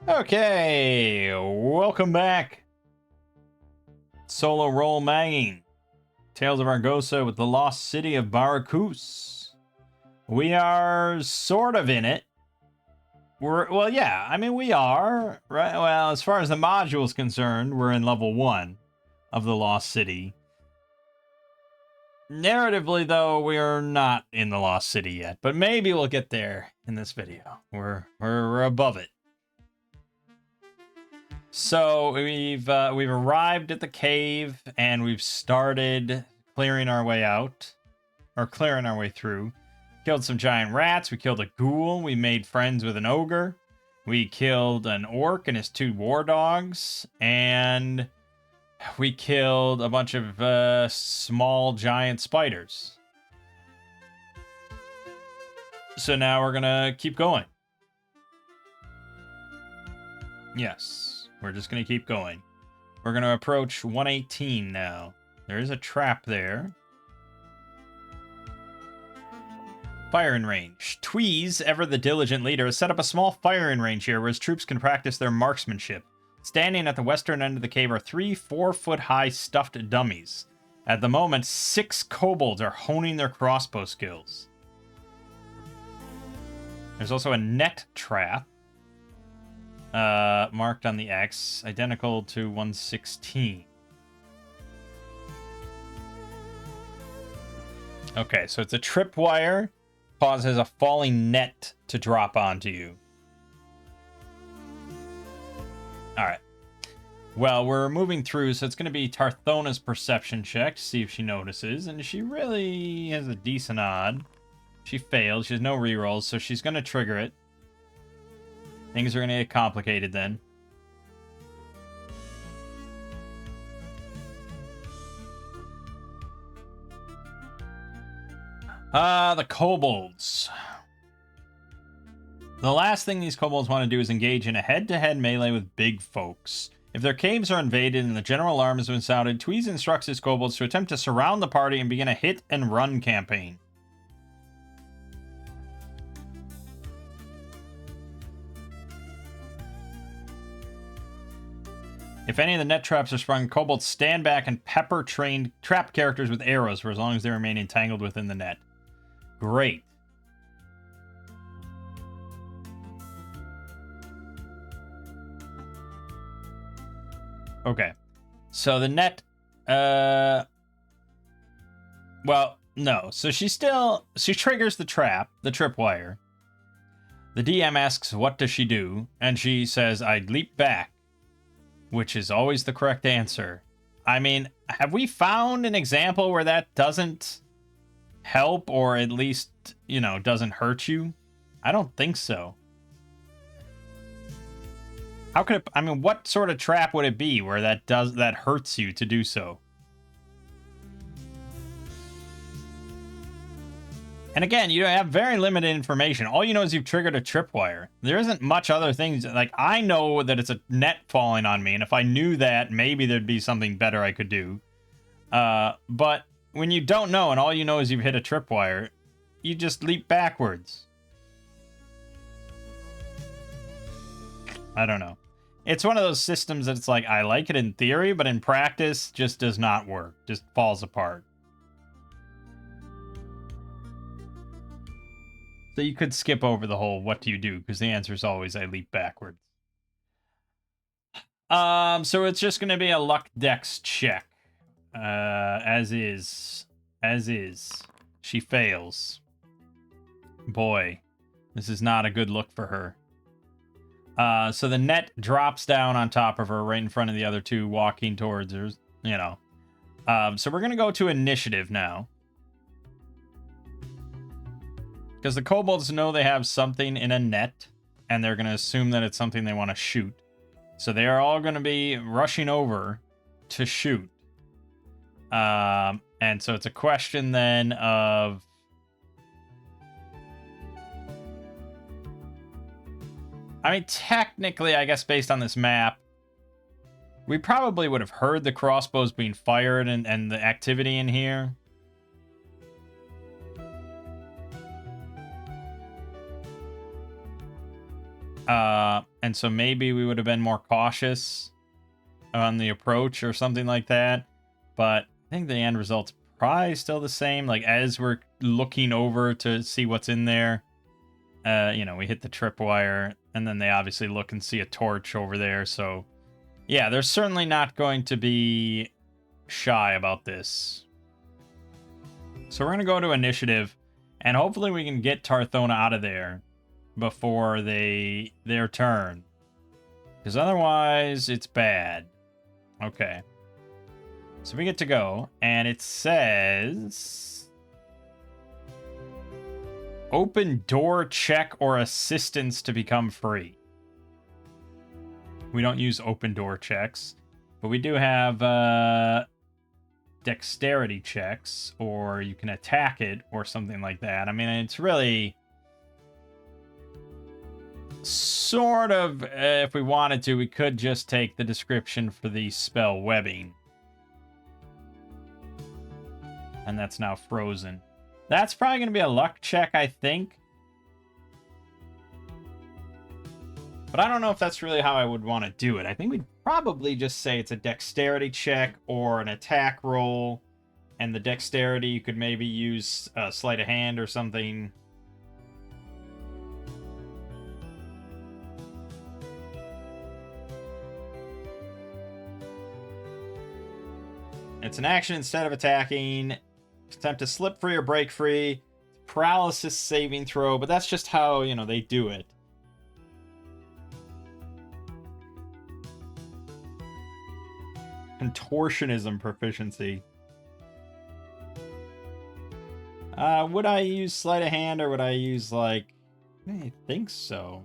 Okay, welcome back. Solo role Mangging. Tales of Argosa with the lost city of Barakus. We are sort of in it. Well, yeah, I mean, we are, right? Well, as far as the module is concerned, we're in level 1 of the lost city. Narratively, though, we are not in the lost city yet, but maybe we'll get there in this video. We're above it. So we've arrived at the cave and we've started clearing our way out, or clearing our way through. Killed some giant rats. We killed a ghoul. We made friends with an ogre. We killed an orc and his 2 war dogs, and we killed a bunch of small giant spiders. So now we're gonna keep going. Yes, we're just gonna keep going. We're gonna approach 118 now. There is a trap there. Firing range. Tweez, ever the diligent leader, has set up a small firing range here where his troops can practice their marksmanship. Standing at the western end of the cave are 3 4-foot-high stuffed dummies. At the moment, 6 kobolds are honing their crossbow skills. There's also a net trap marked on the X, identical to 116. Okay, so it's a tripwire. Causes a falling net to drop onto you. Alright. Well, we're moving through, so it's going to be Tarthona's perception check to see if she notices, and she really has a decent odd. She failed. She has no rerolls, so she's going to trigger it. Things are going to get complicated then. The kobolds. The last thing these kobolds want to do is engage in a head-to-head melee with big folks. If their caves are invaded and the general alarm has been sounded, Tweez instructs his kobolds to attempt to surround the party and begin a hit-and-run campaign. If any of the net traps are sprung, kobolds stand back and pepper trained trap characters with arrows for as long as they remain entangled within the net. Great. Okay. So the net, well, no. So she triggers the trap, the tripwire. The DM asks, what does she do? And she says, I'd leap back, which is always the correct answer. I mean, have we found an example where that doesn't help, or at least, you know, doesn't hurt you? I don't think so. How could it, I mean, what sort of trap would it be where that hurts you to do so? And again, you have very limited information. All you know is you've triggered a tripwire. There isn't much other things. Like, I know that it's a net falling on me, and if I knew that, maybe there'd be something better I could do. But when you don't know, and all you know is you've hit a tripwire, you just leap backwards. I don't know. It's one of those systems that it's like, I like it in theory, but in practice, just does not work. Just falls apart. So you could skip over the whole, what do you do? Because the answer is always, I leap backwards. So it's just going to be a luck dex check. As is. She fails. Boy, this is not a good look for her. So the net drops down on top of her right in front of the other 2 walking towards her, you know. So we're going to go to initiative now. Because the kobolds know they have something in a net, and they're going to assume that it's something they want to shoot. So they are all going to be rushing over to shoot. And so it's a question then of... I mean, technically, I guess based on this map, we probably would have heard the crossbows being fired and the activity in here. And so maybe we would have been more cautious on the approach or something like that. But I think the end result's probably still the same. Like, as we're looking over to see what's in there, we hit the tripwire, and then they obviously look and see a torch over there. So, yeah, they're certainly not going to be shy about this. So we're going to go to initiative, and hopefully we can get Tarthona out of there before their turn. Because otherwise, it's bad. Okay. So we get to go, and it says... Open door check or assistance to become free. We don't use open door checks, but we do have dexterity checks, or you can attack it or something like that. I mean, it's really sort of, if we wanted to, we could just take the description for the spell webbing. And that's now frozen. That's probably going to be a luck check, I think. But I don't know if that's really how I would want to do it. I think we'd probably just say it's a dexterity check or an attack roll. And the dexterity, you could maybe use sleight of hand or something. It's an action instead of attacking. Attempt to slip free or break free. Paralysis saving throw, but that's just how, they do it. Contortionism proficiency. Would I use sleight of hand, or would I use, I think so.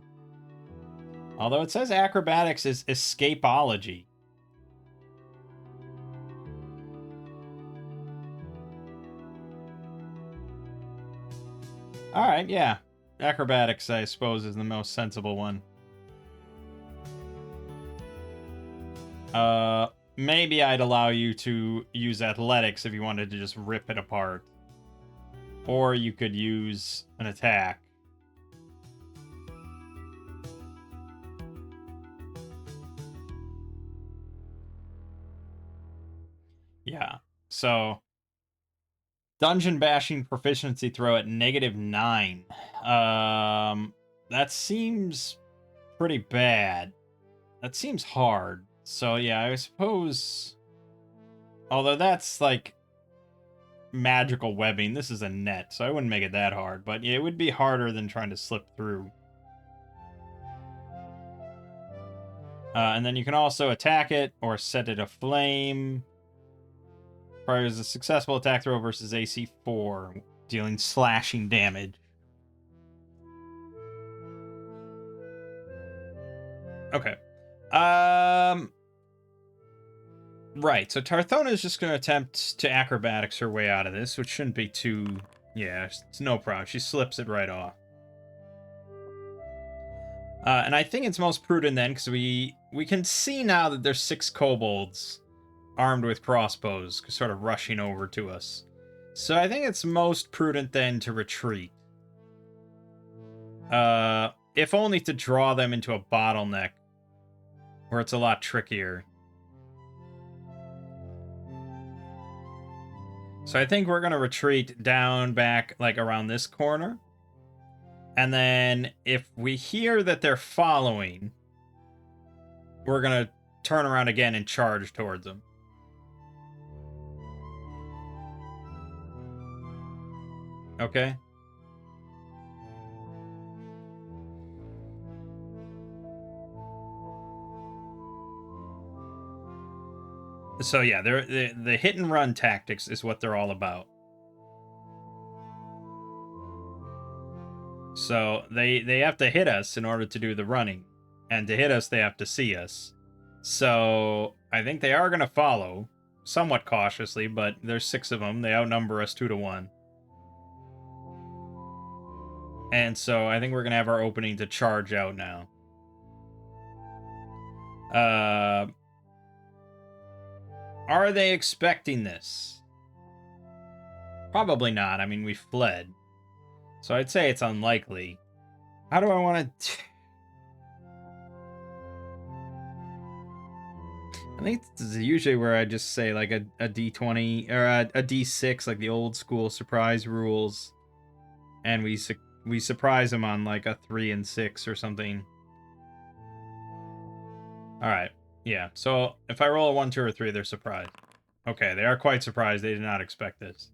Although it says acrobatics is escapology. Alright, yeah. Acrobatics, I suppose, is the most sensible one. Maybe I'd allow you to use athletics if you wanted to just rip it apart. Or you could use an attack. Yeah, so... Dungeon bashing proficiency throw at -9. That seems pretty bad. That seems hard. So yeah, I suppose... Although that's magical webbing. This is a net, so I wouldn't make it that hard. But yeah, it would be harder than trying to slip through. And then you can also attack it or set it aflame. Requires a successful attack throw versus AC 4, dealing slashing damage. Okay. Right, so Tarthona is just going to attempt to acrobatics her way out of this, which shouldn't be too... Yeah, it's no problem. She slips it right off. And I think it's most prudent then, because we can see now that there's 6 kobolds armed with crossbows, sort of rushing over to us. So I think it's most prudent then to retreat. If only to draw them into a bottleneck, where it's a lot trickier. So I think we're going to retreat down back, around this corner. And then if we hear that they're following, we're going to turn around again and charge towards them. Okay. So yeah, the hit and run tactics is what they're all about. So they have to hit us in order to do the running, and to hit us they have to see us. So I think they are going to follow, somewhat cautiously, but there's 6 of them. They outnumber us 2 to 1. And so I think we're going to have our opening to charge out now. Are they expecting this? Probably not. I mean, we fled. So I'd say it's unlikely. How do I want to... I think this is usually where I just say like a D20 or a D6, like the old school surprise rules, and we surprise them on like a 3 and 6 or something. All right, yeah. So if I roll a 1, 2, or 3, they're surprised. Okay, they are quite surprised. They did not expect this.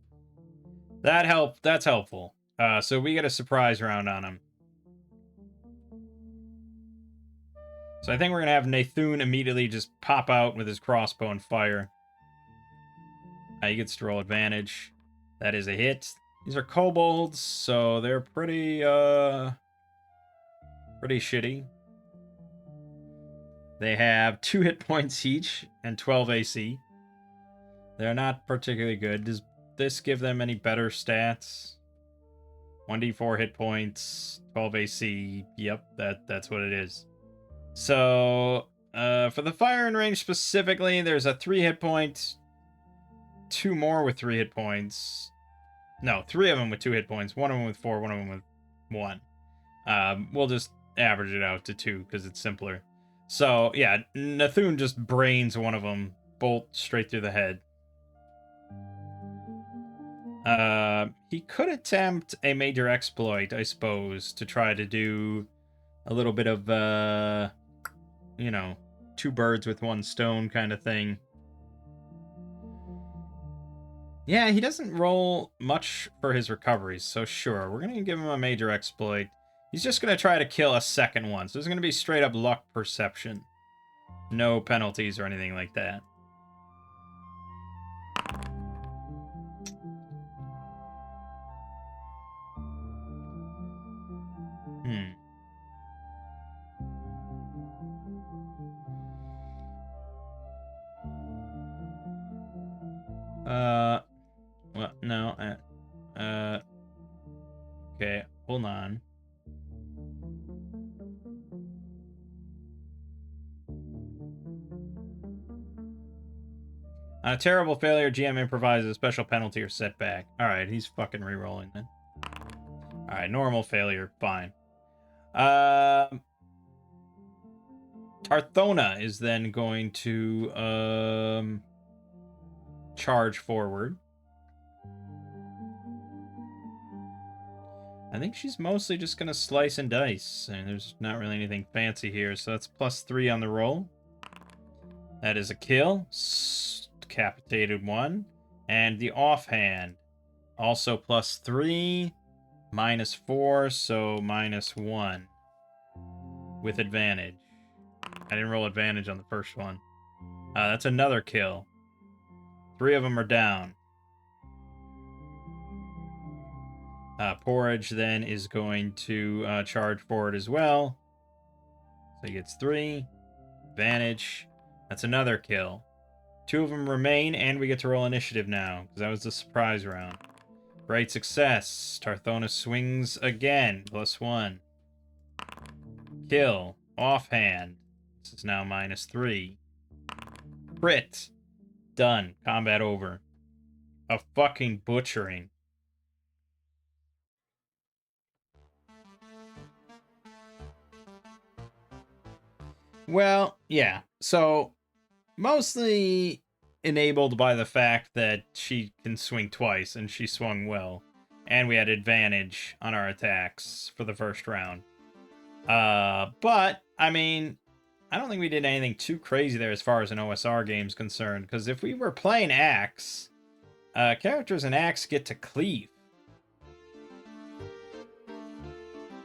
That's helpful. So we get a surprise round on them. So I think we're gonna have Nathun immediately just pop out with his crossbow and fire. He gets to roll advantage. That is a hit. These are kobolds, so they're pretty shitty. They have 2 hit points each and 12 AC. They're not particularly good. Does this give them any better stats? 1d4 hit points, 12 AC. Yep, that's what it is. So, for the firing range specifically, there's a 3 hit point, 2 more with 3 hit points. No, 3 of them with 2 hit points, 1 of them with 4, 1 of them with 1. We'll just average it out to 2 because it's simpler. So, yeah, Nathun just brains one of them, bolt straight through the head. He could attempt a major exploit, I suppose, to try to do a little bit of, 2 birds with 1 stone kind of thing. Yeah, he doesn't roll much for his recoveries, so sure, we're going to give him a major exploit. He's just going to try to kill a second one, so it's going to be straight up luck perception. No penalties or anything like that. Well, no, okay, hold on. On a terrible failure, GM improvises a special penalty or setback. Alright, he's fucking re-rolling then. Alright, normal failure, fine. Tarthona is then going to, charge forward. I think she's mostly just going to slice and dice. And there's not really anything fancy here, so that's +3 on the roll. That is a kill. Decapitated 1. And the offhand, also +3, -4, so -1. With advantage. I didn't roll advantage on the first one. That's another kill. 3 of them are down. Porridge then is going to charge forward as well. So he gets 3. Advantage. That's another kill. 2 of them remain, and we get to roll initiative now, because that was the surprise round. Great success. Tarthona swings again. +1. Kill. Offhand. This is now -3. Crit. Done. Combat over. A fucking butchering. Well, yeah. So, mostly enabled by the fact that she can swing twice, and she swung well. And we had advantage on our attacks for the first round. But, I mean, I don't think we did anything too crazy there as far as an OSR game is concerned. Because if we were playing Axe, characters in Axe get to cleave.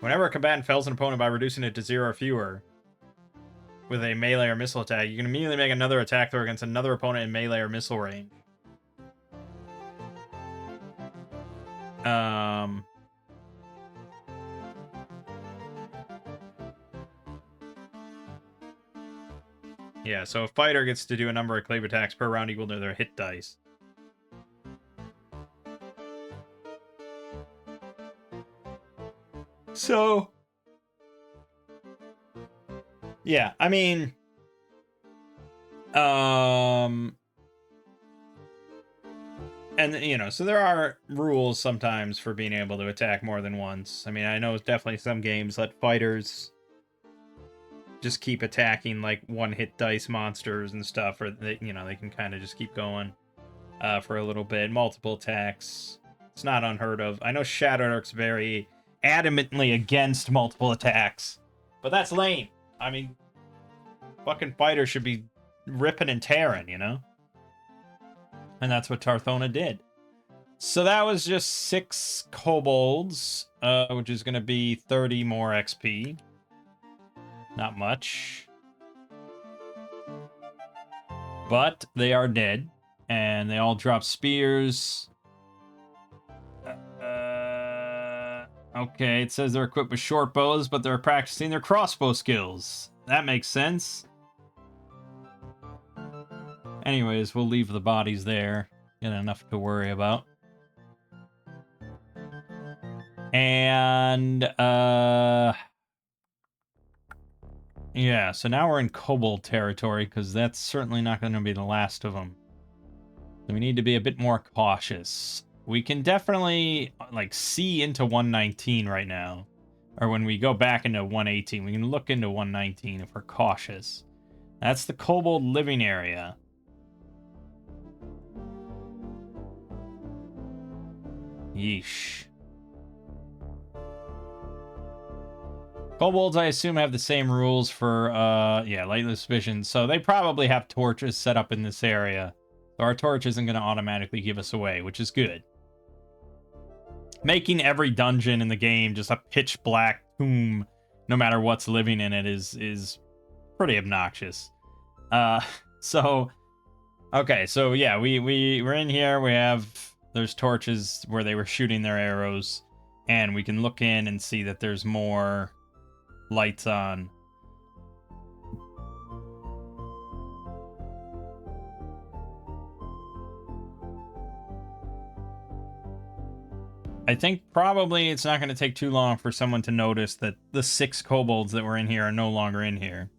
Whenever a combatant fells an opponent by reducing it to 0 or fewer with a melee or missile attack, you can immediately make another attack throw against another opponent in melee or missile range. Yeah, so a fighter gets to do a number of cleave attacks per round equal to their hit dice. So, yeah, I mean, and, you know, so there are rules sometimes for being able to attack more than once. I mean, I know definitely some games let fighters just keep attacking like one-hit dice monsters and stuff, or they, you know, they can kind of just keep going for a little bit. Multiple attacks. It's not unheard of. I know Shadowdark's very adamantly against multiple attacks, but that's lame. I mean, fucking fighters should be ripping and tearing, you know? And that's what Tarthona did. So that was just 6 kobolds, which is going to be 30 more XP. Not much. But they are dead, and they all drop spears. Okay, it says they're equipped with short bows, but they're practicing their crossbow skills. That makes sense. Anyways, we'll leave the bodies there. Got enough to worry about. And, yeah, so now we're in kobold territory, because that's certainly not going to be the last of them. So we need to be a bit more cautious. We can definitely, like, see into 119 right now. Or when we go back into 118, we can look into 119 if we're cautious. That's the kobold living area. Yeesh. Kobolds, I assume, have the same rules for, yeah, lightless vision. So they probably have torches set up in this area. So our torch isn't going to automatically give us away, which is good. Making every dungeon in the game just a pitch black tomb, no matter what's living in it, is pretty obnoxious. So, okay, so yeah, we're in here. We have, there's torches where they were shooting their arrows, and we can look in and see that there's more lights on. I think probably it's not going to take too long for someone to notice that the 6 kobolds that were in here are no longer in here.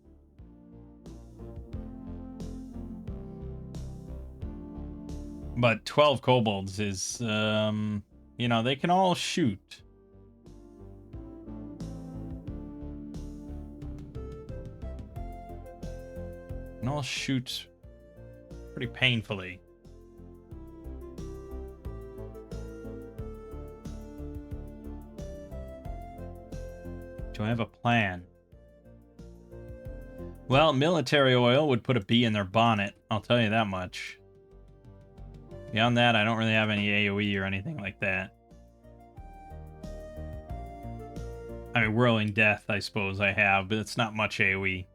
But 12 kobolds is, you know, they can all shoot. And all shoot pretty painfully. Do I have a plan? Well, military oil would put a bee in their bonnet, I'll tell you that much. Beyond that, I don't really have any AoE or anything like that. I mean, Whirling Death, I suppose I have, but it's not much AoE.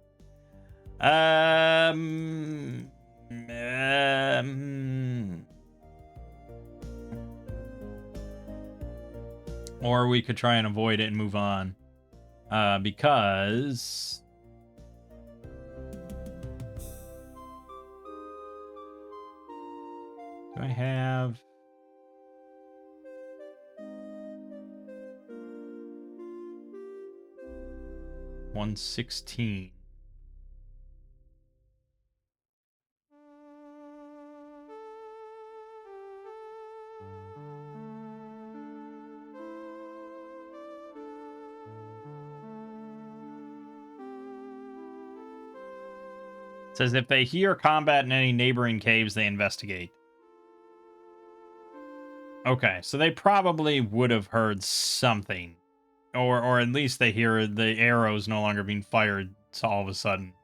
Or we could try and avoid it and move on. Because... do I have... 116. It says if they hear combat in any neighboring caves, they investigate. Okay, so they probably would have heard something. Or at least they hear the arrows no longer being fired all of a sudden.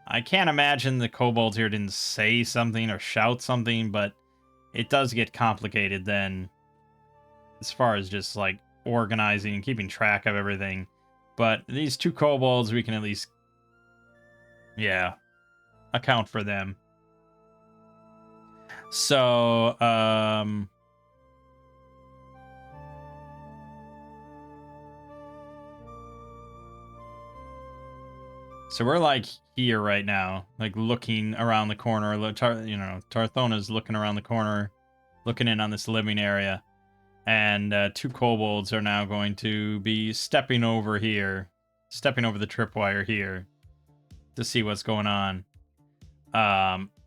I can't imagine the kobolds here didn't say something or shout something, but it does get complicated then as far as just like organizing and keeping track of everything. But these 2 kobolds, we can at least, yeah, account for them. So, so we're like here right now, like looking around the corner. You know, Tarthona's looking around the corner, looking in on this living area. And 2 kobolds are now going to be stepping over here, stepping over the tripwire here to see what's going on.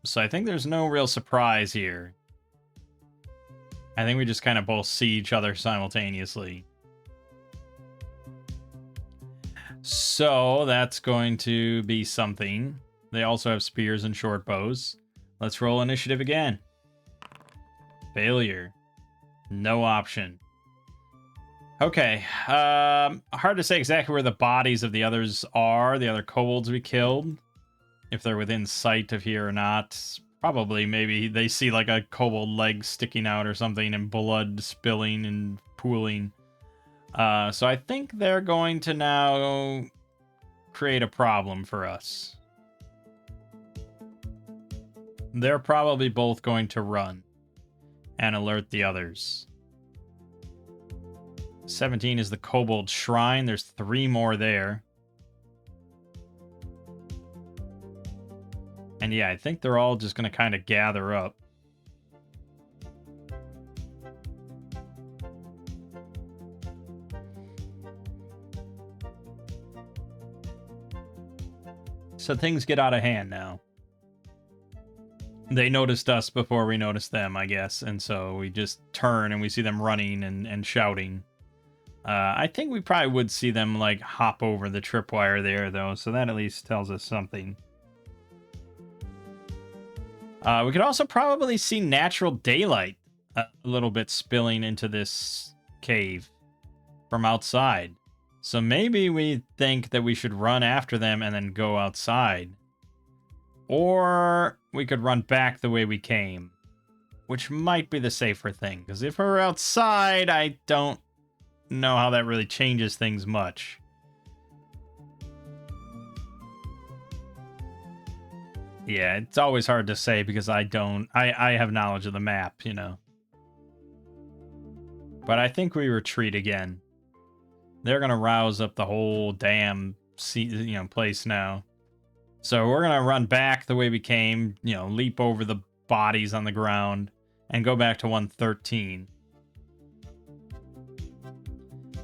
So I think there's no real surprise here. I think we just kind of both see each other simultaneously. So that's going to be something. They also have spears and short bows. Let's roll initiative again. Failure. No option. Okay. Hard to say exactly where the bodies of the others are, the other kobolds we killed. If they're within sight of here or not. Probably, maybe they see like a kobold leg sticking out or something and blood spilling and pooling. So I think they're going to now create a problem for us. They're probably both going to run and alert the others. 17 is the kobold shrine. There's 3 more there. And yeah, I think they're all just going to kind of gather up. So things get out of hand now. They noticed us before we noticed them, I guess. And so we just turn and we see them running and shouting. I think we probably would see them like hop over the tripwire there, though. So that at least tells us something. We could also probably see natural daylight a little bit spilling into this cave from outside. So maybe we think that we should run after them and then go outside. Or we could run back the way we came, which might be the safer thing. Because if we're outside, I don't know how that really changes things much. Yeah, it's always hard to say because I have knowledge of the map, you know. But I think we retreat again. They're going to rouse up the whole damn place now. So we're going to run back the way we came, leap over the bodies on the ground and go back to 113.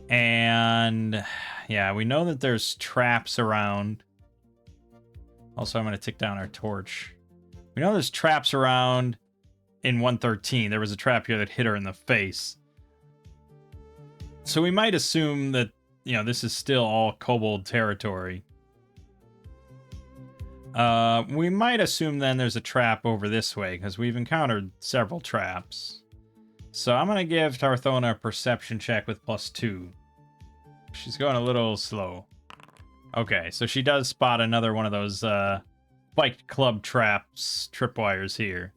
And yeah, we know that there's traps around. Also, I'm going to tick down our torch. We know there's traps around in 113. There was a trap here that hit her in the face. So we might assume that, this is still all kobold territory. We might assume then there's a trap over this way, because we've encountered several traps. So I'm going to give Tarthona a perception check with +2. She's going a little slow. Okay, so she does spot another one of those spiked club traps, tripwires here.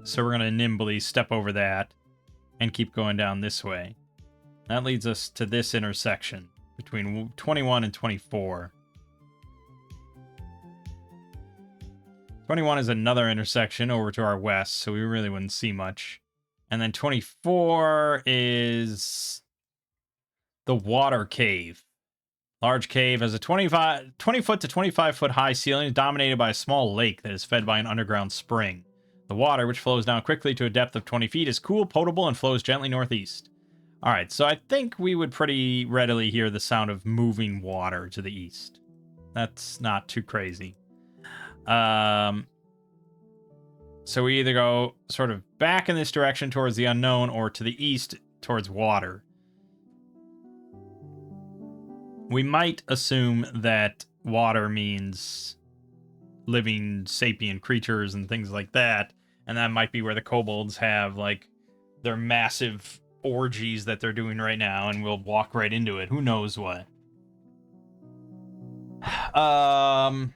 So we're going to nimbly step over that and keep going down this way. That leads us to this intersection between 21 and 24. 21 is another intersection over to our west, so we really wouldn't see much. And then 24 is the water cave. Large cave has a 20 foot to 25 foot high ceiling dominated by a small lake that is fed by an underground spring. The water, which flows down quickly to a depth of 20 feet, is cool, potable, and flows gently northeast. All right, so I think we would pretty readily hear the sound of moving water to the east. That's not too crazy. So we either go sort of back in this direction towards the unknown or to the east towards water. We might assume that water means living sapient creatures and things like that, and that might be where the kobolds have like their massive orgies that they're doing right now, and we'll walk right into it. Who knows what? I'm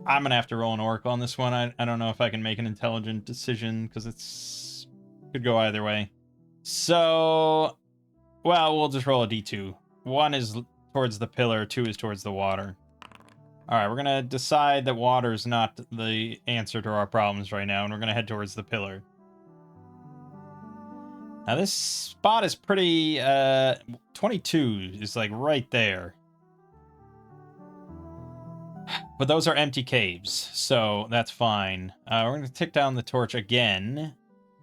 gonna have to roll an oracle on this one. I don't know if I can make an intelligent decision because it's could go either way. So, well, we'll just roll a d2. 1 is towards the pillar, 2 is towards the water. All right, we're gonna decide that water is not the answer to our problems right now, and we're gonna head towards the pillar. Now this spot is pretty. 22 is like right there. But those are empty caves, so that's fine. We're going to tick down the torch again.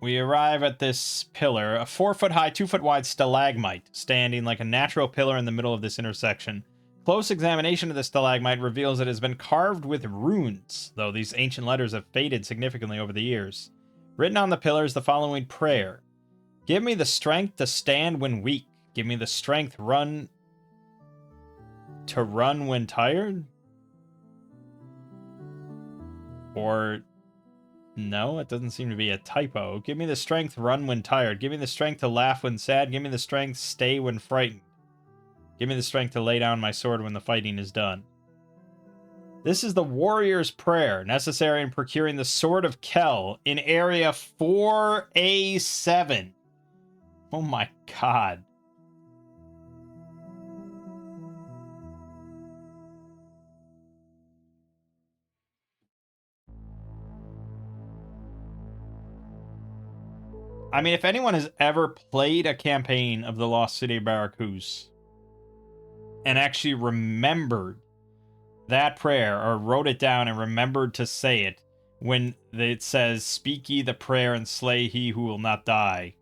We arrive at this pillar, a 4 foot high, 2 foot wide stalagmite, standing like a natural pillar in the middle of this intersection. Close examination of the stalagmite reveals it has been carved with runes, though these ancient letters have faded significantly over the years. Written on the pillar is the following prayer. Give me the strength to stand when weak. Give me the strength to run when tired? Or no, it doesn't seem to be a typo. Give me the strength to run when tired. Give me the strength to laugh when sad. Give me the strength to stay when frightened. Give me the strength to lay down my sword when the fighting is done. This is the warrior's prayer, necessary in procuring the Sword of Kel in area 4A7. Oh my god. I mean, if anyone has ever played a campaign of the Lost City of Barakus and actually remembered that prayer, or wrote it down and remembered to say it when it says, "Speak ye the prayer and slay he who will not die."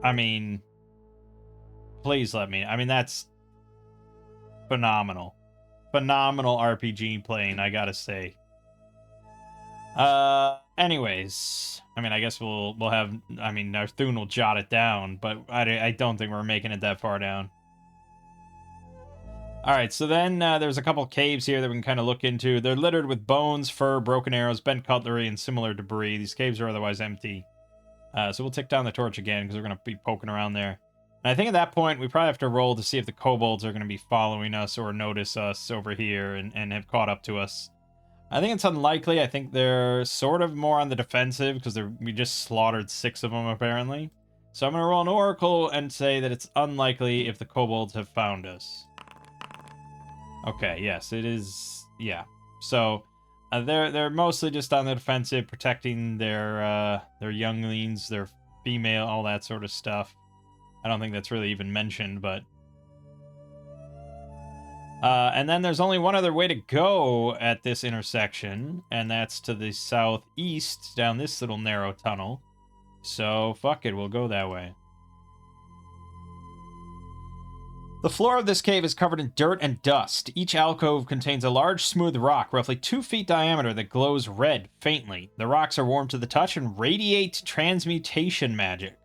I mean, please let me. I mean, that's phenomenal. Phenomenal RPG playing, I gotta say. Anyways, I mean, I guess we'll have, I mean, Narthun will jot it down, but I don't think we're making it that far down. Alright, so then there's a couple caves here that we can kind of look into. They're littered with bones, fur, broken arrows, bent cutlery, and similar debris. These caves are otherwise empty. So we'll tick down the torch again, because we're going to be poking around there. And I think at that point, we probably have to roll to see if the kobolds are going to be following us or notice us over here and have caught up to us. I think it's unlikely. I think they're sort of more on the defensive, because we just slaughtered 6 of them, apparently. So I'm going to roll an oracle and say that it's unlikely if the kobolds have found us. Okay, yes, it is. Yeah. So they're mostly just on the defensive, protecting their younglings, their female, all that sort of stuff. I don't think that's really even mentioned, but and then there's only one other way to go at this intersection, and that's to the southeast down this little narrow tunnel. So fuck it, we'll go that way. The floor of this cave is covered in dirt and dust. Each alcove contains a large smooth rock, roughly 2 feet diameter, that glows red, faintly. The rocks are warm to the touch and radiate transmutation magic.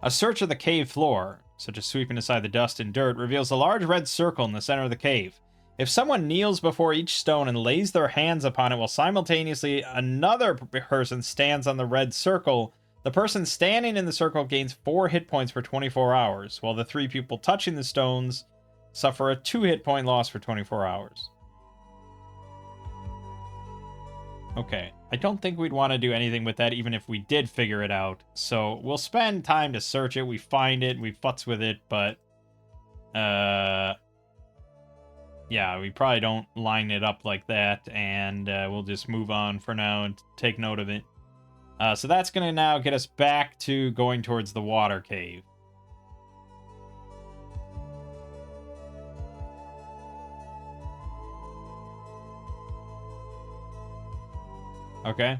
A search of the cave floor, such as sweeping aside the dust and dirt, reveals a large red circle in the center of the cave. If someone kneels before each stone and lays their hands upon it while simultaneously another person stands on the red circle, the person standing in the circle gains 4 hit points for 24 hours, while the 3 people touching the stones suffer a 2 hit point loss for 24 hours. Okay, I don't think we'd want to do anything with that even if we did figure it out. So we'll spend time to search it, we find it, we futz with it, but yeah, we probably don't line it up like that, and we'll just move on for now and take note of it. So that's going to now get us back to going towards the water cave. Okay.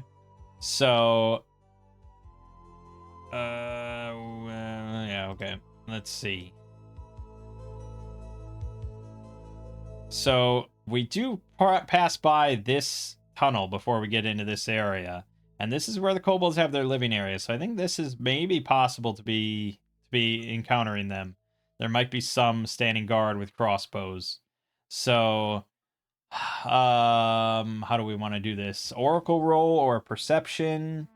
So, yeah, okay. Let's see. So, we do pass by this tunnel before we get into this area. And this is where the kobolds have their living area, so I think this is maybe possible to be encountering them. There might be some standing guard with crossbows. So, how do we want to do this? Oracle roll or perception?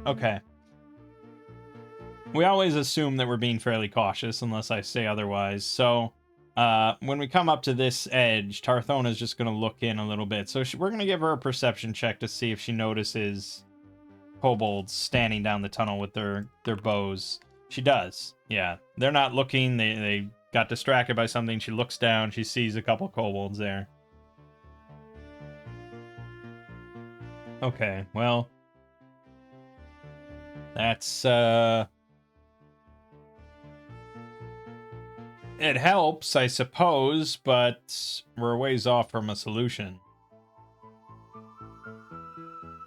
Okay. We always assume that we're being fairly cautious, unless I say otherwise. So, when we come up to this edge, Tarthona's just going to look in a little bit. So we're going to give her a perception check to see if she notices kobolds standing down the tunnel with their bows. She does. Yeah. They're not looking. They got distracted by something. She looks down. She sees a couple kobolds there. Okay, well, that's, it helps, I suppose, but we're a ways off from a solution.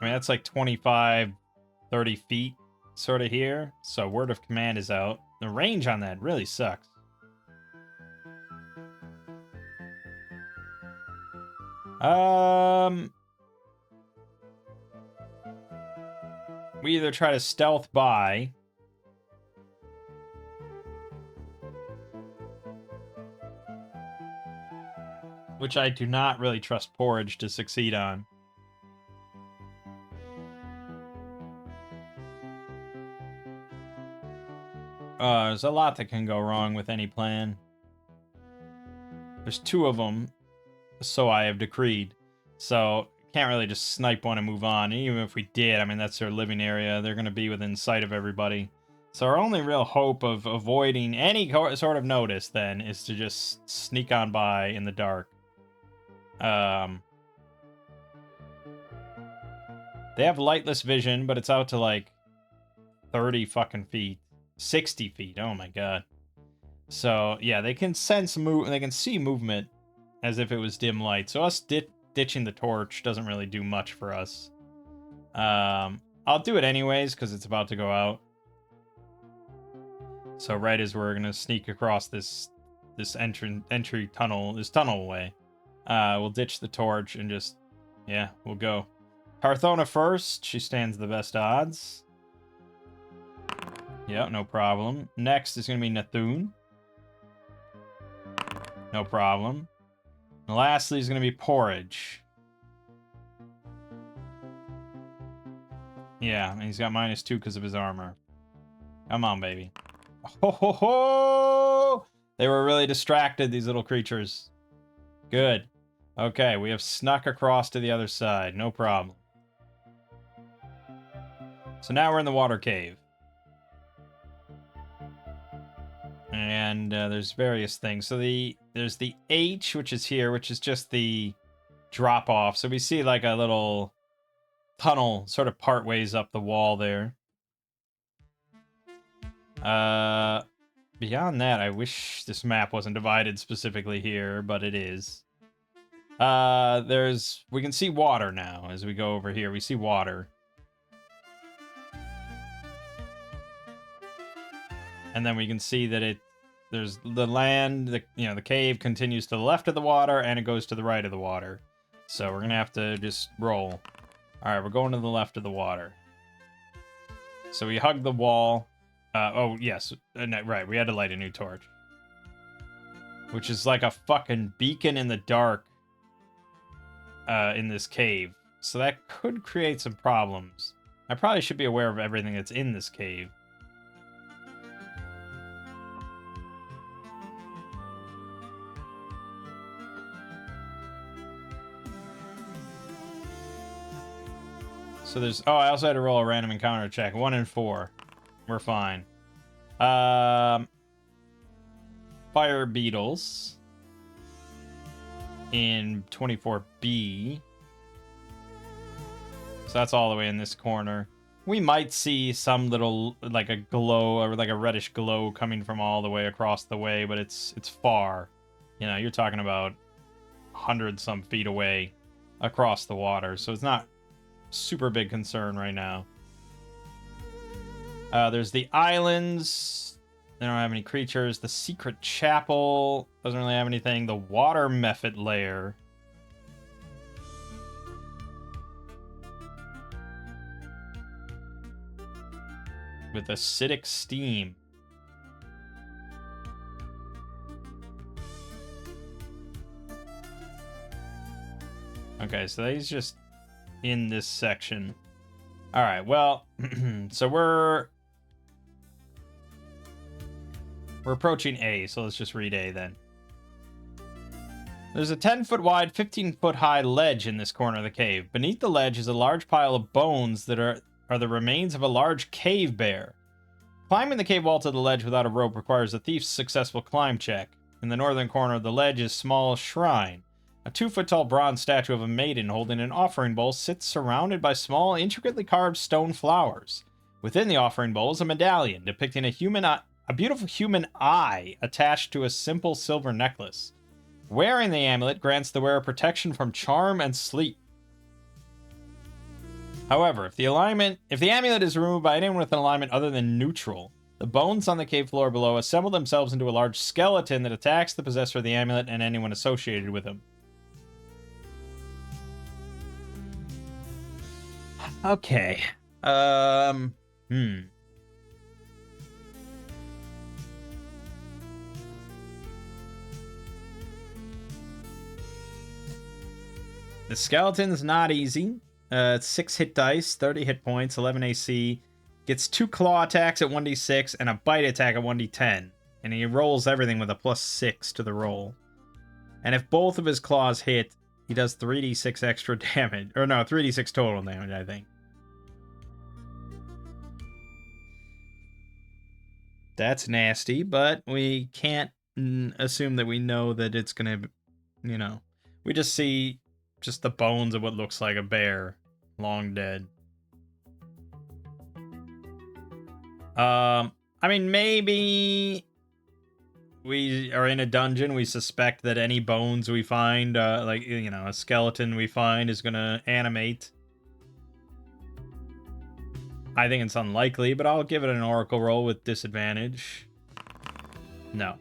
I mean, that's like 25, 30 feet sort of here, so word of command is out. The range on that really sucks. We either try to stealth by, which I do not really trust Porridge to succeed on. There's a lot that can go wrong with any plan. There's 2 of them, so I have decreed. So, can't really just snipe one and move on. And even if we did, I mean, that's their living area. They're going to be within sight of everybody. So our only real hope of avoiding any sort of notice, then, is to just sneak on by in the dark. They have lightless vision, but it's out to, like, 30 fucking feet. 60 feet, oh my god. So, yeah, they can sense they can see movement as if it was dim light. So us ditching the torch doesn't really do much for us. I'll do it anyways, because it's about to go out. So right as we're gonna sneak across this entry tunnel, this tunnel-way, we'll ditch the torch and just, yeah, we'll go. Parthona first, she stands the best odds. Yeah, no problem. Next is gonna be Nathun. No problem. And lastly is gonna be Porridge. Yeah, and he's got -2 because of his armor. Come on, baby. Ho ho ho! They were really distracted, these little creatures. Good. Okay, we have snuck across to the other side. No problem. So now we're in the water cave. And there's various things. So there's the H, which is here, which is just the drop off. So we see like a little tunnel sort of part ways up the wall there. Beyond that, I wish this map wasn't divided specifically here, but it is. We can see water now as we go over here. We see water. And then we can see that there's the land, the cave continues to the left of the water, and it goes to the right of the water. So we're gonna have to just roll. All right, we're going to the left of the water. So we hug the wall. Oh, yes, right, we had to light a new torch. Which is like a fucking beacon in the dark in this cave. So that could create some problems. I probably should be aware of everything that's in this cave. So there's... Oh, I also had to roll a random encounter check. 1 and 4. We're fine. Fire beetles. In 24B. So that's all the way in this corner. We might see some little, like a glow, or like a reddish glow coming from all the way across the way, but it's far. You know, you're talking about 100-some feet away across the water, so it's not super big concern right now. There's the islands. They don't have any creatures. The secret chapel doesn't really have anything. The water mephit lair. With acidic steam. Okay, so he's just in this section. All right, well, so we're approaching A, so let's just read A then. There's a 10-foot wide, 15-foot high ledge in this corner of the cave. Beneath the ledge is a large pile of bones that are the remains of a large cave bear. Climbing the cave wall to the ledge without a rope requires a thief's successful climb check. In the northern corner of the ledge is a small shrine. A 2-foot-tall bronze statue of a maiden holding an offering bowl sits surrounded by small, intricately carved stone flowers. Within the offering bowl is a medallion depicting a beautiful human eye attached to a simple silver necklace. Wearing the amulet grants the wearer protection from charm and sleep. However, if the amulet is removed by anyone with an alignment other than neutral, the bones on the cave floor below assemble themselves into a large skeleton that attacks the possessor of the amulet and anyone associated with him. Okay. Hmm. The skeleton's not easy. It's 6 hit dice, 30 hit points, 11 AC. Gets 2 claw attacks at 1d6 and a bite attack at 1d10. And he rolls everything with a +6 to the roll. And if both of his claws hit, he does 3d6 extra damage. Or no, 3d6 total damage, I think. That's nasty, but we can't assume that we know that it's gonna, you know. We just see just the bones of what looks like a bear, long dead. I mean, maybe we are in a dungeon. We suspect that any bones we find, like, you know, a skeleton we find is gonna animate. I think it's unlikely, but I'll give it an oracle roll with disadvantage. No.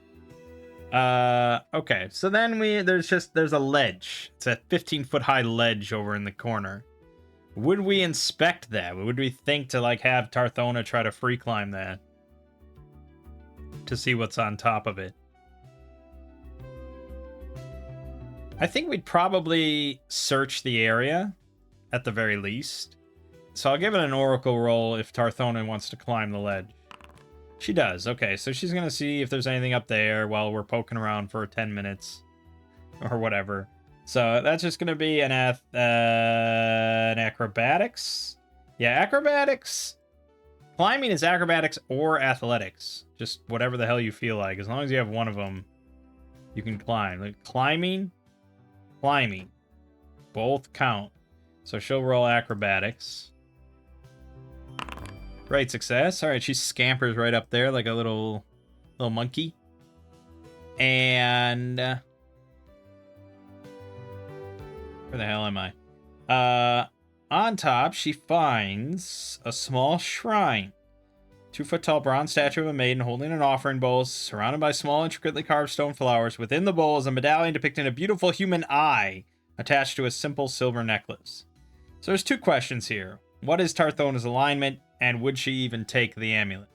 Okay. So then there's a ledge. It's a 15-foot high ledge over in the corner. Would we inspect that? Would we think to like have Tarthona try to free climb that to see what's on top of it? I think we'd probably search the area at the very least. So I'll give it an oracle roll if Tarthona wants to climb the ledge. She does. Okay, so she's going to see if there's anything up there while we're poking around for 10 minutes or whatever. So that's just going to be an acrobatics. Yeah, acrobatics. Climbing is acrobatics or athletics. Just whatever the hell you feel like. As long as you have one of them, you can climb. Like climbing. Both count. So she'll roll acrobatics. Great success. All right, she scampers right up there like a little monkey. And where the hell am I? On top, she finds a small shrine. 2-foot-tall bronze statue of a maiden holding an offering bowl, surrounded by small, intricately carved stone flowers. Within the bowl is a medallion depicting a beautiful human eye attached to a simple silver necklace. So there's 2 questions here. What is Tarthona's alignment, and would she even take the amulet?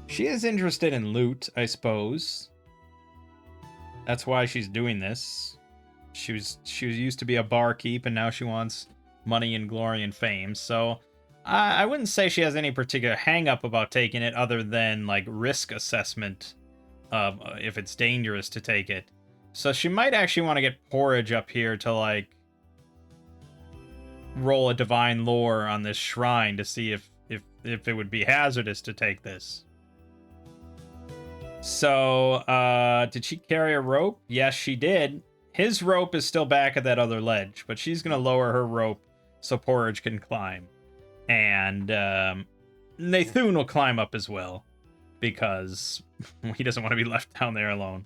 She is interested in loot, I suppose. That's why she's doing this. She used to be a barkeep, and now she wants money and glory and fame. So I wouldn't say she has any particular hang-up about taking it other than like risk assessment of if it's dangerous to take it. So she might actually want to get Porridge up here to like roll a divine lore on this shrine to see if it would be hazardous to take this. So, did she carry a rope? Yes, she did. His rope is still back at that other ledge, but she's going to lower her rope so Porridge can climb. And Nathun will climb up as well, because he doesn't want to be left down there alone.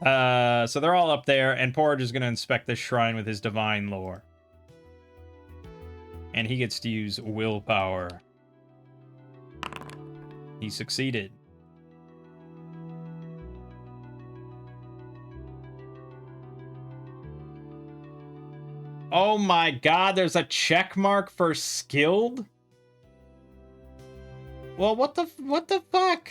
So they're all up there, and Porridge is going to inspect this shrine with his divine lore. And he gets to use willpower. He succeeded. Oh my god, there's a check mark for skilled? Well, what the fuck?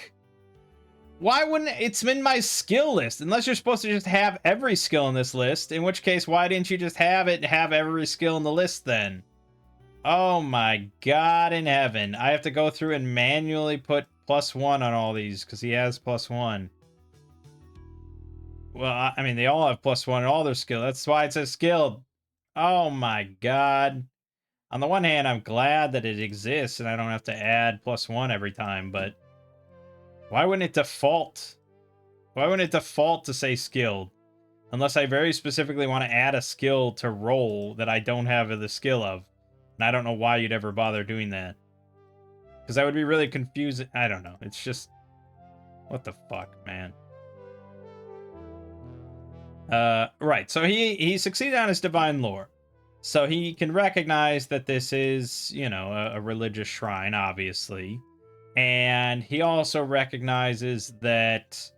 Why wouldn't it's in my skill list? Unless you're supposed to just have every skill in this list, in which case why didn't you just have it and have every skill in the list then? Oh my god in heaven. I have to go through and manually put +1 on all these because he has +1. Well, I mean, they all have +1 in all their skill. That's why it says skilled. Oh my god. On the one hand, I'm glad that it exists and I don't have to add +1 every time, but why wouldn't it default? Why wouldn't it default to say skilled? Unless I very specifically want to add a skill to roll that I don't have the skill of. And I don't know why you'd ever bother doing that. Because that would be really confusing. I don't know. It's just... what the fuck, man? Right. So he succeeded on his divine lore. So he can recognize that this is, you know, a religious shrine, obviously. And he also recognizes that...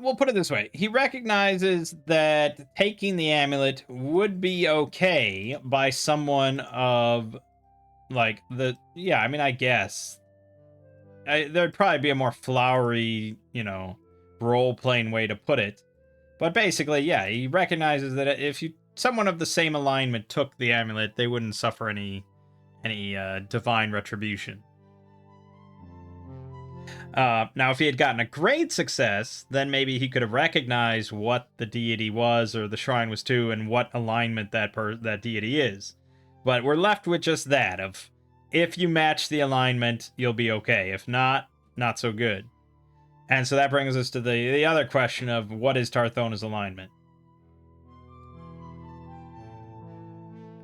we'll put it this way. He recognizes that taking the amulet would be okay by someone of, like, yeah, I mean, I guess. There'd probably be a more flowery, role-playing way to put it. But basically, yeah, he recognizes that if someone of the same alignment took the amulet, they wouldn't suffer any divine retribution. Now, if he had gotten a great success, then maybe he could have recognized what the deity was or the shrine was to, and what alignment that deity is. But we're left with just that of, if you match the alignment, you'll be okay. If not, not so good. And so that brings us to the other question of, what is Tarthona's alignment?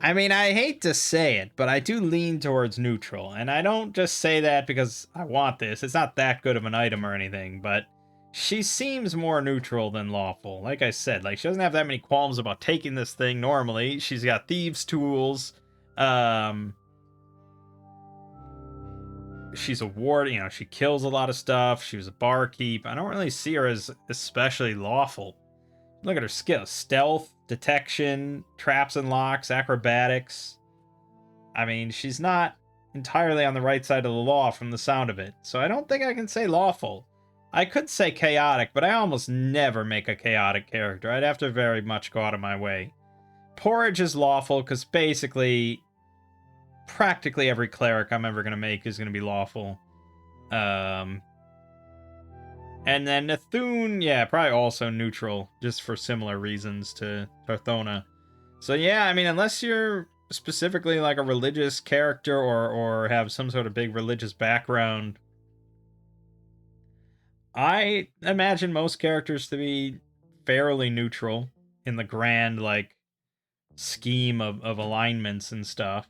I mean, I hate to say it, but I do lean towards neutral. And I don't just say that because I want this. It's not that good of an item or anything, but she seems more neutral than lawful. Like I said, like, she doesn't have that many qualms about taking this thing normally. She's got thieves' tools. She's a ward, she kills a lot of stuff. She was a barkeep. I don't really see her as especially lawful. Look at her skills: stealth, detection, traps and locks, acrobatics. I mean, she's not entirely on the right side of the law from the sound of it, so I don't think I can say lawful. I could say chaotic, but I almost never make a chaotic character. I'd have to very much go out of my way. Porridge is lawful, because basically, practically every cleric I'm ever going to make is going to be lawful. And then Nathun, yeah, probably also neutral, just for similar reasons to Tarthona. So yeah, I mean, unless you're specifically like a religious character or have some sort of big religious background, I imagine most characters to be fairly neutral in the grand, like, scheme of alignments and stuff.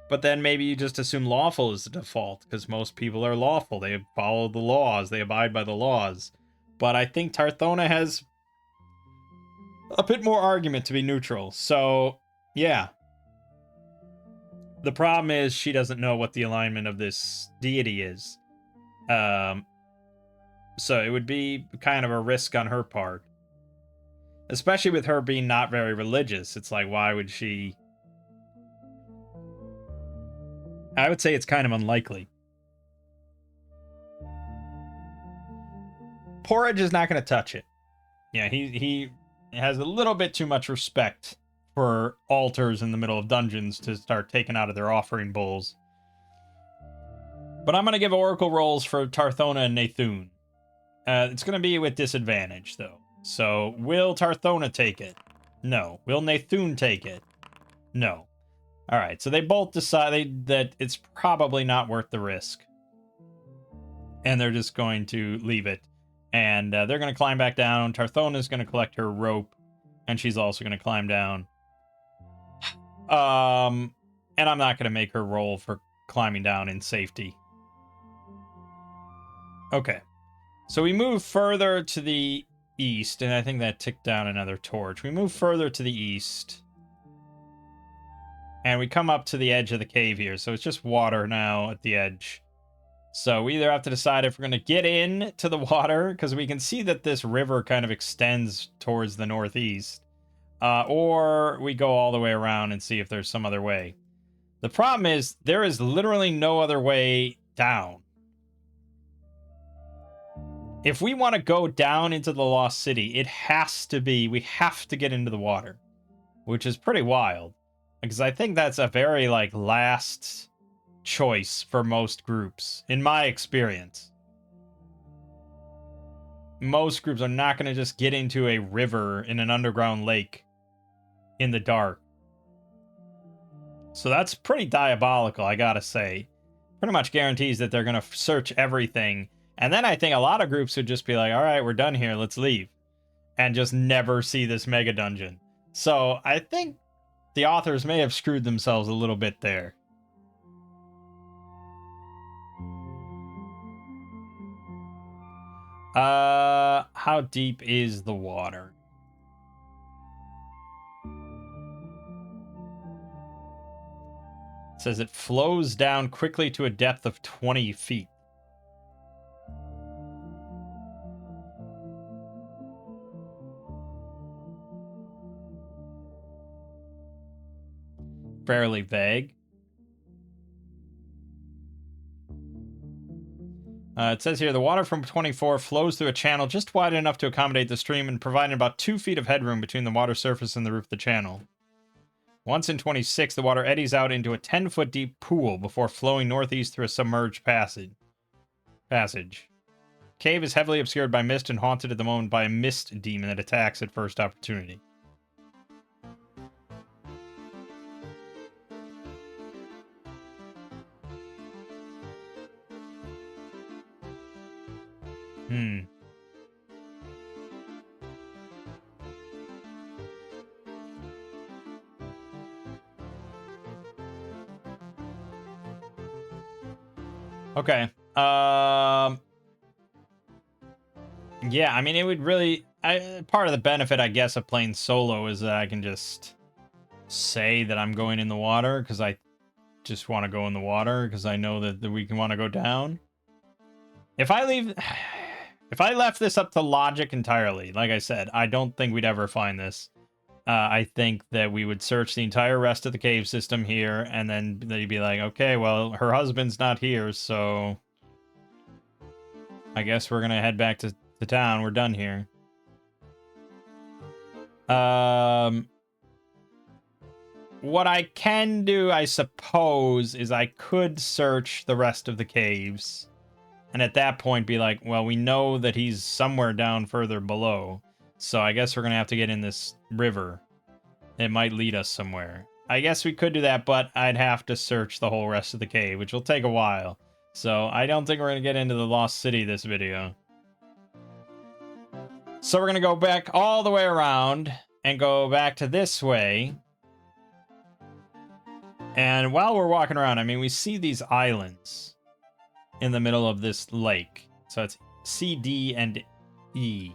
But then maybe you just assume lawful is the default, because most people are lawful. They follow the laws, they abide by the laws. But I think Tarthona has a bit more argument to be neutral. So, yeah. The problem is she doesn't know what the alignment of this deity is. So it would be kind of a risk on her part. Especially with her being not very religious. It's like, why would she... I would say it's kind of unlikely. Porridge is not going to touch it. Yeah, he has a little bit too much respect for altars in the middle of dungeons to start taking out of their offering bowls. But I'm going to give oracle rolls for Tarthona and Nathun. It's going to be with disadvantage, though. So, will Tarthona take it? No. Will Nathun take it? No. Alright, so they both decided that it's probably not worth the risk. And they're just going to leave it. And they're going to climb back down. Tarthona's going to collect her rope. And she's also going to climb down. And I'm not going to make her roll for climbing down in safety. Okay. So we move further to the east. And I think that ticked down another torch. We move further to the east. And we come up to the edge of the cave here. So it's just water now at the edge. So we either have to decide if we're going to get in to the water, because we can see that this river kind of extends towards the northeast. Or we go all the way around and see if there's some other way. The problem is, there is literally no other way down. If we want to go down into the Lost City, we have to get into the water. Which is pretty wild. Because I think that's a very, like, last choice for most groups, in my experience. Most groups are not going to just get into a river in an underground lake in the dark. So that's pretty diabolical, I gotta say. Pretty much guarantees that they're going to search everything. And then I think a lot of groups would just be like, alright, we're done here, let's leave. And just never see this mega dungeon. So I think the authors may have screwed themselves a little bit there. How deep is the water? It says it flows down quickly to a depth of 20 feet. fairly vague. It says here, the water from 24 flows through a channel just wide enough to accommodate the stream and providing about 2 feet of headroom between the water surface and the roof of the channel. Once in 26, the water eddies out into a 10-foot deep pool before flowing northeast through a submerged passage. Cave is heavily obscured by mist and haunted at the moment by a mist demon that attacks at first opportunity. Okay. Yeah, I mean, it would really... part of the benefit, I guess, of playing solo is that I can just say that I'm going in the water, because I just want to go in the water, because I know that we can want to go down. If I leave... If I left this up to logic entirely, like I said, I don't think we'd ever find this. I think that we would search the entire rest of the cave system here, and then they'd be like, okay, well, her husband's not here, so I guess we're gonna head back to the town. We're done here. What I can do, I suppose, is I could search the rest of the caves, and at that point be like, well, we know that he's somewhere down further below, so I guess we're gonna have to get in this river. It might lead us somewhere. I guess we could do that, but I'd have to search the whole rest of the cave, which will take a while. So I don't think we're going to get into the Lost City this video. So we're going to go back all the way around and go back to this way. And while we're walking around, I mean, we see these islands in the middle of this lake. So it's C, D, and E.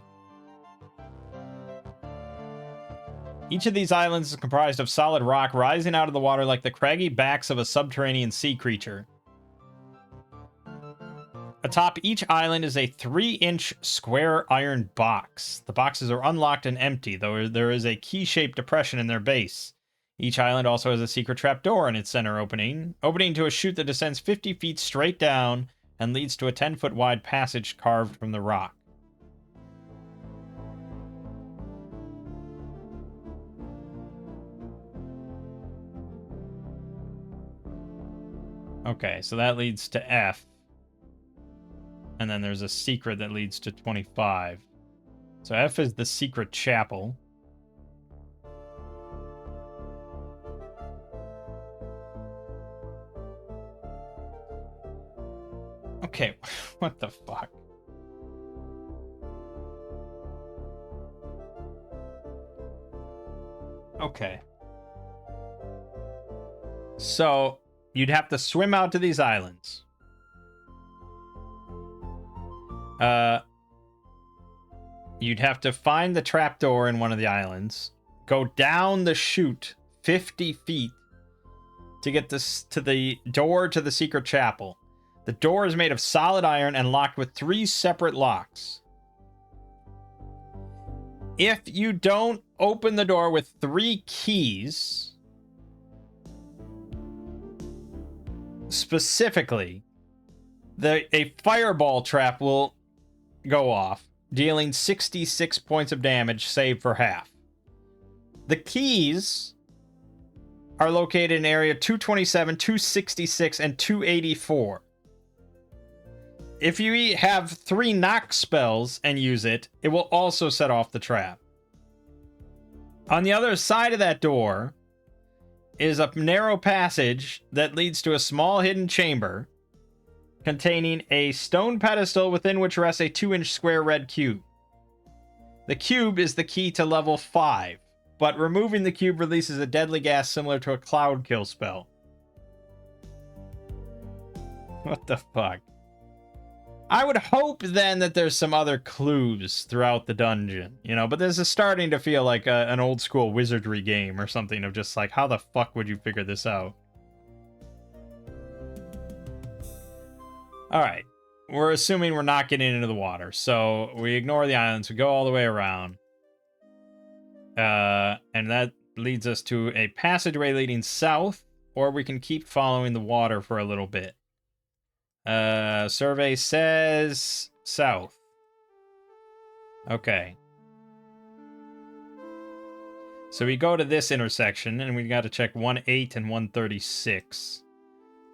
Each of these islands is comprised of solid rock rising out of the water like the craggy backs of a subterranean sea creature. Atop each island is a 3-inch square iron box. The boxes are unlocked and empty, though there is a key-shaped depression in their base. Each island also has a secret trapdoor in its center opening to a chute that descends 50 feet straight down and leads to a 10-foot wide passage carved from the rock. Okay, so that leads to F. And then there's a secret that leads to 25. So F is the secret chapel. Okay, what the fuck? Okay. So you'd have to swim out to these islands. You'd have to find the trapdoor in one of the islands, go down the chute 50 feet to get this to the door to the secret chapel. The door is made of solid iron and locked with 3 separate locks. If you don't open the door with 3 keys, specifically, a fireball trap will go off, dealing 66 points of damage, save for half. The keys are located in area 227, 266, and 284. If you have 3 knock spells and use it, it will also set off the trap. On the other side of that door is a narrow passage that leads to a small hidden chamber containing a stone pedestal within which rests a 2-inch square red cube. The cube is the key to level 5, but removing the cube releases a deadly gas similar to a cloud kill spell. What the fuck? I would hope then that there's some other clues throughout the dungeon, you know, but this is starting to feel like an old school wizardry game or something of just like, how the fuck would you figure this out? All right, we're assuming we're not getting into the water, so we ignore the islands, we go all the way around. And that leads us to a passageway leading south, or we can keep following the water for a little bit. Survey says south. Okay. So we go to this intersection, and we got to check 1-8 and 136.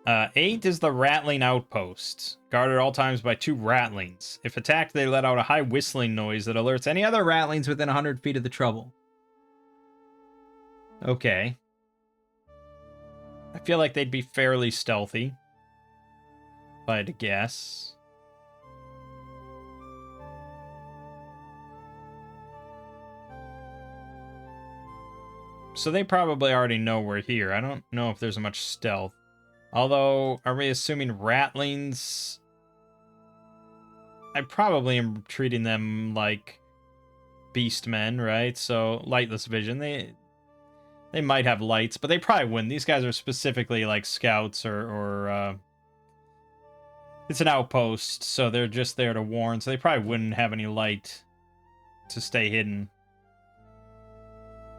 8 is the rattling outpost, guarded at all times by 2 rattlings. If attacked, they let out a high whistling noise that alerts any other rattlings within 100 feet of the trouble. Okay. I feel like they'd be fairly stealthy, if I had to guess. So they probably already know we're here. I don't know if there's much stealth. Although, are we assuming rattlings? I probably am treating them like beastmen, right? So, lightless vision. They might have lights, but they probably wouldn't. These guys are specifically like scouts or it's an outpost, so they're just there to warn. So they probably wouldn't have any light to stay hidden.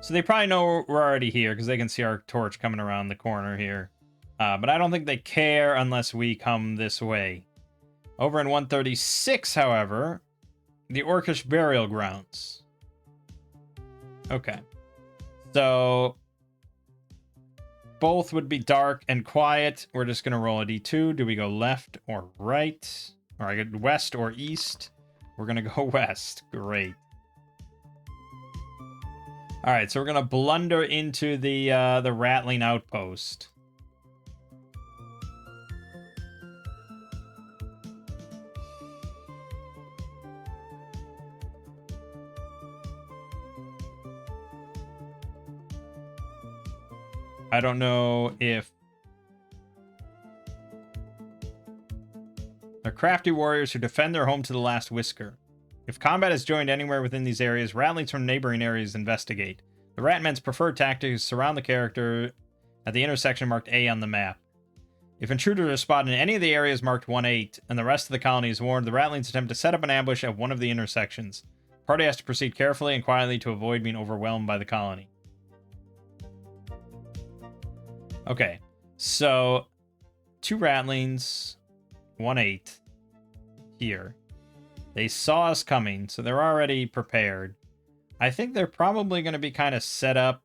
So they probably know we're already here because they can see our torch coming around the corner here. But I don't think they care unless we come this way. Over in 136, however, the Orcish burial grounds. Okay. So both would be dark and quiet. We're just going to roll a d2. Do we go left or right? Or I get west or east? We're going to go west. Great. All right, so we're going to blunder into the rattling outpost. I don't know if they're crafty warriors who defend their home to the last whisker. If combat is joined anywhere within these areas, rattlings from neighboring areas investigate. The Ratmen's preferred tactic is surround the character at the intersection marked A on the map. If intruders are spotted in any of the areas marked 1-8 and the rest of the colony is warned, the rattlings attempt to set up an ambush at one of the intersections. The party has to proceed carefully and quietly to avoid being overwhelmed by the colony. Okay, so 2 rattlings, 1-8 here. They saw us coming, so they're already prepared. I think they're probably going to be kind of set up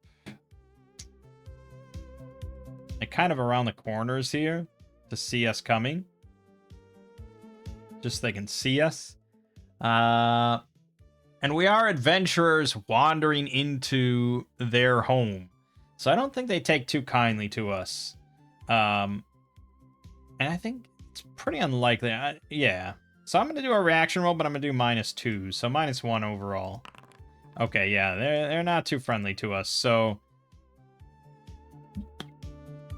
like kind of around the corners here to see us coming. Just so they can see us. And we are adventurers wandering into their home. So I don't think they take too kindly to us. And I think it's pretty unlikely. Yeah. So I'm going to do a reaction roll, but I'm going to do -2. So -1 overall. Okay, yeah. They're not too friendly to us. So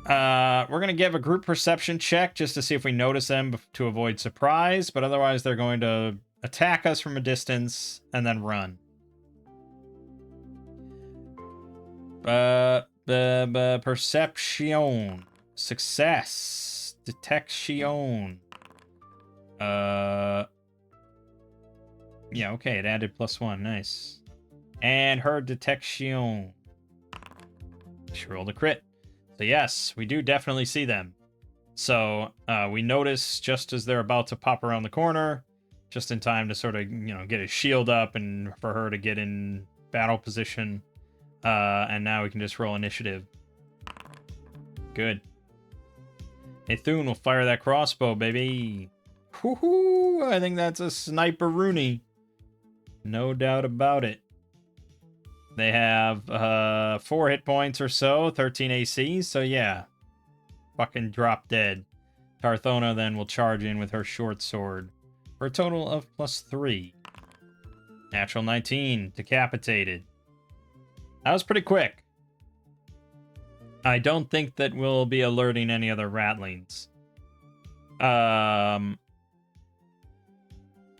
we're going to give a group perception check just to see if we notice them to avoid surprise. But otherwise, they're going to attack us from a distance and then run. Perception. Success. Detection. Yeah, okay, it added +1. Nice. And her detection. She rolled a crit. So yes, we do definitely see them. So we notice just as they're about to pop around the corner, just in time to sort of, get his shield up and for her to get in battle position. And now we can just roll initiative. Good. Hey, Thune will fire that crossbow, baby. Woohoo! I think that's a sniper-rooney. No doubt about it. They have 4 hit points or so, 13 AC, so yeah. Fucking drop dead. Tarthona then will charge in with her short sword for a total of +3. Natural 19, decapitated. That was pretty quick. I don't think that we'll be alerting any other rattlings.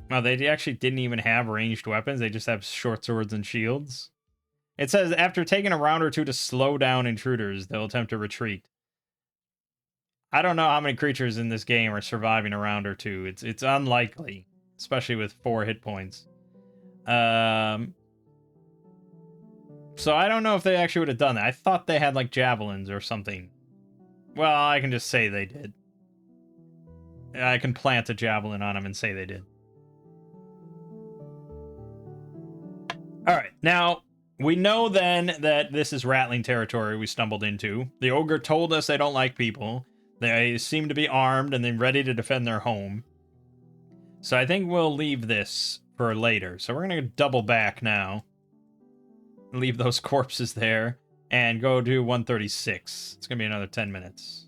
Oh, they actually didn't even have ranged weapons. They just have short swords and shields. It says, after taking a round or 2 to slow down intruders, they'll attempt to retreat. I don't know how many creatures in this game are surviving a round or 2. It's unlikely, especially with 4 hit points. So I don't know if they actually would have done that. I thought they had, like, javelins or something. Well, I can just say they did. I can plant a javelin on them and say they did. Alright, now, we know then that this is Rattling territory we stumbled into. The ogre told us they don't like people. They seem to be armed and they're ready to defend their home. So I think we'll leave this for later. So we're going to double back now. Leave those corpses there. And go do 136. It's going to be another 10 minutes.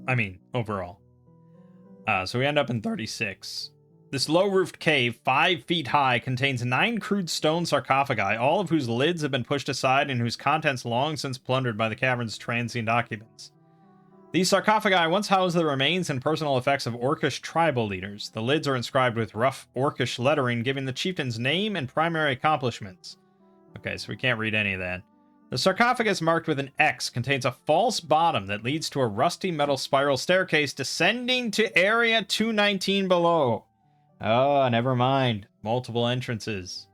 I mean, overall. So we end up in 36. This low-roofed cave, 5 feet high, contains 9 crude stone sarcophagi, all of whose lids have been pushed aside and whose contents long since plundered by the cavern's transient occupants. These sarcophagi once housed the remains and personal effects of Orcish tribal leaders. The lids are inscribed with rough Orcish lettering, giving the chieftain's name and primary accomplishments. Okay, so we can't read any of that. The sarcophagus marked with an X contains a false bottom that leads to a rusty metal spiral staircase descending to Area 219 below. Oh, never mind. Multiple entrances.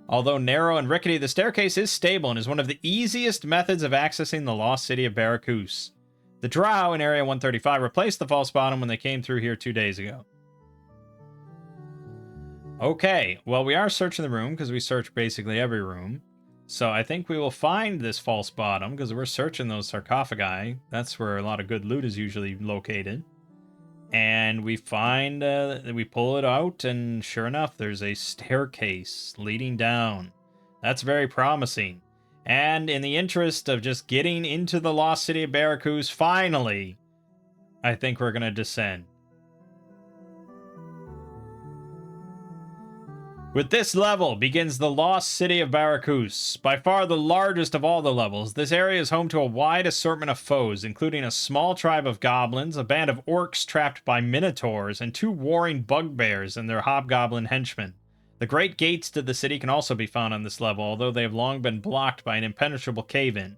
Although narrow and rickety, the staircase is stable and is one of the easiest methods of accessing the lost city of Barakus. The drow in Area 135 replaced the false bottom when they came through here 2 days ago. Okay, well, we are searching the room because we searched basically every room. So I think we will find this false bottom because we're searching those sarcophagi. That's where a lot of good loot is usually located. And we find, we pull it out, and sure enough, there's a staircase leading down. That's very promising. And in the interest of just getting into the lost city of Barakus, finally, I think we're going to descend. With this level begins the lost city of Barakus. By far the largest of all the levels, this area is home to a wide assortment of foes, including a small tribe of goblins, a band of orcs trapped by minotaurs, and 2 warring bugbears and their hobgoblin henchmen. The great gates to the city can also be found on this level, although they have long been blocked by an impenetrable cave-in.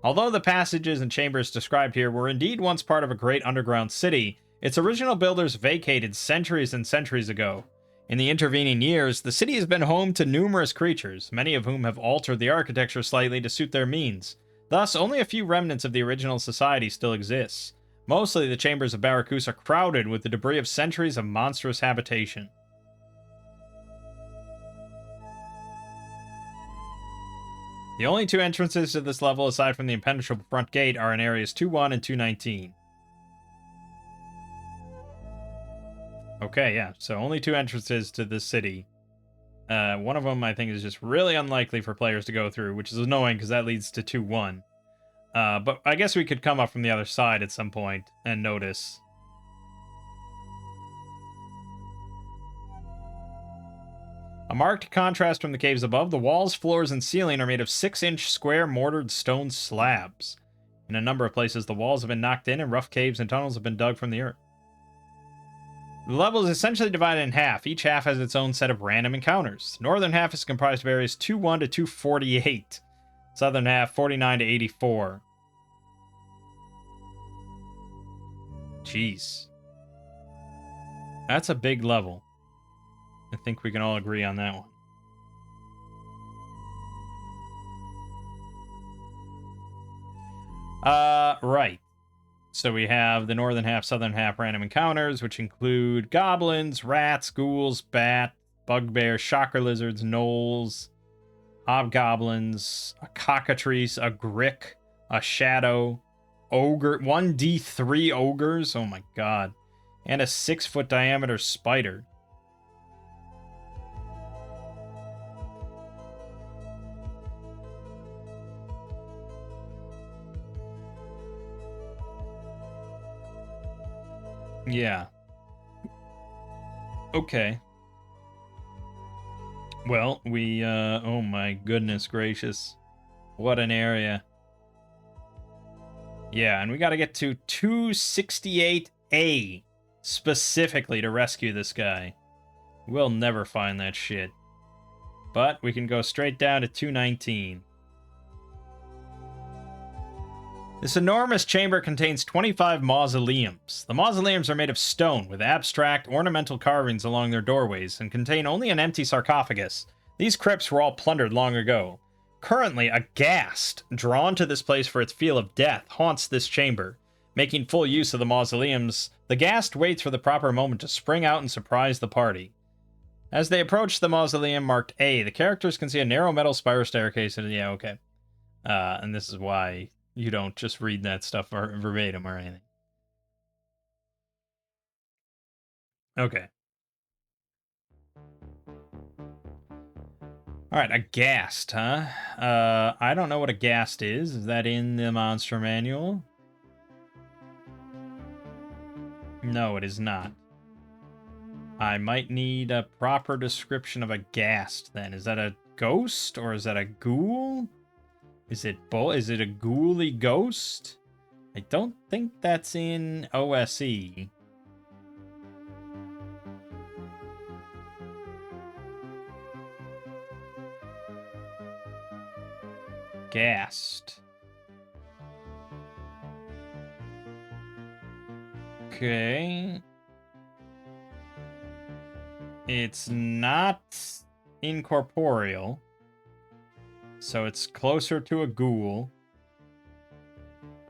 Although the passages and chambers described here were indeed once part of a great underground city, its original builders vacated centuries and centuries ago. In the intervening years, the city has been home to numerous creatures, many of whom have altered the architecture slightly to suit their means. Thus, only a few remnants of the original society still exists. Mostly, the chambers of Barakus are crowded with the debris of centuries of monstrous habitation. The only 2 entrances to this level, aside from the impenetrable front gate, are in areas 2-1 and 2-19. Okay, yeah, so only 2 entrances to this city. One of them, I think, is just really unlikely for players to go through, which is annoying because that leads to 2-1. But I guess we could come up from the other side at some point and notice. A marked contrast from the caves above, the walls, floors, and ceiling are made of 6-inch square mortared stone slabs. In a number of places, the walls have been knocked in and rough caves and tunnels have been dug from the earth. The level is essentially divided in half. Each half has its own set of random encounters. The northern half is comprised of areas 2-1 to 248. Southern half, 49 to 84. Jeez. That's a big level. I think we can all agree on that one. Right. So we have the northern half, southern half random encounters, which include goblins, rats, ghouls, bat, bugbear, shocker lizards, gnolls, hobgoblins, a cockatrice, a grick, a shadow, ogre, 1d3 ogres, oh my god, and a 6-foot diameter spider. Yeah. Okay. Well, we, oh my goodness gracious. What an area. Yeah, and we gotta get to 268A specifically to rescue this guy. We'll never find that shit. But we can go straight down to 219. This enormous chamber contains 25 mausoleums. The mausoleums are made of stone with abstract, ornamental carvings along their doorways and contain only an empty sarcophagus. These crypts were all plundered long ago. Currently, a ghast, drawn to this place for its feel of death, haunts this chamber. Making full use of the mausoleums, the ghast waits for the proper moment to spring out and surprise the party. As they approach the mausoleum marked A, the characters can see a narrow metal spiral staircase. And yeah, okay. And this is why you don't just read that stuff verbatim or anything. Okay. Alright, a ghast, huh? I don't know what a ghast is. Is that in the monster manual? No, it is not. I might need a proper description of a ghast then. Is that a ghost or is that a ghoul? Is it is it a ghouly ghost? I don't think that's in OSE. Ghast. Okay. It's not incorporeal. So it's closer to a ghoul.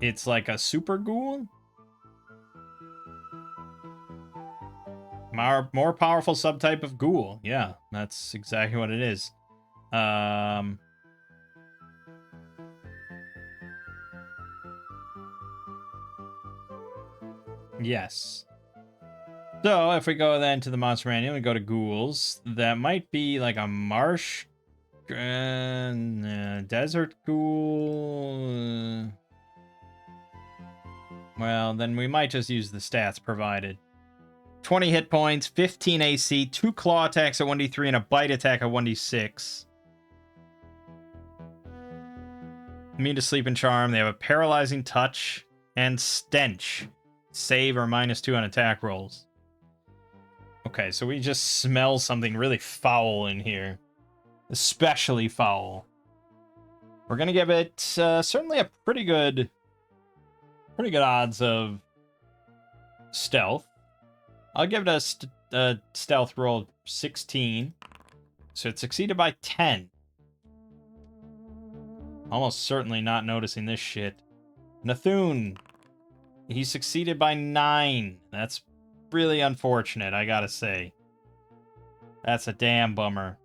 It's like a super ghoul? More powerful subtype of ghoul. Yeah, that's exactly what it is. Yes. So if we go then to the monster manual, we go to ghouls. That might be like a marsh, desert ghoul. Well, then we might just use the stats provided. 20 hit points, 15 AC, 2 claw attacks at 1d3, and a bite attack at 1d6. Immune to sleep and charm. They have a paralyzing touch and stench. Save or -2 on attack rolls. Okay, so we just smell something really foul in here. Especially foul. We're gonna give it certainly a pretty good odds of stealth. I'll give it a stealth roll of 16. So it succeeded by 10. Almost certainly not noticing this shit. Nathun. He succeeded by 9. That's really unfortunate, I gotta say. That's a damn bummer.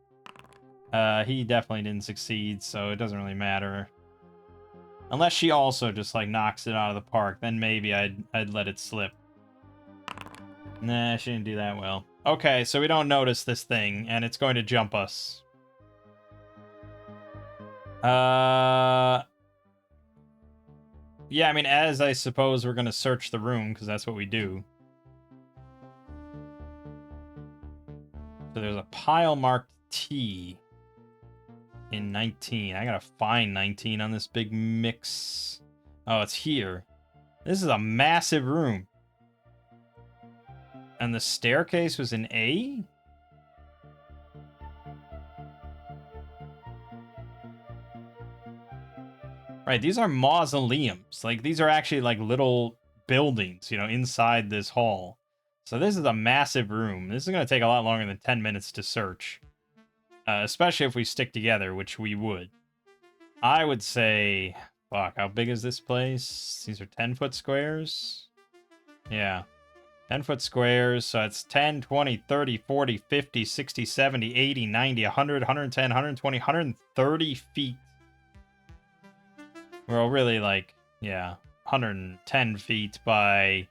He definitely didn't succeed, so it doesn't really matter. Unless she also just, like, knocks it out of the park, then maybe I'd let it slip. Nah, she didn't do that well. Okay, so we don't notice this thing, and it's going to jump us. Yeah, I mean, as I suppose we're gonna search the room, because that's what we do. So there's a pile marked T in 19. I gotta find 19 on this big mix. Oh, it's here. This is a massive room. And the staircase was in A? Right, these are mausoleums. Like, these are actually, like, little buildings, you know, inside this hall. So this is a massive room. This is going to take a lot longer than 10 minutes to search. Especially if we stick together, which we would. I would say... Fuck, how big is this place? These are 10-foot squares? Yeah. 10-foot squares, so it's 10, 20, 30, 40, 50, 60, 70, 80, 90, 100, 110, 120, 130 feet. Well, really, like, yeah, 110 feet by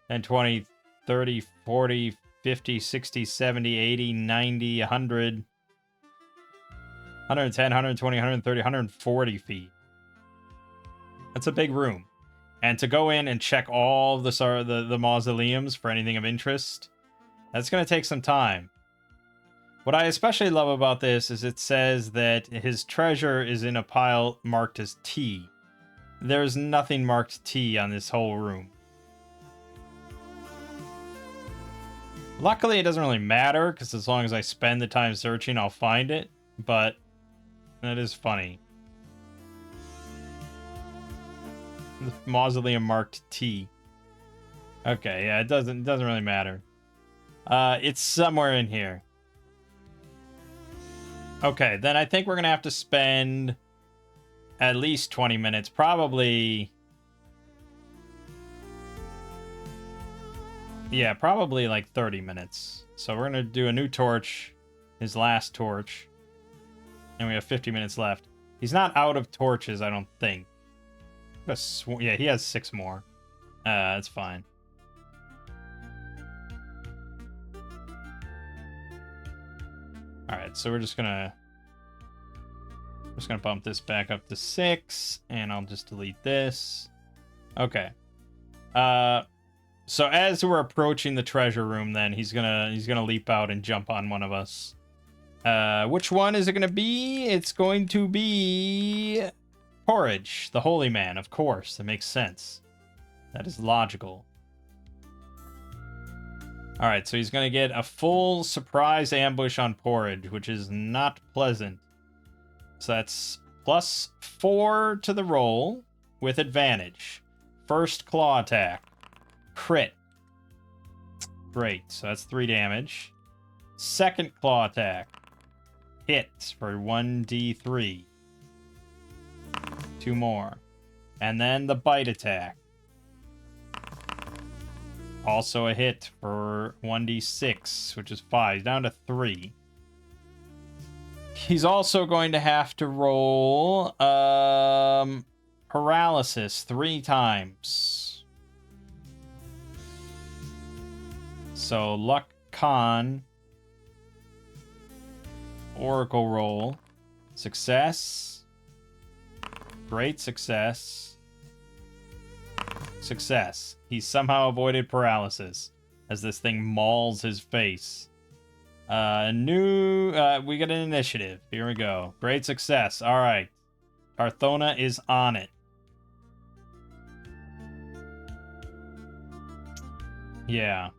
10, 20, 30, 40, 50, 60, 70, 80, 90, 100, 110, 120, 130, 140 feet. That's a big room. And to go in and check all the mausoleums for anything of interest, that's going to take some time. What I especially love about this is it says that his treasure is in a pile marked as T. There's nothing marked T on this whole room. Luckily, it doesn't really matter, because as long as I spend the time searching, I'll find it. But that is funny. The mausoleum marked T. Okay, yeah, it doesn't really matter. It's somewhere in here. Okay, then I think we're gonna have to spend at least 20 minutes, probably. Yeah, probably like 30 minutes. So we're gonna do a new torch, his last torch, and we have 50 minutes left. He's not out of torches, I don't think. Yeah, he has 6 more. That's fine. All right, so we're just gonna bump this back up to 6, and I'll just delete this. Okay. So as we're approaching the treasure room, then he's gonna leap out and jump on one of us. Which one is it gonna be? It's going to be Porridge, the holy man, of course. That makes sense. That is logical. All right, so he's gonna get a full surprise ambush on Porridge, which is not pleasant. So that's +4 to the roll with advantage. First claw attack. Crit. Great, so that's 3 damage. Second claw attack. Hit for 1d3. 2 more. And then the bite attack. Also a hit for 1d6, which is 5. He's down to 3. He's also going to have to roll paralysis 3 times. So luck con, oracle roll, success, great success, success. He somehow avoided paralysis as this thing mauls his face. We get an initiative. Here we go. Great success. All right. Carthona is on it. Yeah.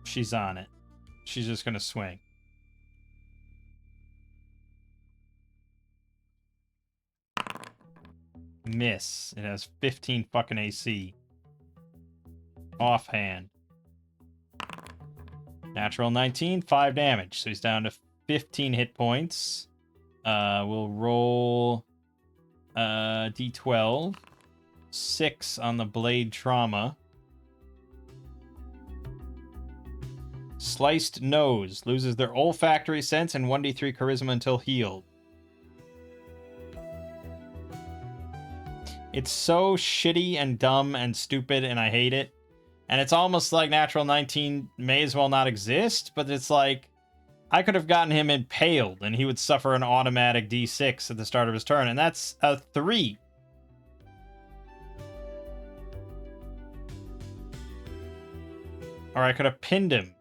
She's on it. She's just gonna swing. Miss. It has 15 fucking AC. Offhand. Natural 19, 5 damage. So he's down to 15 hit points. We'll roll D12. 6 on the blade trauma. Sliced nose. Loses their olfactory sense and 1d3 charisma until healed. It's so shitty and dumb and stupid, and I hate it. And it's almost like natural 19 may as well not exist, but it's like, I could have gotten him impaled, and he would suffer an automatic d6 at the start of his turn, and that's a 3. Or I could have pinned him.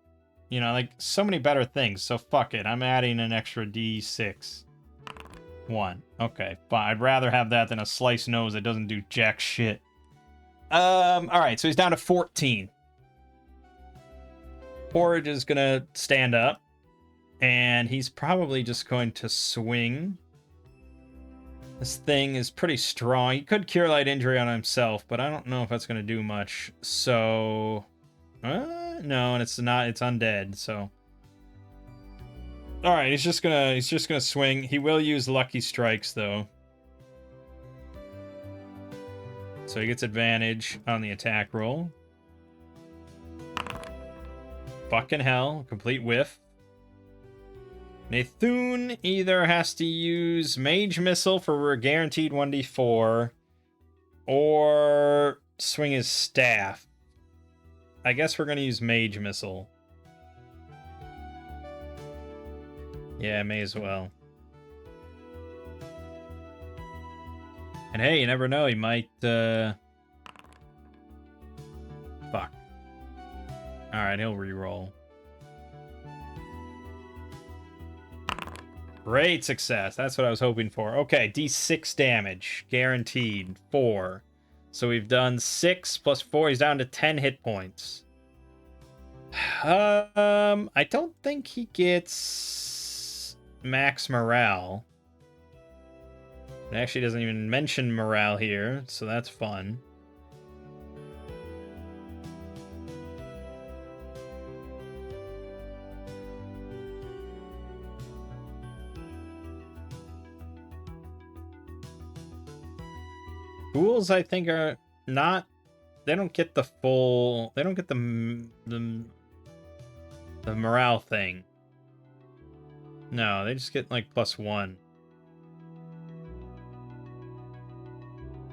You know, like, so many better things, so fuck it. I'm adding an extra d6. 1. Okay, fine. I'd rather have that than a sliced nose that doesn't do jack shit. Alright, so he's down to 14. Porridge is gonna stand up, and he's probably just going to swing. This thing is pretty strong. He could cure light injury on himself, but I don't know if that's gonna do much. So, no, and it's not. It's undead. So, all right, he's just gonna swing. He will use lucky strikes though, so he gets advantage on the attack roll. Fucking hell, complete whiff. Nathun either has to use Mage Missile for a guaranteed 1d4, or swing his staff. I guess we're gonna use Mage Missile. Yeah, may as well. And hey, you never know, he might, Fuck. Alright, he'll reroll. Great success. That's what I was hoping for. Okay, d6 damage. Guaranteed. 4. So we've done 6 plus 4. He's down to 10 hit points. I don't think he gets max morale. It actually doesn't even mention morale here, so that's fun. Ghouls, I think, are not... They don't get the full... They don't get the morale thing. No, they just get, like, +1.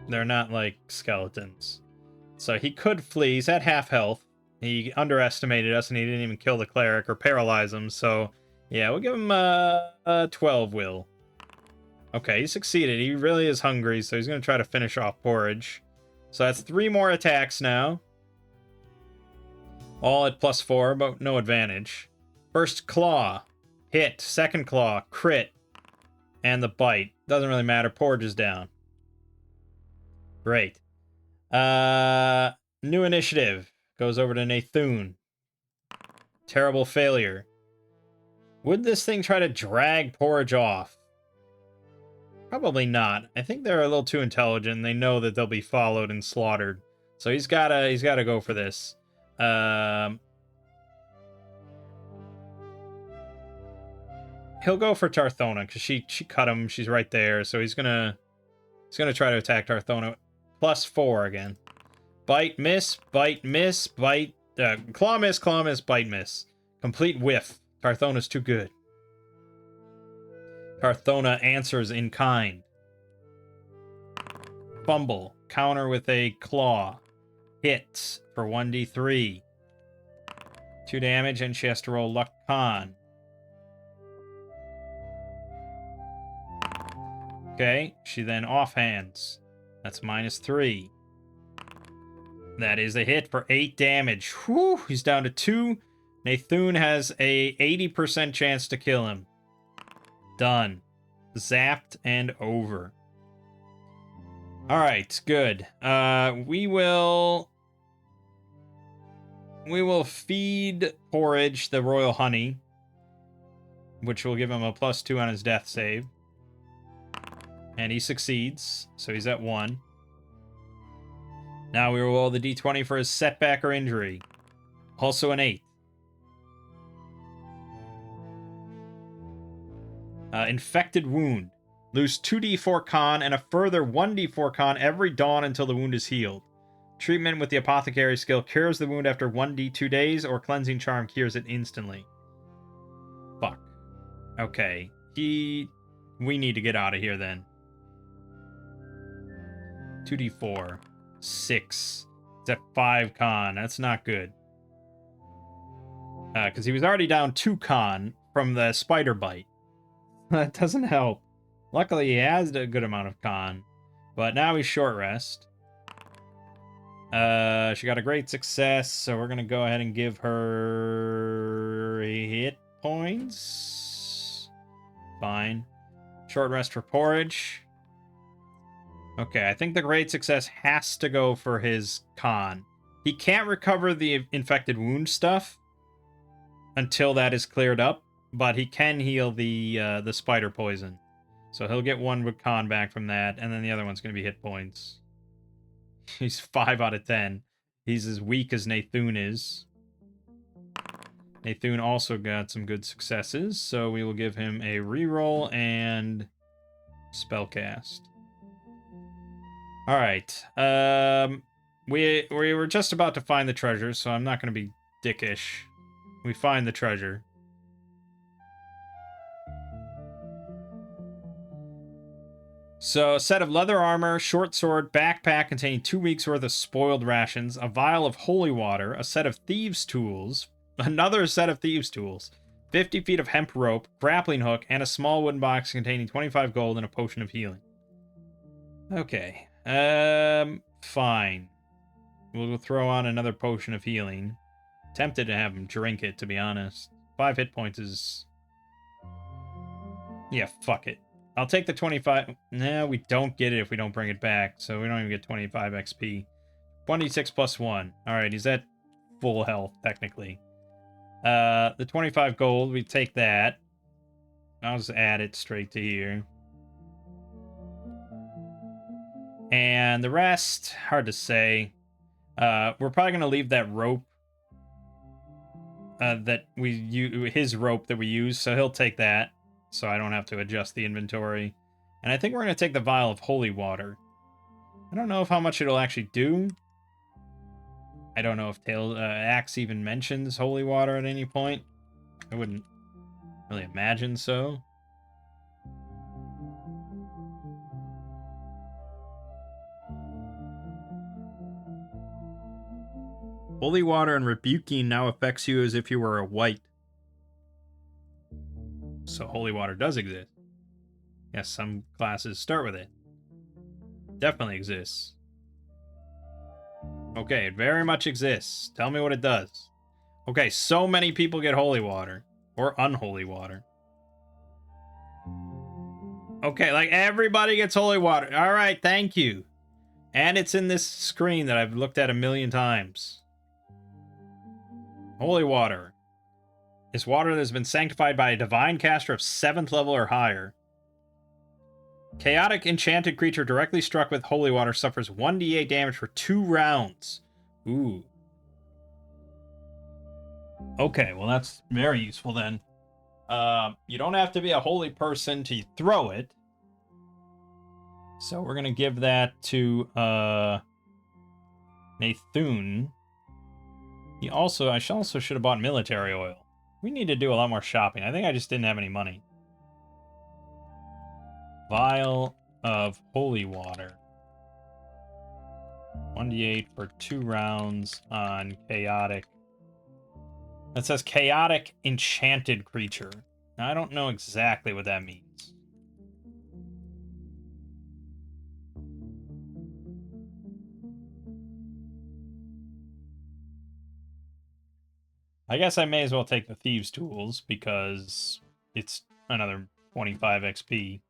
They're not, like, skeletons. So he could flee. He's at half health. He underestimated us, and he didn't even kill the cleric or paralyze him. So, yeah, we'll give him a 12 will. Okay, he succeeded. He really is hungry, so he's going to try to finish off Porridge. So that's 3 more attacks now. All at +4, but no advantage. First claw. Hit. Second claw. Crit. And the bite. Doesn't really matter. Porridge is down. Great. New initiative. Goes over to Nathun. Terrible failure. Would this thing try to drag Porridge off? Probably not. I think they're a little too intelligent. And they know that they'll be followed and slaughtered. So he's gotta go for this. He'll go for Tarthona because she cut him. She's right there. So he's gonna try to attack Tarthona. +4 again. Bite miss, bite miss, bite. Claw miss, bite miss. Complete whiff. Tarthona's too good. Tarthona answers in kind. Fumble. Counter with a claw. Hit for 1d3. 2 damage, and she has to roll Luck Con. Okay, she then offhands. That's -3. That is a hit for 8 damage. Whew, he's down to 2. Nathun has a 80% chance to kill him. Done. Zapped and over. Alright, good. We will feed Porridge the royal honey, which will give him a +2 on his death save. And he succeeds, so he's at 1. Now we will roll the d20 for his setback or injury. Also an 8. Infected wound. Lose 2d4 con and a further 1d4 con every dawn until the wound is healed. Treatment with the apothecary skill cures the wound after 1d2 days, or cleansing charm cures it instantly. Fuck. Okay. We need to get out of here then. 2d4. 6. It's at 5 con. That's not good. Because he was already down 2 con from the spider bite. That doesn't help. Luckily, he has a good amount of con. But now he's short rest. She got a great success, so we're going to go ahead and give her hit points. Fine. Short rest for Porridge. Okay, I think the great success has to go for his con. He can't recover the infected wound stuff until that is cleared up, but he can heal the spider poison. So he'll get 1 with con back from that, and then the other one's going to be hit points. He's 5 out of 10. He's as weak as Nathun is. Nathun also got some good successes, so we will give him a reroll and spellcast. All right. We were just about to find the treasure, so I'm not going to be dickish. We find the treasure. So, a set of leather armor, short sword, backpack containing 2 weeks' worth of spoiled rations, a vial of holy water, a set of thieves' tools, another set of thieves' tools, 50 feet of hemp rope, grappling hook, and a small wooden box containing 25 gold and a potion of healing. Okay. Fine. We'll throw on another potion of healing. Tempted to have him drink it, to be honest. 5 hit points is... Yeah, fuck it. I'll take the 25... No, we don't get it if we don't bring it back, so we don't even get 25 XP. 26 plus 1. Alright, he's at full health, technically. The 25 gold, we take that. I'll just add it straight to here. And the rest, hard to say. We're probably going to leave that rope. His rope that we use, so he'll take that. So I don't have to adjust the inventory. And I think we're going to take the vial of holy water. I don't know if how much it'll actually do. I don't know if Axe even mentions holy water at any point. I wouldn't really imagine so. Holy water and rebuking now affects you as if you were a white. So holy water does exist. Yes, some classes start with it. Definitely exists. Okay, it very much exists. Tell me what it does. Okay, so many people get holy water. Or unholy water. Okay, like everybody gets holy water. Alright, thank you. And it's in this screen that I've looked at a million times. Holy water is water that has been sanctified by a divine caster of 7th level or higher. Chaotic enchanted creature directly struck with holy water suffers 1d8 damage for 2 rounds. Ooh. Okay, well that's very useful then. You don't have to be a holy person to throw it. So we're gonna give that to Nathun. I also should have bought military oil. We need to do a lot more shopping. I think I just didn't have any money. Vial of holy water. 1d8 for 2 rounds on chaotic. That says chaotic enchanted creature. Now, I don't know exactly what that means. I guess I may as well take the Thieves' Tools because it's another 25 XP.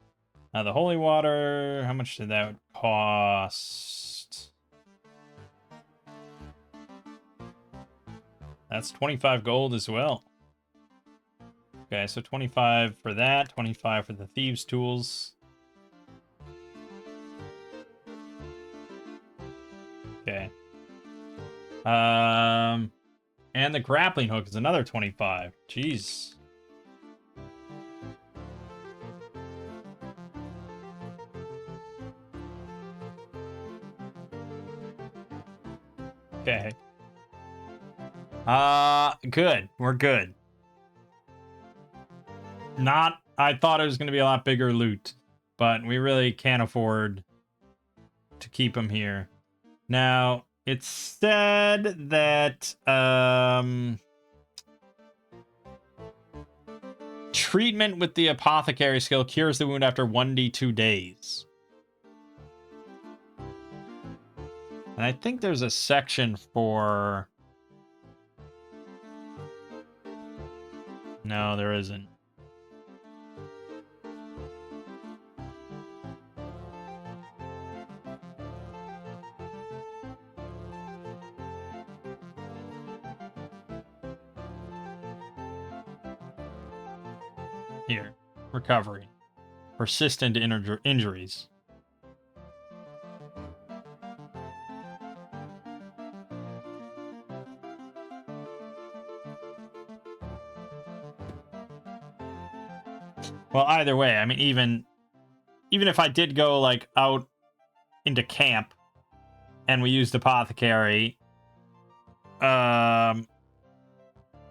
Now, the holy water, how much did that cost? That's 25 gold as well. Okay, so 25 for that, 25 for the Thieves' Tools. Okay. And the grappling hook is another 25. Jeez. Okay. Good. We're good. I thought it was going to be a lot bigger loot, but we really can't afford to keep them here. Now, it said that, treatment with the apothecary skill cures the wound after 1d2 days. And I think there's a section for... No, there isn't. Here. Recovery. Persistent injuries. Well, either way, I mean, even if I did go, like, out into camp and we used apothecary,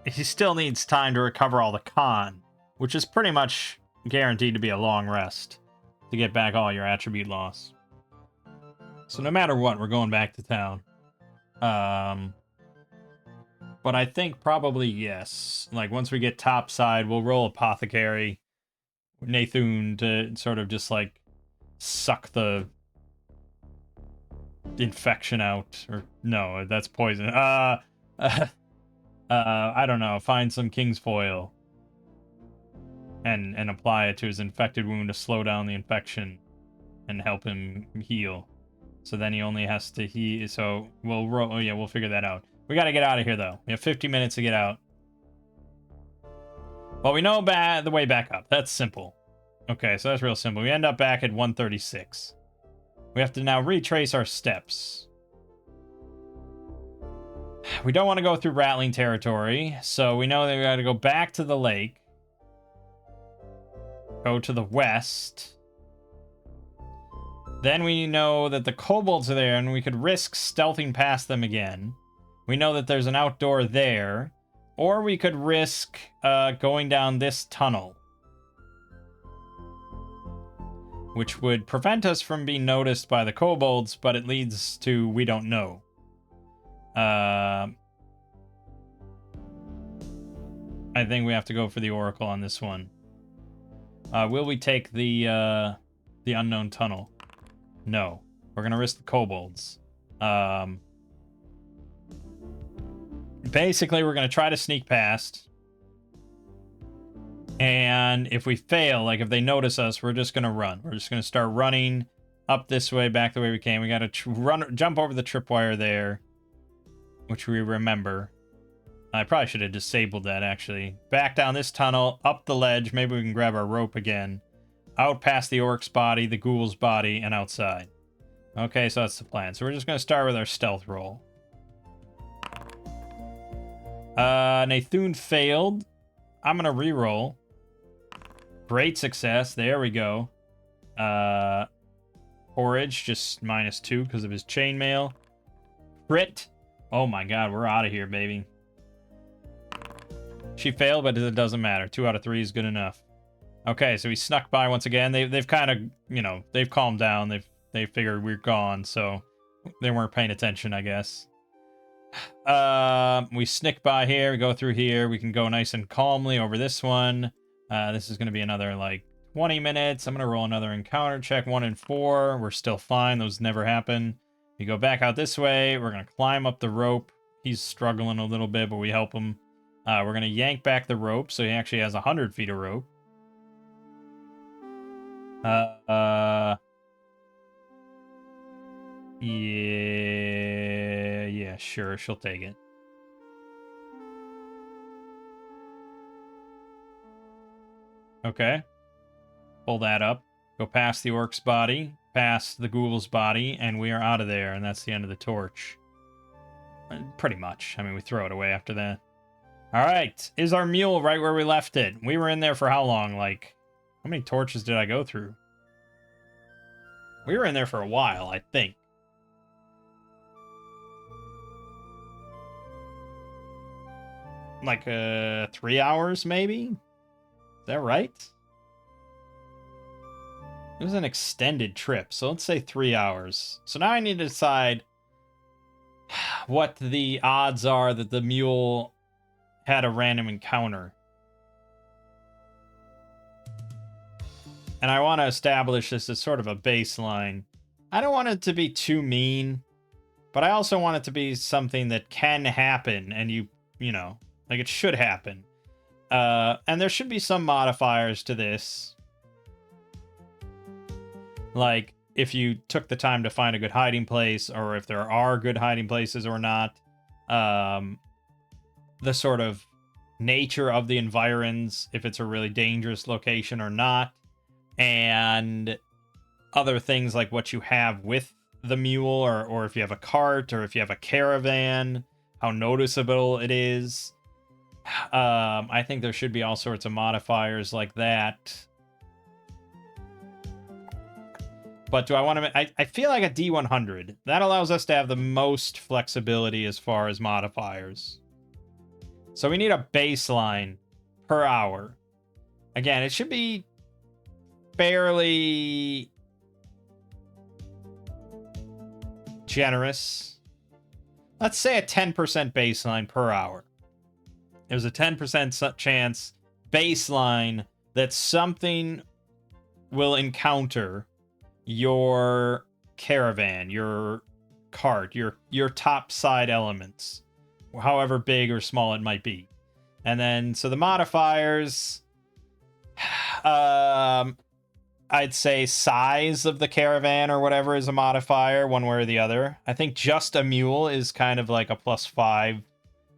he still needs time to recover all the con, which is pretty much guaranteed to be a long rest to get back all your attribute loss. So no matter what, we're going back to town. But I think probably yes. Like, once we get topside, we'll roll apothecary. Nathun to sort of just like suck the infection out, or no, that's poison. I don't know. Find some king's foil and apply it to his infected wound to slow down the infection and help him heal. So then he only has to heal. So we'll roll. Oh yeah, we'll figure that out. We got to get out of here though. We have 50 minutes to get out. Well, we know the way back up. That's simple. Okay, so that's real simple. We end up back at 136. We have to now retrace our steps. We don't want to go through rattling territory, so we know that we got to go back to the lake. Go to the west. Then we know that the kobolds are there, and we could risk stealthing past them again. We know that there's an outdoor there. Or we could risk going down this tunnel, which would prevent us from being noticed by the kobolds, but it leads to we don't know. I think we have to go for the Oracle on this one. Will we take the unknown tunnel? No. We're gonna risk the kobolds. Basically, we're gonna try to sneak past. And if we fail, like if they notice us, we're just gonna run. We're just gonna start running up this way, back the way we came. We gotta jump over the tripwire there, which we remember. I probably should have disabled that, actually. Back down this tunnel, up the ledge. Maybe we can grab our rope again. Out past the orc's body, the ghoul's body, and outside. Okay, so that's the plan. So we're just gonna start with our stealth roll. Nathun failed. I'm gonna re-roll. Great success. There we go. Porridge, just -2 because of his chainmail. Crit. Oh my god, we're out of here, baby. She failed, but it doesn't matter. 2 out of 3 is good enough. Okay, so we snuck by once again. They've kind of, you know, they've calmed down. They figured we're gone, so they weren't paying attention, I guess. We sneak by here. We go through here. We can go nice and calmly over this one. This is going to be another, like, 20 minutes. I'm going to roll another encounter check. 1 and 4. We're still fine. Those never happen. We go back out this way. We're going to climb up the rope. He's struggling a little bit, but we help him. We're going to yank back the rope, so he actually has 100 feet of rope. Yeah, sure, she'll take it. Okay. Pull that up. Go past the orc's body, past the ghoul's body, and we are out of there, and that's the end of the torch. Pretty much. I mean, we throw it away after that. Alright, is our mule right where we left it? We were in there for how long? Like, how many torches did I go through? We were in there for a while, I think. Like, 3 hours, maybe? Is that right? It was an extended trip, so let's say 3 hours. So now I need to decide what the odds are that the mule had a random encounter. And I want to establish this as sort of a baseline. I don't want it to be too mean, but I also want it to be something that can happen, and you know, like it should happen. And there should be some modifiers to this. Like, if you took the time to find a good hiding place, or if there are good hiding places or not. The sort of nature of the environs, if it's a really dangerous location or not. And other things like what you have with the mule, or if you have a cart, or if you have a caravan, how noticeable it is. I think there should be all sorts of modifiers like that. But do I want to... I feel like a D100. That allows us to have the most flexibility as far as modifiers. So we need a baseline per hour. Again, it should be fairly generous. Let's say a 10% baseline per hour. There's a 10% chance baseline that something will encounter your caravan, your cart, your top side elements, however big or small it might be. And then, so the modifiers, I'd say size of the caravan or whatever is a modifier, one way or the other. I think just a mule is kind of like a +5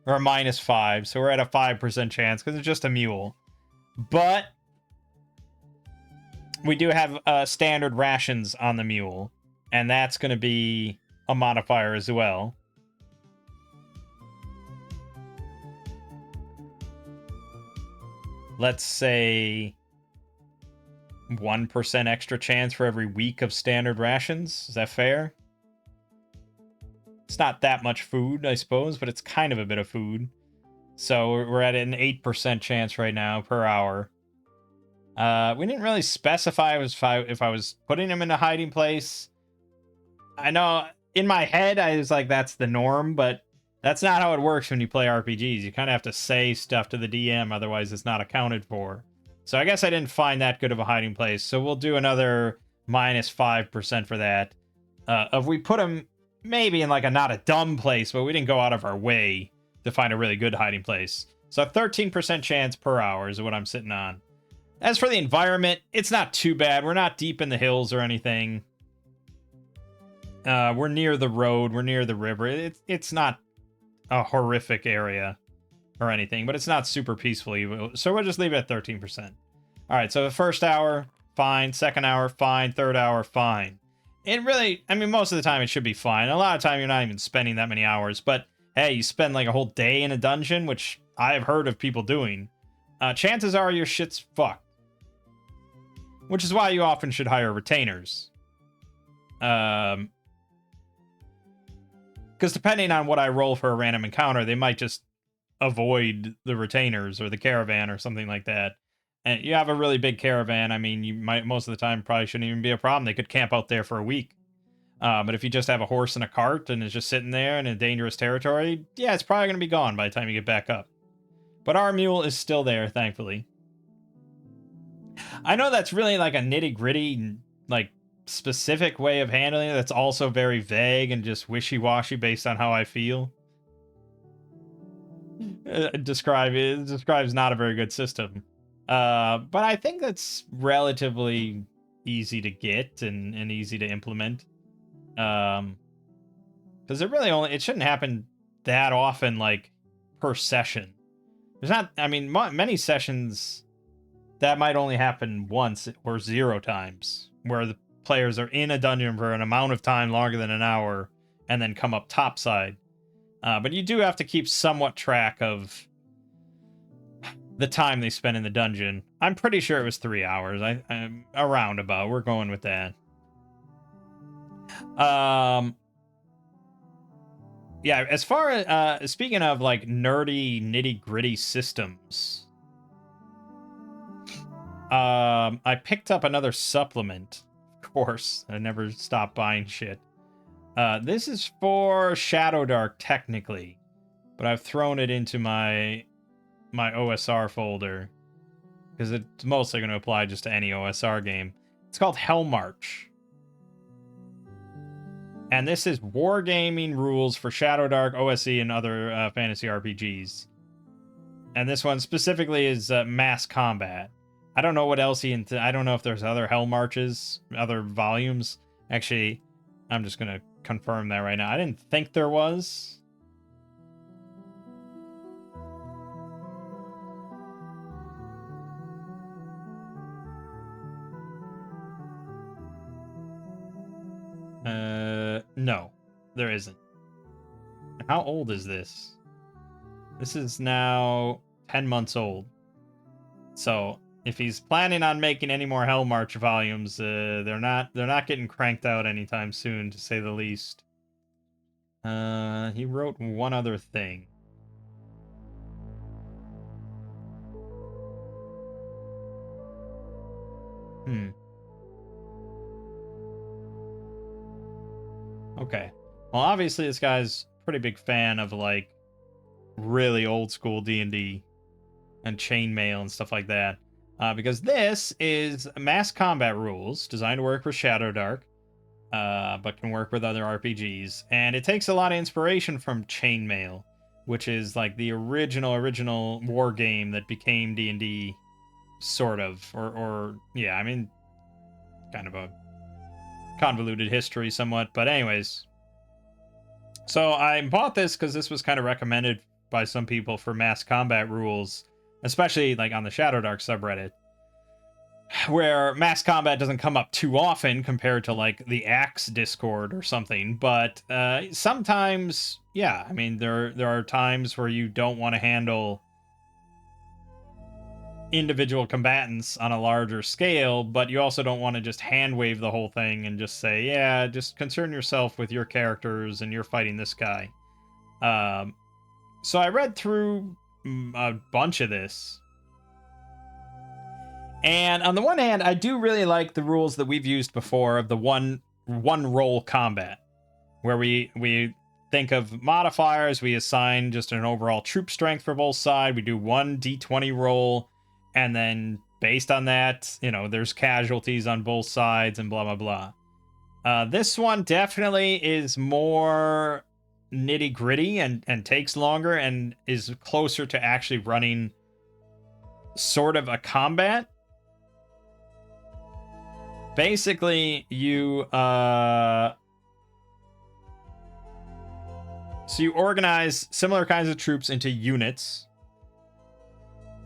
or a -5, so we're at a 5% chance because it's just a mule. But we do have standard rations on the mule, and that's going to be a modifier as well. Let's say 1% extra chance for every week of standard rations. Is that fair? It's not that much food, I suppose, but it's kind of a bit of food. So we're at an 8% chance right now per hour. We didn't really specify if I was putting him in a hiding place. I know in my head I was like, that's the norm, but that's not how it works when you play RPGs. You kind of have to say stuff to the DM, otherwise it's not accounted for. So I guess I didn't find that good of a hiding place. So we'll do another minus 5% for that. If we put him maybe in like a not a dumb place, but we didn't go out of our way to find a really good hiding place. So 13% chance per hour is what I'm sitting on. As for the environment, it's not too bad. We're not deep in the hills or anything. We're near the road. We're near the river. It's not a horrific area or anything, but it's not super peaceful either. So we'll just leave it at 13%. All right, so the first hour, fine. Second hour, fine. Third hour, fine. It really, I mean, most of the time it should be fine. A lot of time you're not even spending that many hours, but hey, you spend like a whole day in a dungeon, which I have heard of people doing. Chances are your shit's fucked. Which is why you often should hire retainers. Because depending on what I roll for a random encounter, they might just avoid the retainers or the caravan or something like that. And you have a really big caravan, I mean, you might, most of the time, probably shouldn't even be a problem. They could camp out there for a week. But if you just have a horse and a cart and it's just sitting there in a dangerous territory, yeah, it's probably going to be gone by the time you get back up. But our mule is still there, thankfully. I know that's really like a nitty-gritty, like, specific way of handling it that's also very vague and just wishy-washy based on how I feel. It describes not a very good system. But I think that's relatively easy to get and easy to implement. Because it shouldn't happen that often, like, per session. There's not, I mean, many sessions that might only happen once or 0 times, where the players are in a dungeon for an amount of time longer than an hour and then come up topside. But you do have to keep somewhat track of the time they spend in the dungeon. I'm pretty sure it was 3 hours. I'm around about. We're going with that. Yeah, as far as speaking of like nerdy, nitty-gritty systems, I picked up another supplement. Of course, I never stop buying shit. This is for Shadow Dark technically, but I've thrown it into my OSR folder because it's mostly going to apply just to any OSR game. It's called Hell March. And this is wargaming rules for Shadow Dark, OSE, and other fantasy RPGs. And this one specifically is mass combat. I don't know what else I don't know if there's other Hell Marches, other volumes. Actually, I'm just going to confirm that right now. I didn't think there was. No, there isn't. How old is this? This is now 10 months old. So if he's planning on making any more Hell March volumes, they're not getting cranked out anytime soon, to say the least. He wrote one other thing. Okay. Well, obviously this guy's a pretty big fan of like really old school D&D and chainmail and stuff like that. Because this is mass combat rules designed to work for Shadow Dark, but can work with other RPGs. And it takes a lot of inspiration from chainmail, which is like the original war game that became D&D, sort of. Or yeah, I mean, kind of a convoluted history somewhat, but anyways. So I bought this because this was kind of recommended by some people for mass combat rules, especially like on the Shadow Dark subreddit, where mass combat doesn't come up too often compared to like the Axe Discord or something. But sometimes, yeah, I mean there are times where you don't want to handle individual combatants on a larger scale, but you also don't want to just hand wave the whole thing and just say, yeah, just concern yourself with your characters and you're fighting this guy. So I read through a bunch of this. And on the one hand, I do really like the rules that we've used before of the one roll combat, where we think of modifiers, we assign just an overall troop strength for both sides, we do one d20 roll, and then based on that, you know, there's casualties on both sides and blah blah blah. This one definitely is more nitty gritty and takes longer and is closer to actually running sort of a combat. Basically, you so you organize similar kinds of troops into units.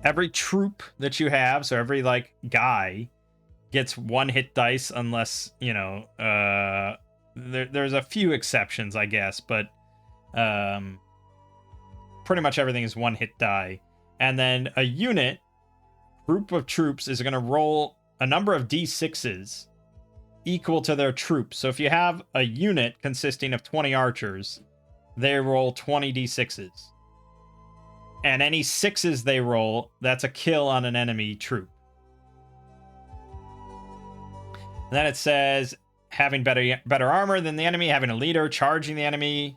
Every troop that you have, so every like guy, gets 1 hit dice unless, you know, there's a few exceptions, I guess, but pretty much everything is 1 hit die. And then a unit, group of troops, is going to roll a number of d6s equal to their troops. So if you have a unit consisting of 20 archers, they roll 20 d6s. And any 6s they roll, that's a kill on an enemy troop. And then it says, having better armor than the enemy, having a leader, charging the enemy,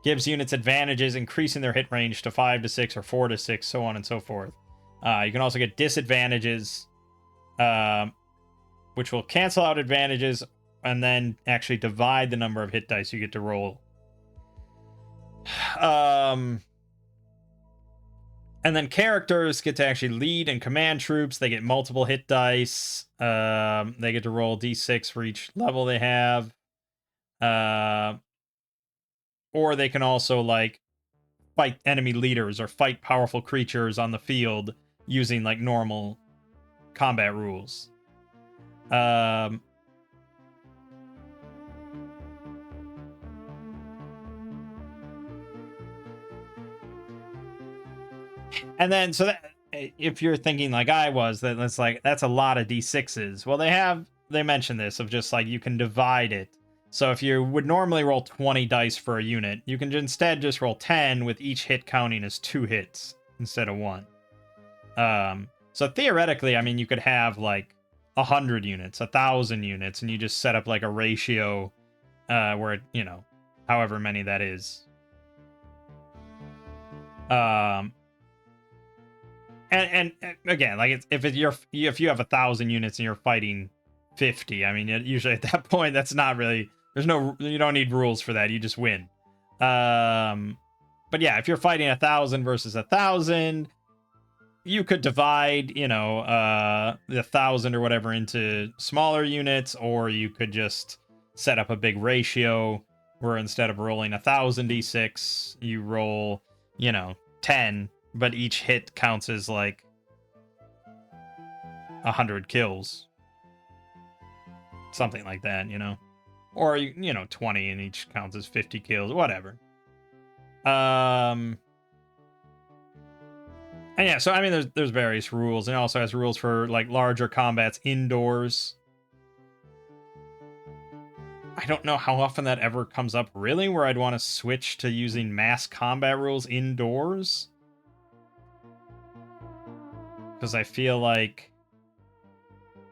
gives units advantages, increasing their hit range to 5 to 6 or 4 to 6, so on and so forth. You can also get disadvantages, which will cancel out advantages and then actually divide the number of hit dice you get to roll. And then characters get to actually lead and command troops. They get multiple hit dice. They get to roll d6 for each level they have. Or they can also like fight enemy leaders or fight powerful creatures on the field using like normal combat rules. And then, so that, if you're thinking like I was, that's a lot of d6s. Well, they mentioned this of just like you can divide it. So if you would normally roll 20 dice for a unit, you can instead just roll 10 with each hit counting as 2 hits instead of 1. So theoretically, I mean, you could have like 100 units, 1,000 units, and you just set up like a ratio where it, you know, however many that is. And again, like if you have 1,000 units and you're fighting 50, I mean, usually at that point, that's not really, you don't need rules for that. You just win. But yeah, if you're fighting 1,000 versus 1,000, you could divide, you know, the 1,000 or whatever into smaller units, or you could just set up a big ratio where instead of rolling 1,000 d6, you roll, you know, 10. But each hit counts as like 100 kills. Something like that, you know? Or, you know, 20 and each counts as 50 kills, whatever. And yeah, so I mean, there's various rules. And it also has rules for like larger combats indoors. I don't know how often that ever comes up, really, where I'd want to switch to using mass combat rules indoors. Because I feel like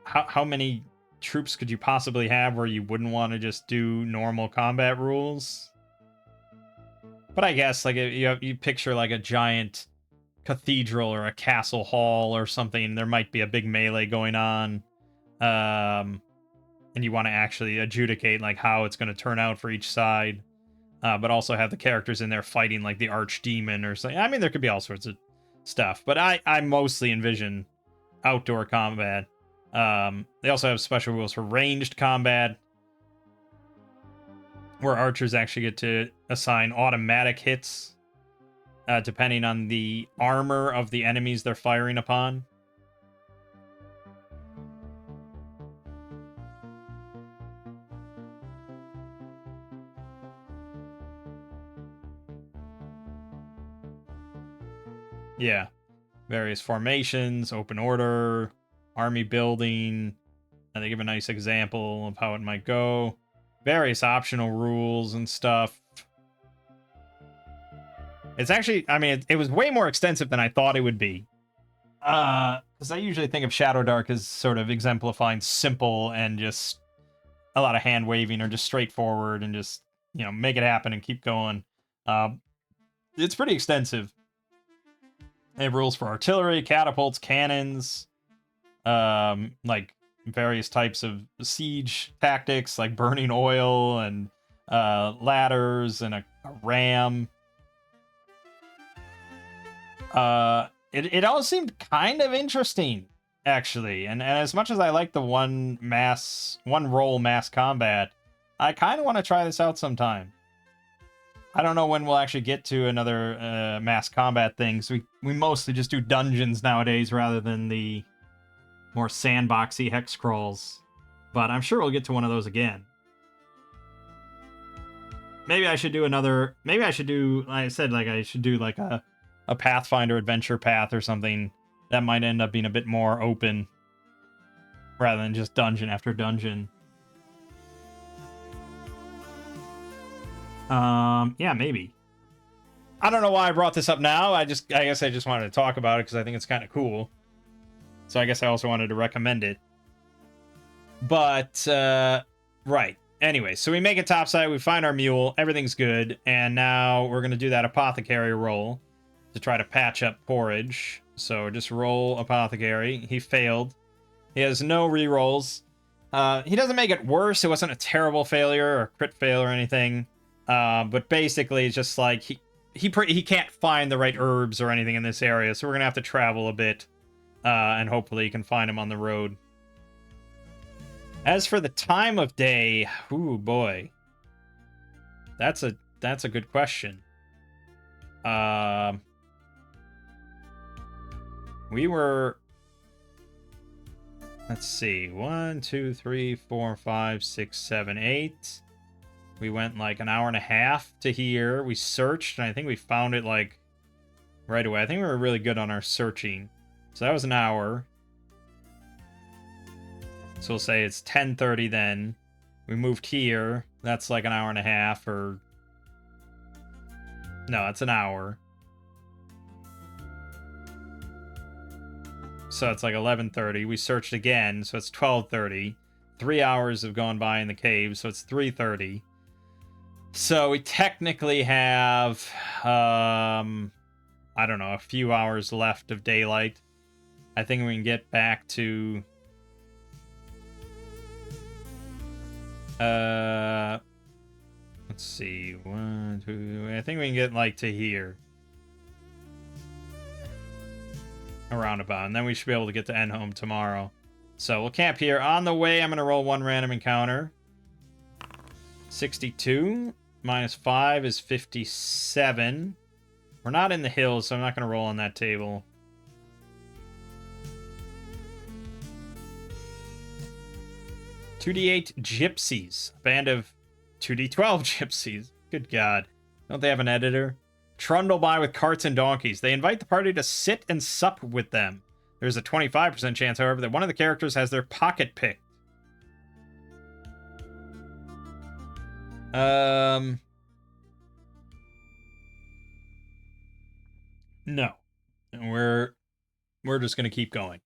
how many troops could you possibly have where you wouldn't want to just do normal combat rules? But I guess like you picture like a giant cathedral or a castle hall or something, there might be a big melee going on, and you want to actually adjudicate like how it's going to turn out for each side, but also have the characters in there fighting like the archdemon or something. I mean, there could be all sorts of stuff, but I mostly envision outdoor combat. They also have special rules for ranged combat, where archers actually get to assign automatic hits depending on the armor of the enemies they're firing upon. Yeah. Various formations, open order, army building, and they give a nice example of how it might go. Various optional rules and stuff. It's actually, I mean, it was way more extensive than I thought it would be. Because I usually think of Shadow Dark as sort of exemplifying simple and just a lot of hand waving, or just straightforward and just, you know, make it happen and keep going. It's pretty extensive. They have rules for artillery, catapults, cannons, like various types of siege tactics, like burning oil and ladders and a ram. It all seemed kind of interesting, actually. And as much as I like the one role mass combat, I kind of want to try this out sometime. I don't know when we'll actually get to another mass combat thing. So we mostly just do dungeons nowadays rather than the more sandboxy hex crawls. But I'm sure we'll get to one of those again. Maybe I should do another... Maybe I should do... Like I said, like I should do like a Pathfinder adventure path or something. That might end up being a bit more open rather than just dungeon after dungeon. Yeah, maybe. I don't know why I brought this up now. I guess I just wanted to talk about it because I think it's kind of cool. So I guess I also wanted to recommend it. But, right. Anyway, so we make it topside, we find our mule, everything's good, and now we're going to do that apothecary roll to try to patch up Porridge. So just roll apothecary. He failed. He has no rerolls. He doesn't make it worse. It wasn't a terrible failure or crit fail or anything. But basically, it's just like he can't find the right herbs or anything in this area, so we're gonna have to travel a bit, and hopefully he can find them on the road. As for the time of day, ooh boy, that's a good question. We were, let's see, 1, 2, 3, 4, 5, 6, 7, 8. We went like an hour and a half to here. We searched, and I think we found it like right away. I think we were really good on our searching. So that was an hour. So we'll say it's 10:30 then. We moved here. That's like an hour and a half, or... No, that's an hour. So it's like 11:30. We searched again, so it's 12:30. 3 hours have gone by in the cave, so it's 3:30. So we technically have, I don't know, a few hours left of daylight. I think we can get back to... let's see, 1, 2... I think we can get, like, to here. Around about, and then we should be able to get to Endhome tomorrow. So we'll camp here. On the way, I'm going to roll one random encounter. 62 minus 5 is 57. We're not in the hills, so I'm not going to roll on that table. $2d8 gypsies. A band of 2d12 gypsies. Good God. Don't they have an editor? Trundle by with carts and donkeys. They invite the party to sit and sup with them. There's a 25% chance, however, that one of the characters has their pocket picked. No. We're just gonna keep going.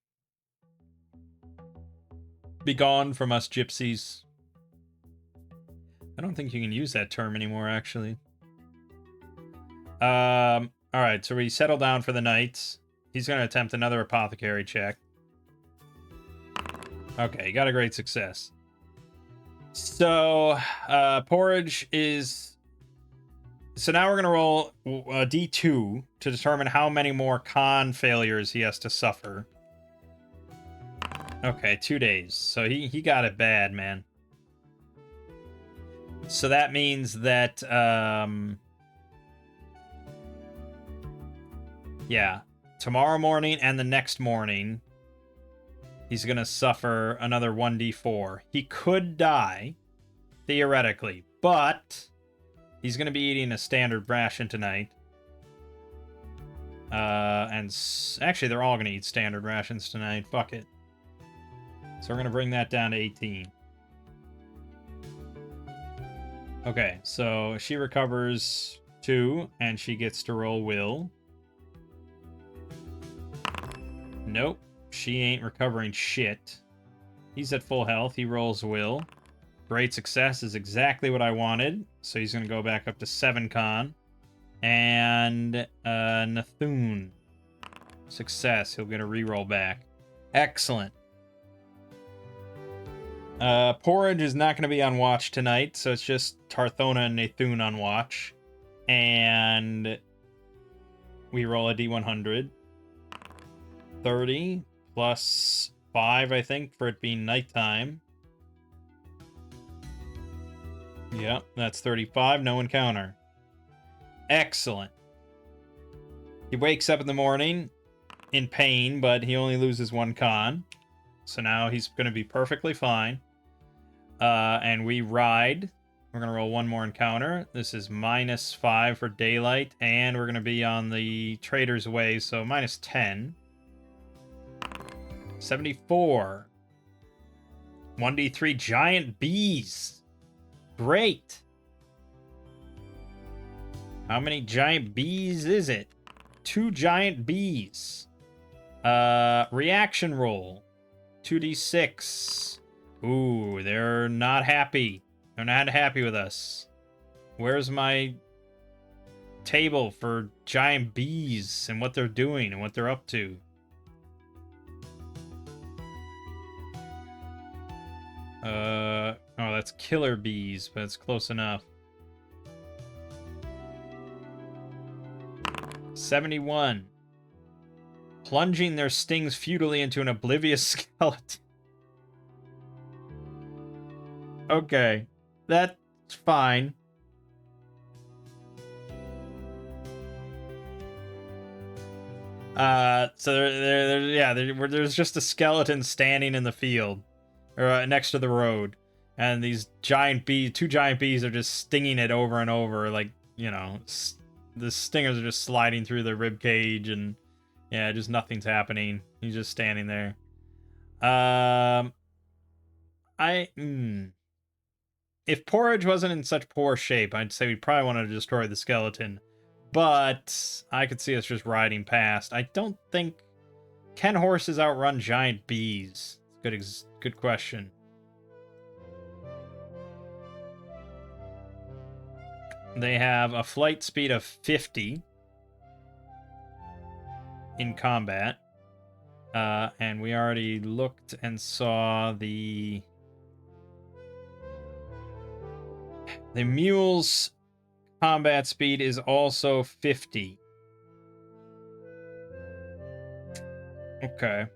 Be gone from us gypsies. I don't think you can use that term anymore, actually. Alright, so we settle down for the night. He's gonna attempt another apothecary check. Okay, he got a great success. So, Porridge is... So now we're going to roll a D2 to determine how many more con failures he has to suffer. Okay, 2 days. So he got it bad, man. So that means that, yeah, tomorrow morning and the next morning, he's going to suffer another 1d4. He could die, theoretically, but he's going to be eating a standard ration tonight. Actually, they're all going to eat standard rations tonight. Fuck it. So we're going to bring that down to 18. Okay, so she recovers 2, and she gets to roll will. Nope, she ain't recovering shit. He's at full health. He rolls will. Great success is exactly what I wanted. So he's going to go back up to 7 con. And Nathun. Success. He'll get a reroll back. Excellent. Porridge is not going to be on watch tonight, so it's just Tarthona and Nathun on watch. And we roll a D100. 30 plus 5, I think, for it being nighttime. Yep, that's 35. No encounter. Excellent. He wakes up in the morning in pain, but he only loses 1 con. So now he's going to be perfectly fine. And we ride. We're going to roll 1 more encounter. This is -5 for daylight, and we're going to be on the Trader's Way, so -10. 74. 1d3 giant bees. Great. How many giant bees is it? 2 giant bees. Reaction roll. 2d6. Ooh, they're not happy. They're not happy with us. Where's my table for giant bees and what they're doing and what they're up to? Oh, that's killer bees, but it's close enough. 71. Plunging their stings futilely into an oblivious skeleton. Okay, that's fine. So there's just a skeleton standing in the field, or next to the road, and these giant bees, 2 giant bees, are just stinging it over and over, like, you know, the stingers are just sliding through the rib cage, and yeah, just nothing's happening. He's just standing there. If Porridge wasn't in such poor shape, I'd say we'd probably want to destroy the skeleton. But I could see us just riding past. I don't think... Can horses outrun giant bees? Good question. They have a flight speed of 50 in combat. And we already looked and saw the mule's combat speed is also 50. Okay.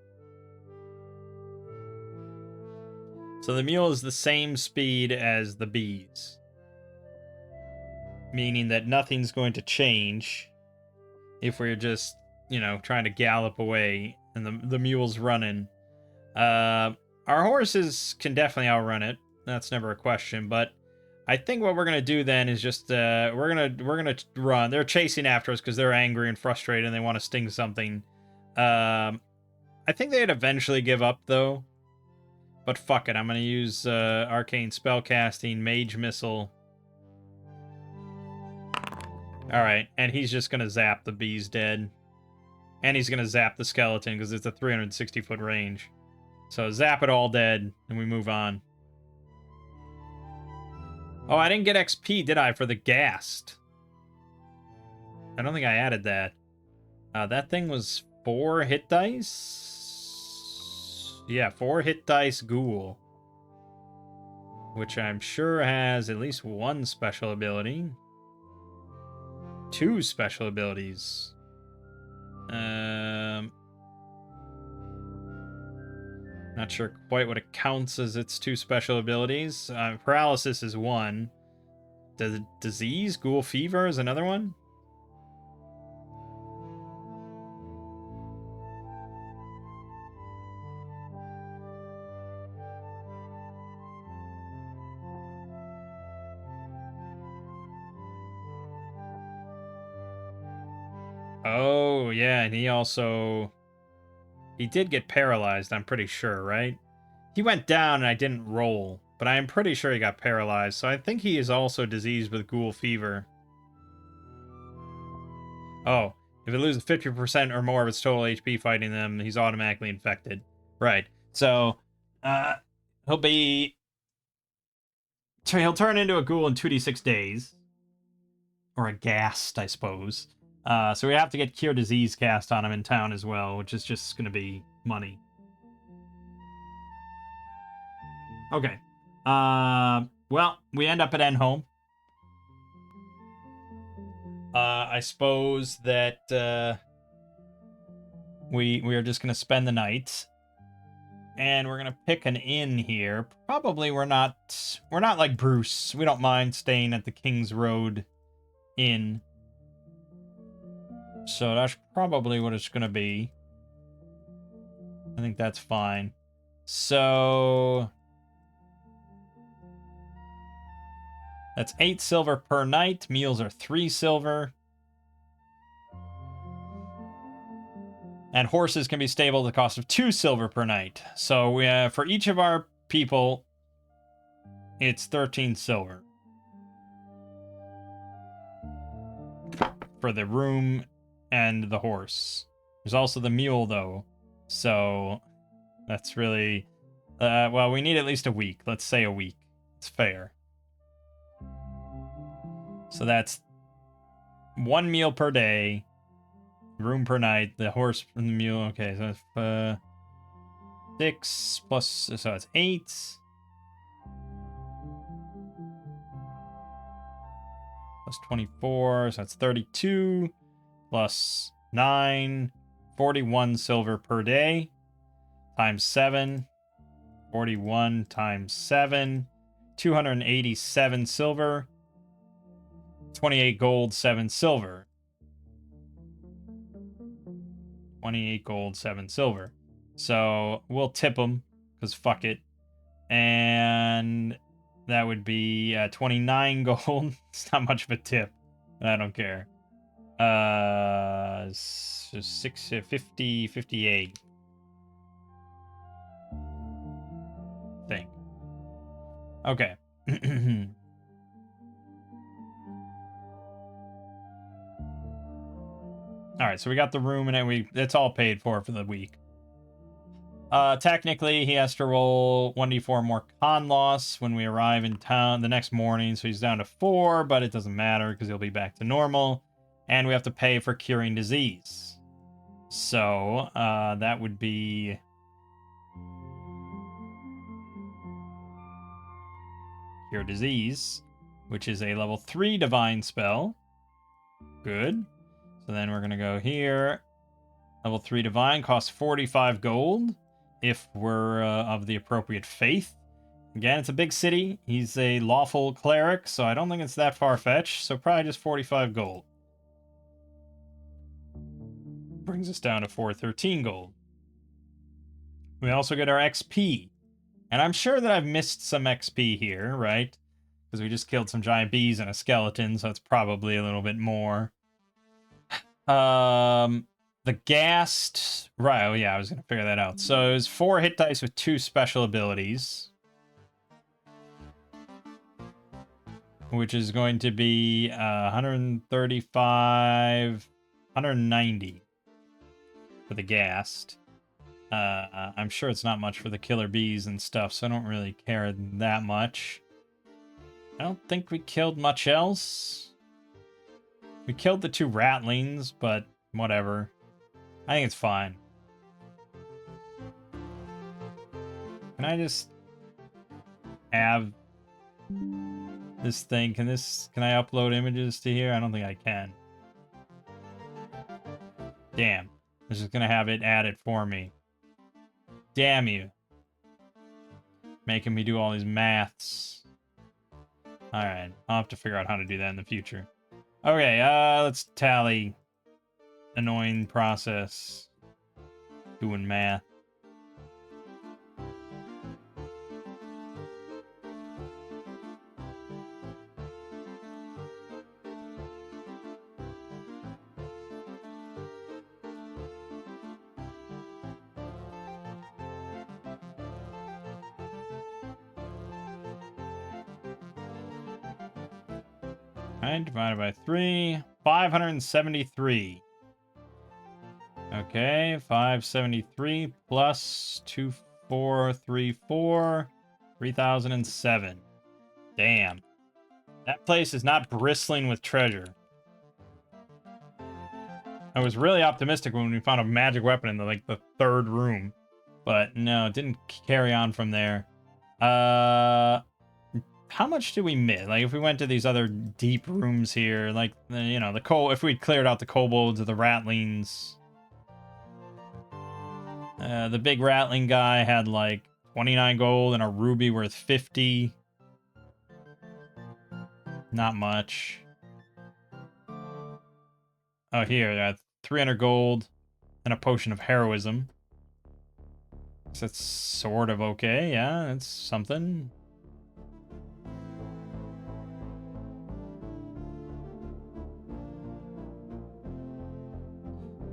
So the mule is the same speed as the bees. Meaning that nothing's going to change if we're just, you know, trying to gallop away and the mule's running. Our horses can definitely outrun it. That's never a question, but I think what we're gonna do then is just we're gonna run. They're chasing after us because they're angry and frustrated and they want to sting something. I think they'd eventually give up though. But fuck it, I'm gonna use arcane spellcasting, mage missile. All right, and he's just gonna zap the bees dead, and he's gonna zap the skeleton because it's a 360-foot range. So zap it all dead, and we move on. Oh, I didn't get XP, did I, for the Ghast? I don't think I added that. That thing was 4 hit dice? Yeah, 4 hit dice ghoul. Which I'm sure has at least 1 special ability. 2 special abilities. Not sure quite what it counts as its 2 special abilities. Paralysis is 1. Disease? Ghoul Fever is another one? Oh, yeah, and he did get paralyzed, I'm pretty sure, right? He went down and I didn't roll, but I am pretty sure he got paralyzed, so I think he is also diseased with ghoul fever. Oh, if it loses 50% or more of its total HP fighting them, he's automatically infected. Right. So, he'll turn into a ghoul in 2d6 days. Or a ghast, I suppose. So we have to get Cure Disease cast on him in town as well, which is just going to be money. Okay. Well, we end up at Enholm. I suppose that we are just going to spend the night. And we're going to pick an inn here. Probably we're not like Bruce. We don't mind staying at the King's Road Inn. So that's probably what it's going to be. I think that's fine. So that's 8 silver per night. Meals are 3 silver. And horses can be stable at the cost of 2 silver per night. So we for each of our people, it's 13 silver. For the room and the horse. There's also the mule, though. So that's really... well, we need at least a week. Let's say a week. It's fair. So that's 1 meal per day. Room per night. The horse and the mule. Okay, so that's 6 plus... So it's 8. Plus 24. So that's 32. Plus 9. 41 silver per day. Times 7. 41 times 7. 287 silver. 28 gold, 7 silver. 28 gold, 7 silver. So we'll tip them, because fuck it. And that would be 29 gold. It's not much of a tip, but I don't care. 50, 58. Thing. Okay. All right, so we got the room and it's all paid for the week. Technically, he has to roll 1d4 more con loss when we arrive in town the next morning, so he's down to 4, but it doesn't matter because he'll be back to normal. And we have to pay for curing disease. So, that would be... Cure Disease, which is a level 3 divine spell. Good. So then we're going to go here. Level 3 divine costs 45 gold if we're of the appropriate faith. Again, it's a big city. He's a lawful cleric, so I don't think it's that far-fetched. So probably just 45 gold. Brings us down to 413 gold. We also get our XP. And I'm sure that I've missed some XP here, right? Because we just killed some giant bees and a skeleton, so it's probably a little bit more. The Ghast... Right, oh yeah, I was going to figure that out. So it was 4 hit dice with 2 special abilities. Which is going to be 135... 190 for the Ghast. I'm sure it's not much for the killer bees and stuff, so I don't really care that much. I don't think we killed much else. We killed the 2 ratlings, but whatever. I think it's fine. Can I just have this thing? Can I upload images to here? I don't think I can. Damn. I'm just gonna have it add it for me. Damn you. Making me do all these maths. Alright, I'll have to figure out how to do that in the future. Okay, let's tally. Annoying process. Doing math. Alright, divided by 3. 573. Okay, 573 plus 2434. 3007. Damn. That place is not bristling with treasure. I was really optimistic when we found a magic weapon in the third room. But no, it didn't carry on from there. How much do we miss? Like, if we went to these other deep rooms here, like, you know, if we'd cleared out the kobolds or the ratlings. The big ratling guy had, like, 29 gold and a ruby worth 50. Not much. Oh, here, 300 gold and a potion of heroism. So that's sort of okay, yeah, that's something.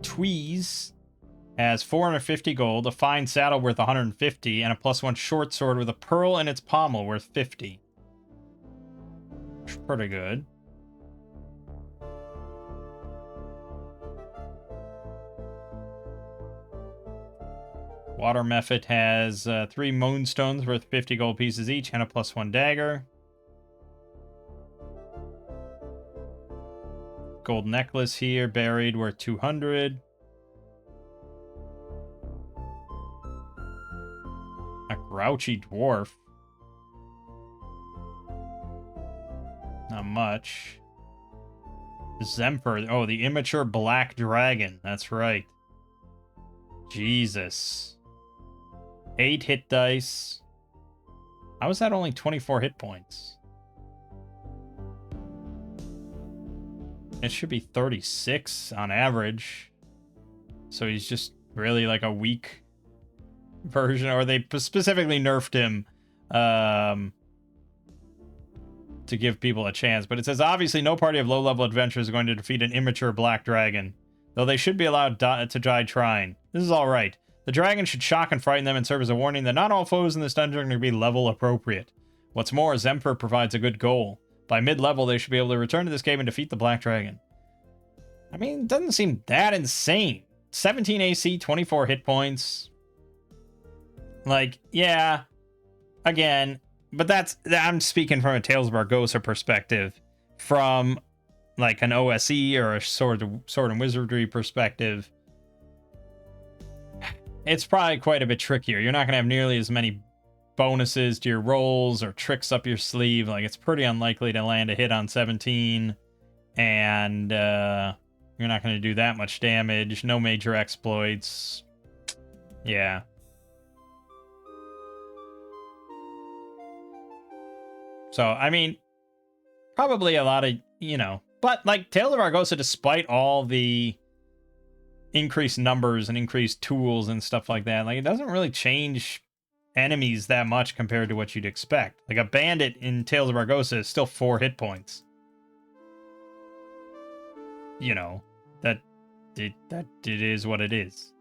Tweez has 450 gold, a fine saddle worth 150, and a +1 short sword with a pearl in its pommel worth 50. Pretty good. Water Mephit has 3 moonstones worth 50 gold pieces each and a +1 dagger. Gold necklace here, buried, worth 200. A grouchy dwarf. Not much. Zemper. Oh, the immature black dragon. That's right. Jesus. 8 hit dice. How is that only 24 hit points? It should be 36 on average. So he's just really like a weak version, or they specifically nerfed him to give people a chance. But it says, obviously no party of low-level adventurers is going to defeat an immature black dragon, though they should be allowed to die trying. This is alright. The dragon should shock and frighten them and serve as a warning that not all foes in this dungeon are going to be level appropriate. What's more, Zemper provides a good goal. By mid-level, they should be able to return to this cave and defeat the black dragon. I mean, it doesn't seem that insane. 17 AC, 24 hit points. Like, yeah, again, but I'm speaking from a Tales of Argosa perspective. From, like, an OSE or a Sword and Wizardry perspective, it's probably quite a bit trickier. You're not going to have nearly as many bonuses to your rolls or tricks up your sleeve. Like, it's pretty unlikely to land a hit on 17, and you're not going to do that much damage. No major exploits. Yeah. So, I mean, probably a lot of, you know, but like Tales of Argosa, despite all the increased numbers and increased tools and stuff like that, like, it doesn't really change enemies that much compared to what you'd expect. Like, a bandit in Tales of Argosa is still 4 hit points. You know, that it is what it is.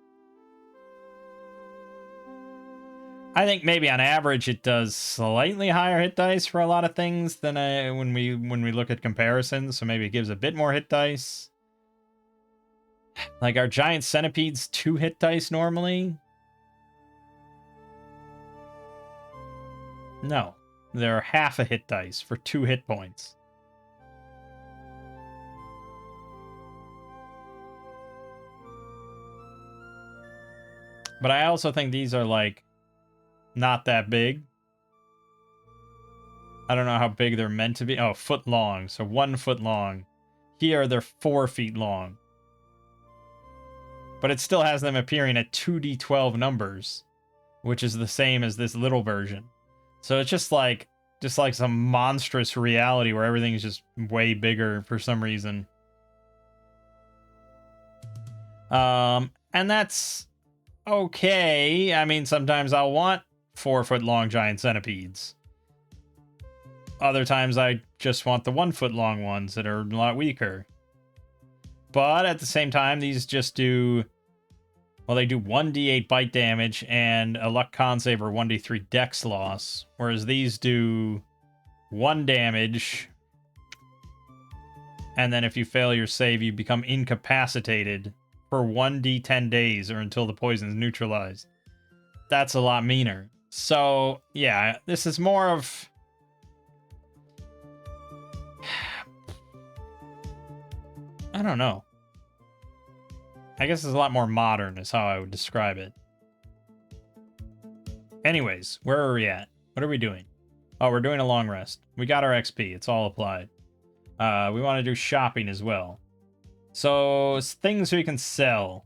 I think maybe on average it does slightly higher hit dice for a lot of things than when we look at comparisons, so maybe it gives a bit more hit dice. Like, our giant centipedes 2 hit dice normally? No, they're half a hit dice for 2 hit points. But I also think these are, like, not that big. I don't know how big they're meant to be. Oh, foot long, so 1 foot long. Here, they're 4 feet long. But it still has them appearing at 2d12 numbers, which is the same as this little version. So it's just like some monstrous reality where everything's just way bigger for some reason. And that's okay. I mean, sometimes I'll want 4 foot long giant centipedes. Other times I just want the 1 foot long ones that are a lot weaker. But at the same time, these just do, well, they do 1d8 bite damage and a luck con save or 1d3 dex loss. Whereas these do 1 damage And then if you fail your save, you become incapacitated for 1d10 days or until the poison is neutralized. That's a lot meaner. So, yeah, this is more of... I don't know. I guess it's a lot more modern is how I would describe it. Anyways, where are we at? What are we doing? Oh, we're doing a long rest. We got our XP. It's all applied. We want to do shopping as well. So, things we can sell.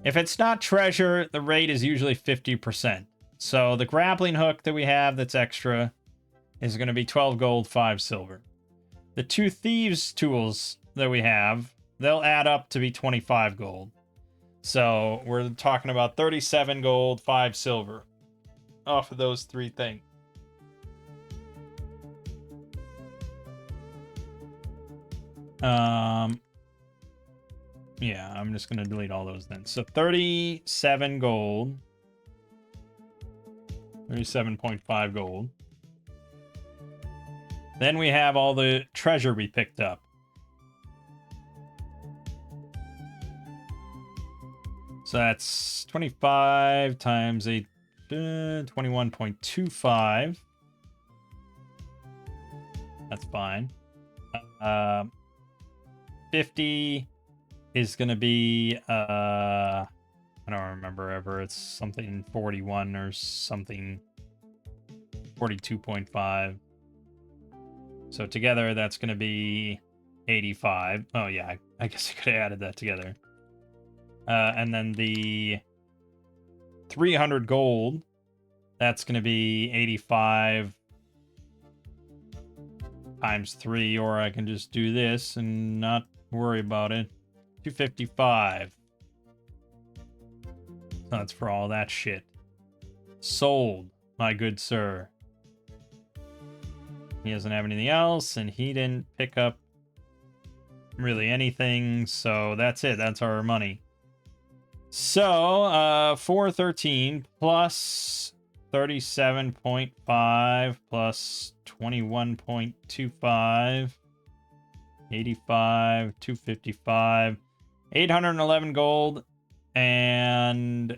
If it's not treasure, the rate is usually 50%. So, the grappling hook that we have that's extra is going to be 12 gold, 5 silver. The 2 thieves tools that we have, they'll add up to be 25 gold. So, we're talking about 37 gold, 5 silver off of those 3 things. Yeah, I'm just going to delete all those then. So 37 gold. 37.5 gold. Then we have all the treasure we picked up. So that's 25 times 8, 21.25. That's fine. 50 is going to be, I don't remember ever. It's something 41 or something 42.5. So together, that's going to be 85. Oh, yeah, I guess I could have added that together. And then the 300 gold, that's going to be 85 times 3, or I can just do this and not worry about it. 255. So that's for all that shit. Sold, my good sir. He doesn't have anything else, and he didn't pick up really anything, so that's it. That's our money. So, 413 plus 37.5 plus 21.25, 85, 255, 811 gold, and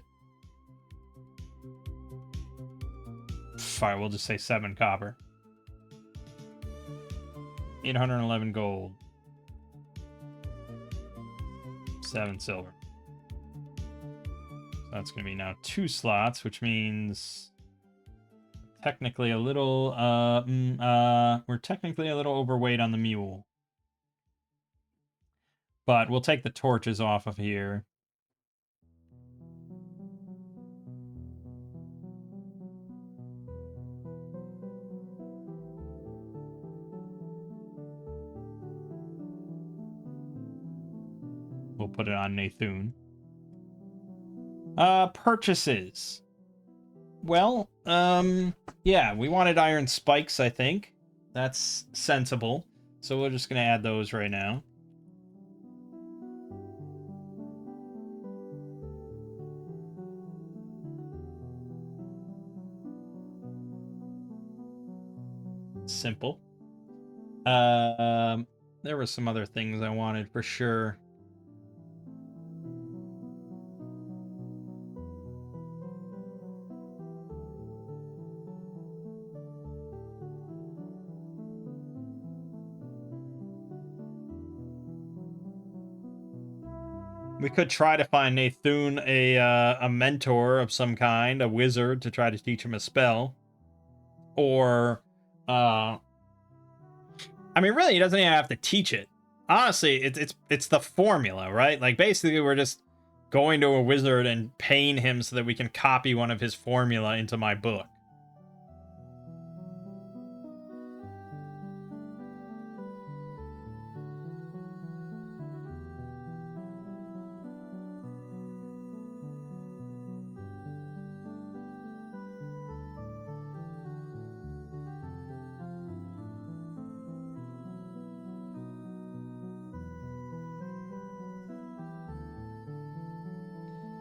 fine, we'll just say 7 copper. 811 gold. 7 silver. So that's going to be now 2 slots, which means technically a little, we're technically a little overweight on the mule. But we'll take the torches off of here. We'll put it on Nathun. Purchases. Well, yeah, we wanted iron spikes, I think. That's sensible. So we're just going to add those right now. Simple. There were some other things I wanted for sure. We could try to find Nathun a mentor of some kind, a wizard, to try to teach him a spell. Or, I mean, really, he doesn't even have to teach it. Honestly, it's the formula, right? Like, basically, we're just going to a wizard and paying him so that we can copy one of his formula into my book.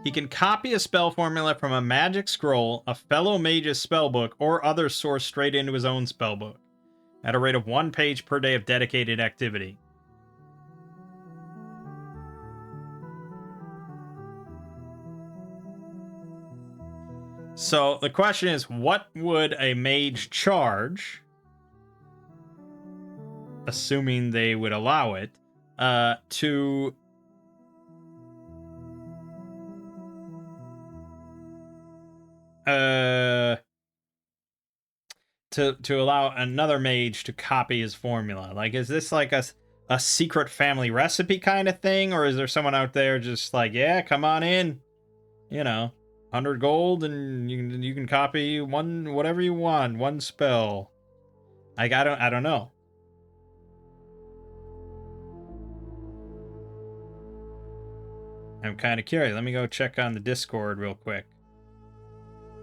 He can copy a spell formula from a magic scroll, a fellow mage's spellbook, or other source straight into his own spellbook. at a rate of 1 page per day of dedicated activity. So the question is, what would a mage charge, assuming they would allow it, to allow another mage to copy his formula? Like, is this like a secret family recipe kind of thing, or is there someone out there just like, yeah, come on in, 100 gold and you can copy one whatever you want, one spell? Like, I don't know. I'm kind of curious. Let me go check on the Discord real quick.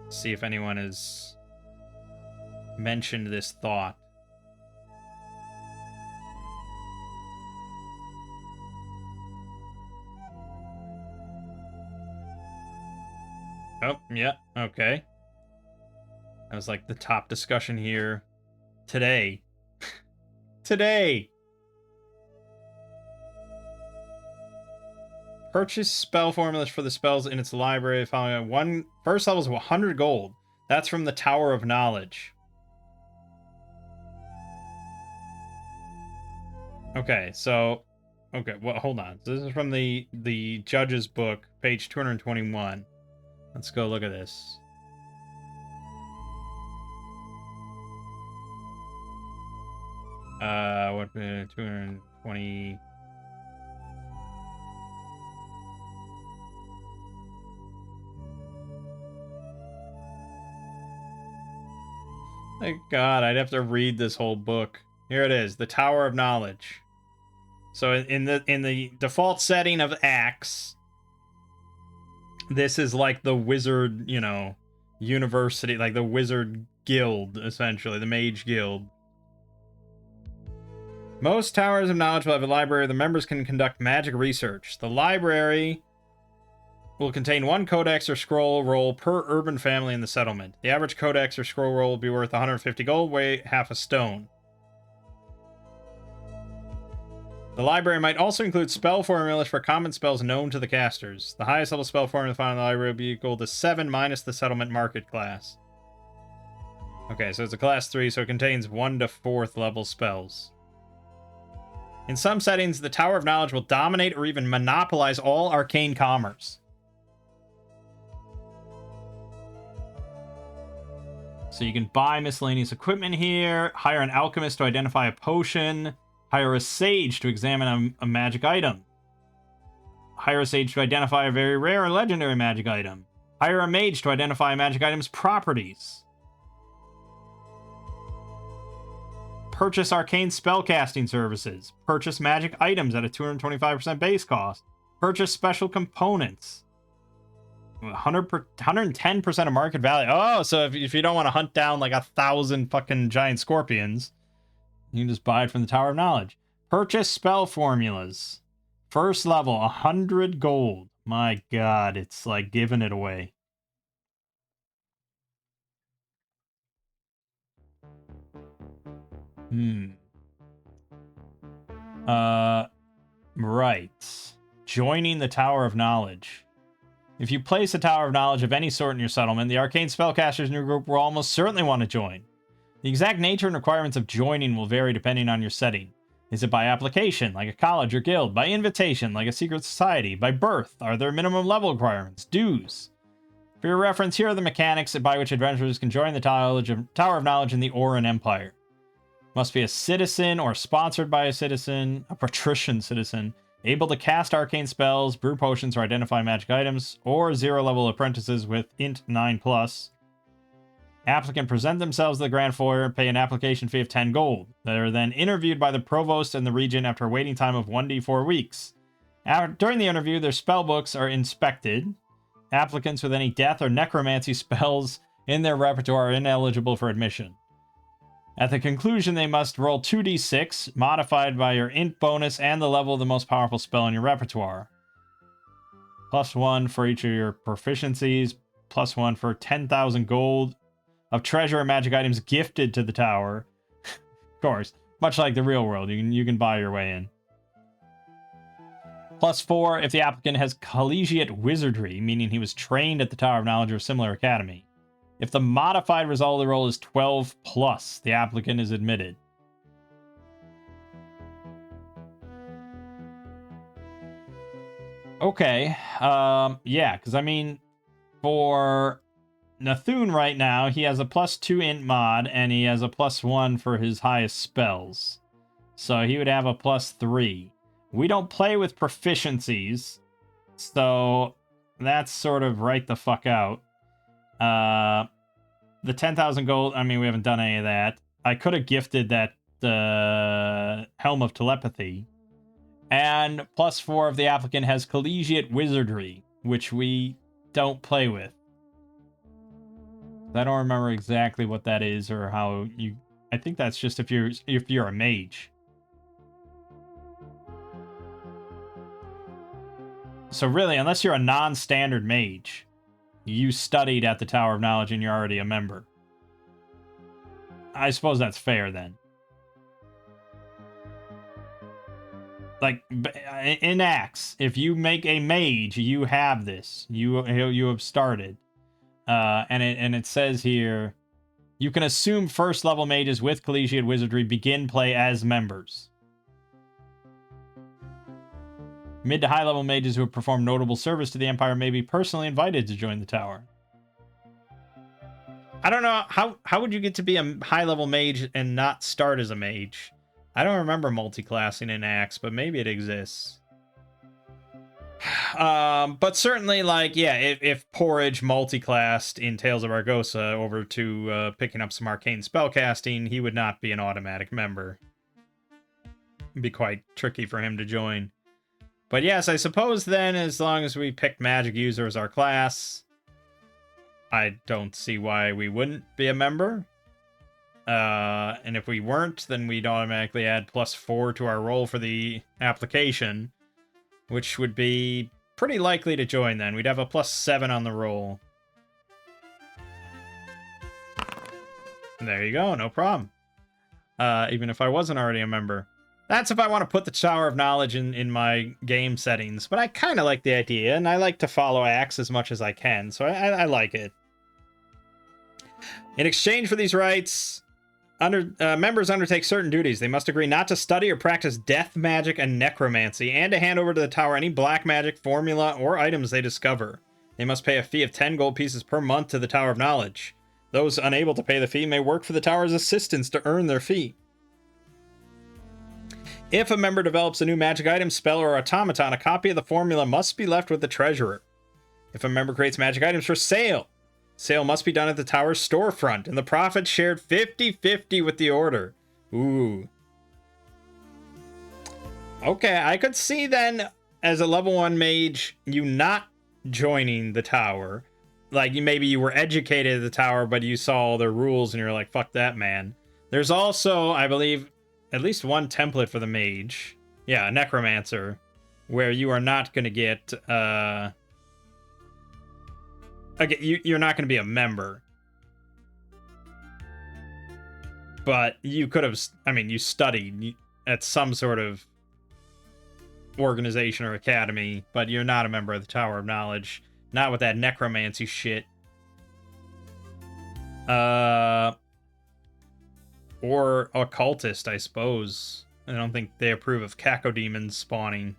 See if anyone has mentioned this thought. Oh, yeah, okay. That was like the top discussion here today. Today! Purchase spell formulas for the spells in its library following first level is 100 gold. That's from the Tower of Knowledge. Okay, so... Okay, well, hold on. This is from the Judge's book, page 221. Let's go look at this. What, 220... Thank God, I'd have to read this whole book. Here it is, the Tower of Knowledge. So in the default setting of Axe, this is like the wizard, university, like the wizard guild, essentially, the mage guild. Most Towers of Knowledge will have a library where the members can conduct magic research. The library will contain 1 codex or scroll roll per urban family in the settlement. The average codex or scroll roll will be worth 150 gold, weigh half a stone. The library might also include spell formulas for common spells known to the casters. The highest level spell formula found in the library will be equal to 7 minus the settlement market class. Okay, so it's a class 3, so it contains 1 to 4th level spells. In some settings, the Tower of Knowledge will dominate or even monopolize all arcane commerce. So you can buy miscellaneous equipment here, hire an alchemist to identify a potion, hire a sage to examine a magic item, hire a sage to identify a very rare or legendary magic item, hire a mage to identify a magic item's properties, purchase arcane spellcasting services, purchase magic items at a 225% base cost, purchase special components. 110% of market value. Oh, so if you don't want to hunt down like 1,000 fucking giant scorpions, you can just buy it from the Tower of Knowledge. Purchase spell formulas. First level, 100 gold. My God, it's like giving it away. Right. Joining the Tower of Knowledge. If you place a Tower of Knowledge of any sort in your settlement, the arcane spellcasters in your group will almost certainly want to join. The exact nature and requirements of joining will vary depending on your setting. Is it by application, like a college or guild? By invitation, like a secret society? By birth? Are there minimum level requirements? Dues? For your reference, here are the mechanics by which adventurers can join the Tower of Knowledge in the Oran Empire. Must be a citizen or sponsored by a citizen, a patrician citizen, able to cast arcane spells, brew potions, or identify magic items, or 0-level apprentices with int 9+. Applicant present themselves to the Grand Foyer and pay an application fee of 10 gold. They are then interviewed by the provost in the region after a waiting time of 1d4 weeks. During the interview, their spell books are inspected. Applicants with any death or necromancy spells in their repertoire are ineligible for admission. At the conclusion, they must roll 2d6, modified by your int bonus and the level of the most powerful spell in your repertoire. +1 for each of your proficiencies, +1 for 10,000 gold of treasure and magic items gifted to the tower. course. Much like the real world, you can buy your way in. +4 if the applicant has collegiate wizardry, meaning he was trained at the Tower of Knowledge or similar academy. If the modified result of the roll is 12+, the applicant is admitted. Okay, yeah, because I mean, for Nathun right now, he has a +2 int mod, and he has a +1 for his highest spells. So he would have a +3. We don't play with proficiencies, so that's sort of right the fuck out. The 10,000 gold, I mean, we haven't done any of that. I could have gifted that Helm of Telepathy. And +4 if the applicant has collegiate wizardry, which we don't play with. I don't remember exactly what that is or how you... I think that's just if you're a mage. So really, unless you're a non-standard mage, you studied at the Tower of Knowledge and you're already a member. I suppose that's fair then. Like, in Axe, if you make a mage, you have this. You have started. And it says here, you can assume first level mages with collegiate wizardry begin play as members. Mid to high level mages who have performed notable service to the Empire may be personally invited to join the tower. I don't know, how would you get to be a high level mage and not start as a mage? I don't remember multi-classing in Axe, but maybe it exists. But certainly, like, yeah, if Porridge multi-classed in Tales of Argosa over to picking up some arcane spellcasting, he would not be an automatic member. It'd be quite tricky for him to join. But yes, I suppose then, as long as we picked Magic User as our class, I don't see why we wouldn't be a member. And if we weren't, then we'd automatically add +4 to our roll for the application, which would be pretty likely to join then. We'd have a +7 on the roll. There you go, no problem. Even if I wasn't already a member. That's if I want to put the Tower of Knowledge in my game settings, but I kind of like the idea, and I like to follow Axe as much as I can, so I like it. In exchange for these rights, members undertake certain duties. They must agree not to study or practice death magic and necromancy, and to hand over to the tower any black magic formula or items they discover. They must pay a fee of 10 gold pieces per month to the Tower of Knowledge. Those unable to pay the fee may work for the tower's assistants to earn their fee. If a member develops a new magic item, spell, or automaton, a copy of the formula must be left with the treasurer. If a member creates magic items for sale, sale must be done at the tower's storefront, and the profits shared 50-50 with the order. Ooh. Okay, I could see then, as a level 1 mage, you not joining the tower. Like, maybe you were educated at the tower, but you saw all their rules, and you're like, fuck that, man. There's also, I believe, at least one template for the mage. Yeah, a necromancer, where you are not going to get, again, you're not going to be a member. But you could have, I mean, you studied at some sort of organization or academy, but you're not a member of the Tower of Knowledge. Not with that necromancy shit. Or occultist, I suppose. I don't think they approve of cacodemons spawning.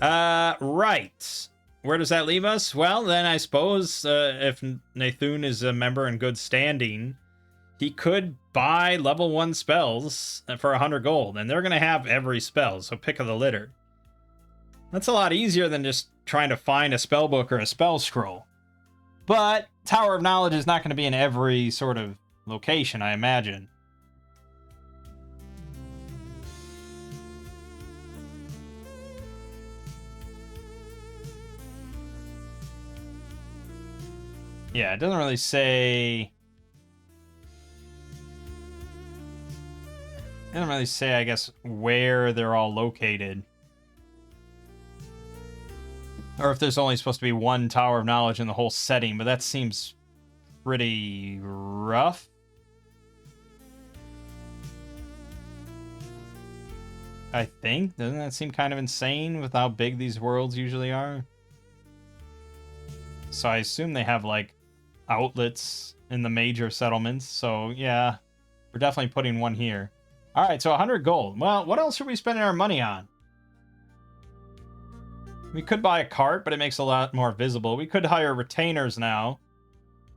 Right. Where does that leave us? Well, then I suppose if Nathun is a member in good standing, he could buy level 1 spells for 100 gold, and they're going to have every spell, so pick of the litter. That's a lot easier than just trying to find a spell book or a spell scroll. But Tower of Knowledge is not going to be in every sort of location, I imagine. Yeah, it doesn't really say... It doesn't really say, I guess, where they're all located. Or if there's only supposed to be one Tower of Knowledge in the whole setting, but that seems pretty rough. I think. Doesn't that seem kind of insane with how big these worlds usually are? So I assume they have, like, outlets in the major settlements. So, yeah, we're definitely putting one here. All right, so 100 gold. Well, what else are we spending our money on? We could buy a cart, but it makes a lot more visible. We could hire retainers now.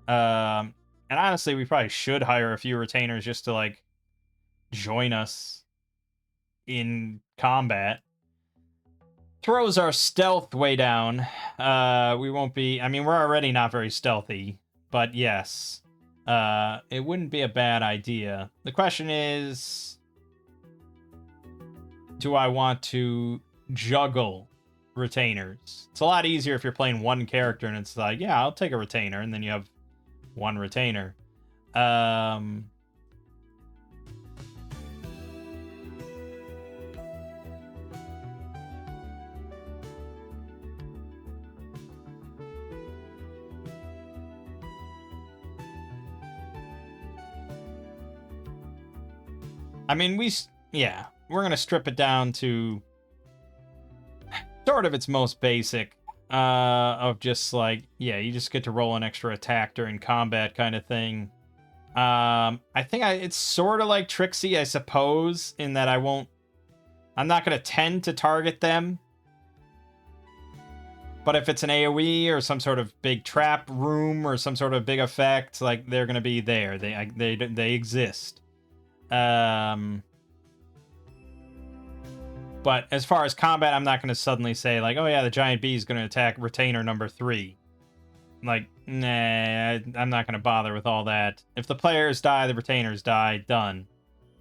And honestly, we probably should hire a few retainers just to, like, join us in combat. Throws our stealth way down. We won't be... I mean, we're already not very stealthy. But yes. It wouldn't be a bad idea. The question is... do I want to juggle retainers? It's a lot easier if you're playing one character and it's like, yeah, I'll take a retainer, and then you have one retainer. I mean, yeah, we're going to strip it down to sort of its most basic, of just like, yeah, you just get to roll an extra attack during combat kind of thing. I think it's sort of like Trixie, I suppose, in that I'm not going to tend to target them. But if it's an AoE or some sort of big trap room or some sort of big effect, like, they're going to be there. They exist. But as far as combat, I'm not going to suddenly say, like, oh yeah, the giant bee is going to attack retainer number 3. Like, nah, I'm not going to bother with all that. If the players die, the retainers die. Done.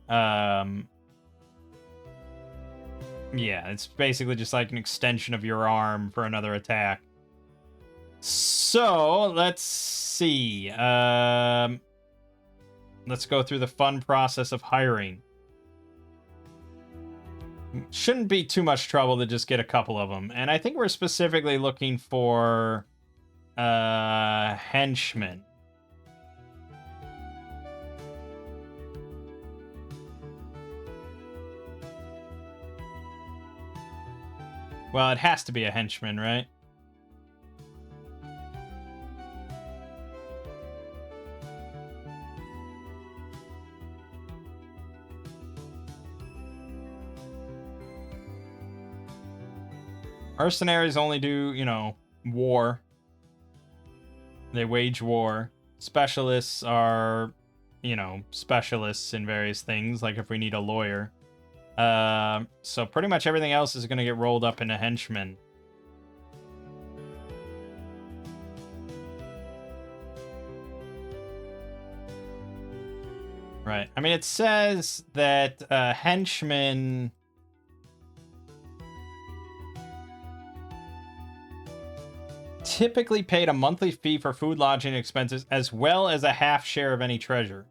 Yeah, it's basically just like an extension of your arm for another attack. So, let's see. Let's go through the fun process of hiring. Shouldn't be too much trouble to just get a couple of them. And I think we're specifically looking for henchmen. Well, it has to be a henchman, right? Mercenaries only do, war. They wage war. Specialists are, specialists in various things, like if we need a lawyer. So pretty much everything else is going to get rolled up into henchmen. Right. I mean, it says that henchmen... typically paid a monthly fee for food, lodging, and expenses, as well as a half share of any treasure.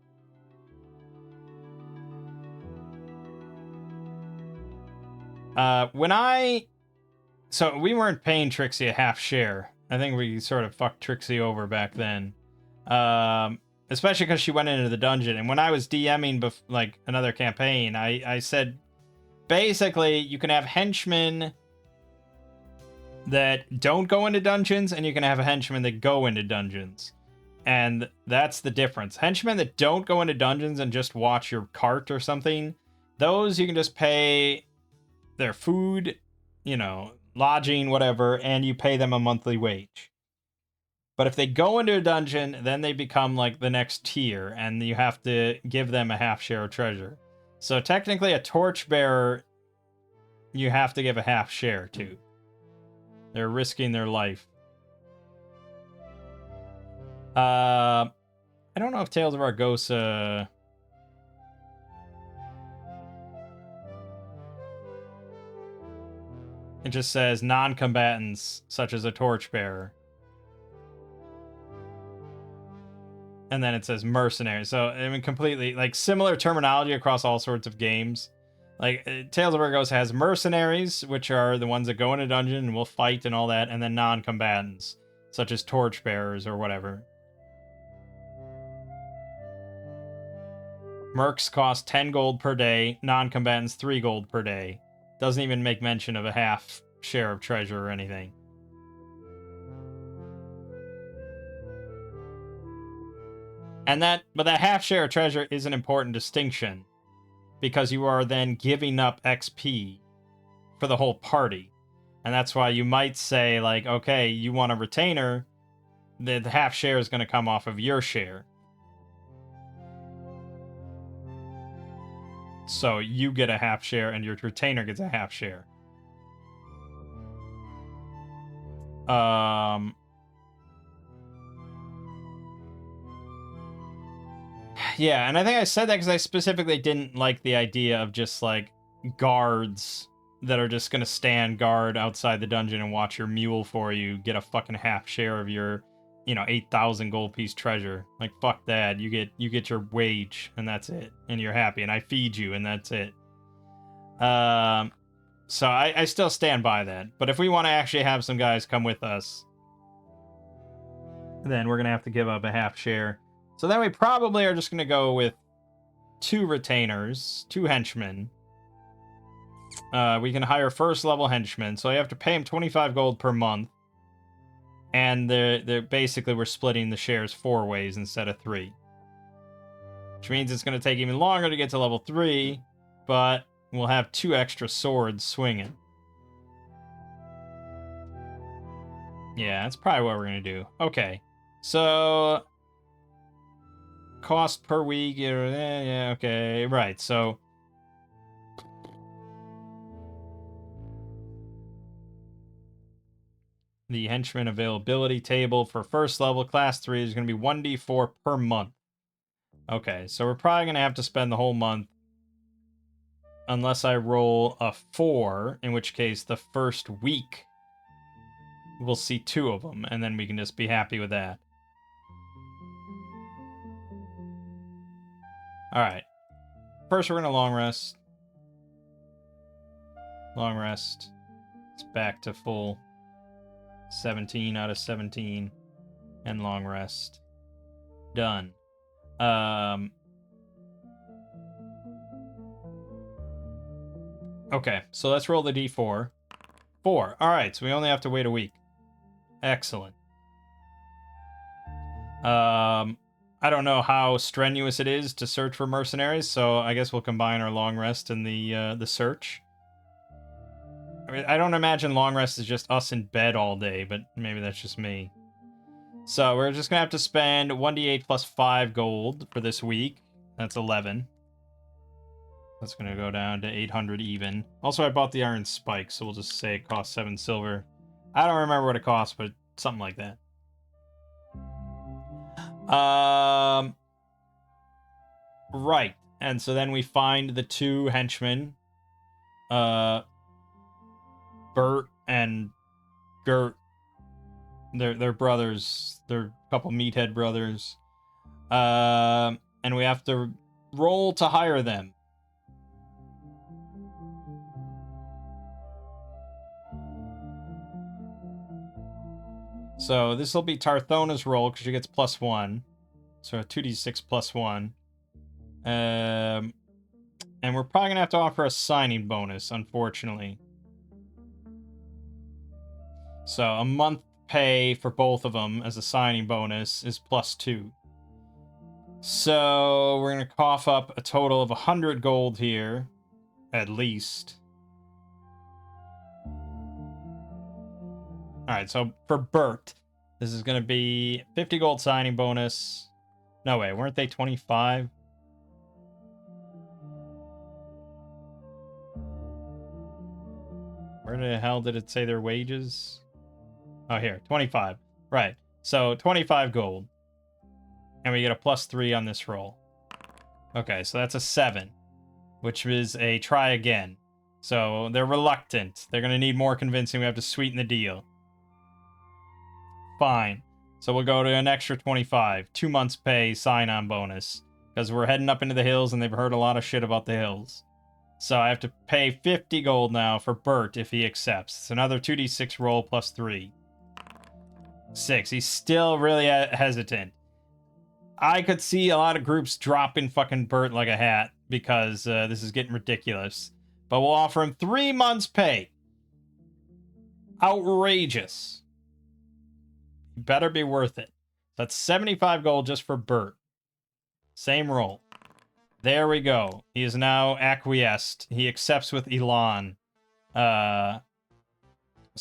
So we weren't paying Trixie a half share. I think we sort of fucked Trixie over back then. Especially because she went into the dungeon. And when I was DMing like another campaign, I said, basically, you can have henchmen that don't go into dungeons, and you can have henchmen that go into dungeons. And that's the difference. Henchmen that don't go into dungeons and just watch your cart or something, those you can just pay their food, lodging, whatever, and you pay them a monthly wage. But if they go into a dungeon, then they become like the next tier, and you have to give them a half share of treasure. So technically a torchbearer, you have to give a half share to. They're risking their life. I don't know if Tales of Argosa... It just says non-combatants, such as a torchbearer. And then it says mercenaries. So, I mean, completely, like, similar terminology across all sorts of games. Like, Tales of Argosa has mercenaries, which are the ones that go in a dungeon and will fight and all that, and then non-combatants, such as torchbearers or whatever. Mercs cost 10 gold per day, non-combatants 3 gold per day. Doesn't even make mention of a half share of treasure or anything. But that half share of treasure is an important distinction, because you are then giving up XP for the whole party. And that's why you might say, like, okay, you want a retainer, the half share is going to come off of your share. So you get a half share and your retainer gets a half share. Yeah, and I think I said that because I specifically didn't like the idea of just, like, guards that are just gonna stand guard outside the dungeon and watch your mule for you get a fucking half share of your, 8,000 gold piece treasure. Like, fuck that. You get your wage, and that's it. And you're happy, and I feed you, and that's it. So I still stand by that. But if we want to actually have some guys come with us, then we're gonna have to give up a half share. So then we probably are just gonna go with 2 retainers, 2 henchmen. We can hire first level henchmen, so you have to pay them 25 gold per month. And they're basically, we're splitting the shares 4 ways instead of 3. Which means it's going to take even longer to get to level 3, but we'll have 2 extra swords swinging. Yeah, that's probably what we're going to do. Okay, so cost per week, yeah, okay, right, so the henchman availability table for first level class 3 is going to be 1d4 per month. Okay, so we're probably going to have to spend the whole month, unless I roll a 4, in which case the first week we'll see 2 of them, and then we can just be happy with that. Alright. First, we're going to long rest. Long rest. It's back to full 17 out of 17. And long rest. Done. Okay, so let's roll the d4. 4. Alright, so we only have to wait a week. Excellent. I don't know how strenuous it is to search for mercenaries, so I guess we'll combine our long rest and the search. I mean, I don't imagine long rest is just us in bed all day, but maybe that's just me. So we're just gonna have to spend 1d8 plus 5 gold for this week. That's 11. That's gonna go down to 800 even. Also, I bought the iron spike, so we'll just say it costs 7 silver. I don't remember what it costs, but something like that. Right. And so then we find the 2 henchmen. Bert and Gert. They're brothers. They're a couple meathead brothers. And we have to roll to hire them. So this will be Tarthona's roll, because she gets +1. So a 2d6 +1. And we're probably going to have to offer a signing bonus, unfortunately. So a month pay for both of them as a signing bonus is +2. So we're going to cough up a total of 100 gold here, at least. Alright, so for Bert, this is going to be 50 gold signing bonus. No way, weren't they 25? Where the hell did it say their wages? Oh, here, 25. Right, so 25 gold. And we get a +3 on this roll. Okay, so that's a 7, which is a try again. So they're reluctant. They're going to need more convincing. We have to sweeten the deal. Fine. So we'll go to an extra 25. 2 months pay sign-on bonus. Because we're heading up into the hills and they've heard a lot of shit about the hills. So I have to pay 50 gold now for Bert if he accepts. It's another 2d6 roll +3. 6. He's still really hesitant. I could see a lot of groups dropping fucking Bert like a hat because this is getting ridiculous. But we'll offer him 3 months' pay. Outrageous. Better be worth it. That's 75 gold just for Bert. Same roll. There we go. He is now acquiesced. He accepts with Elon. So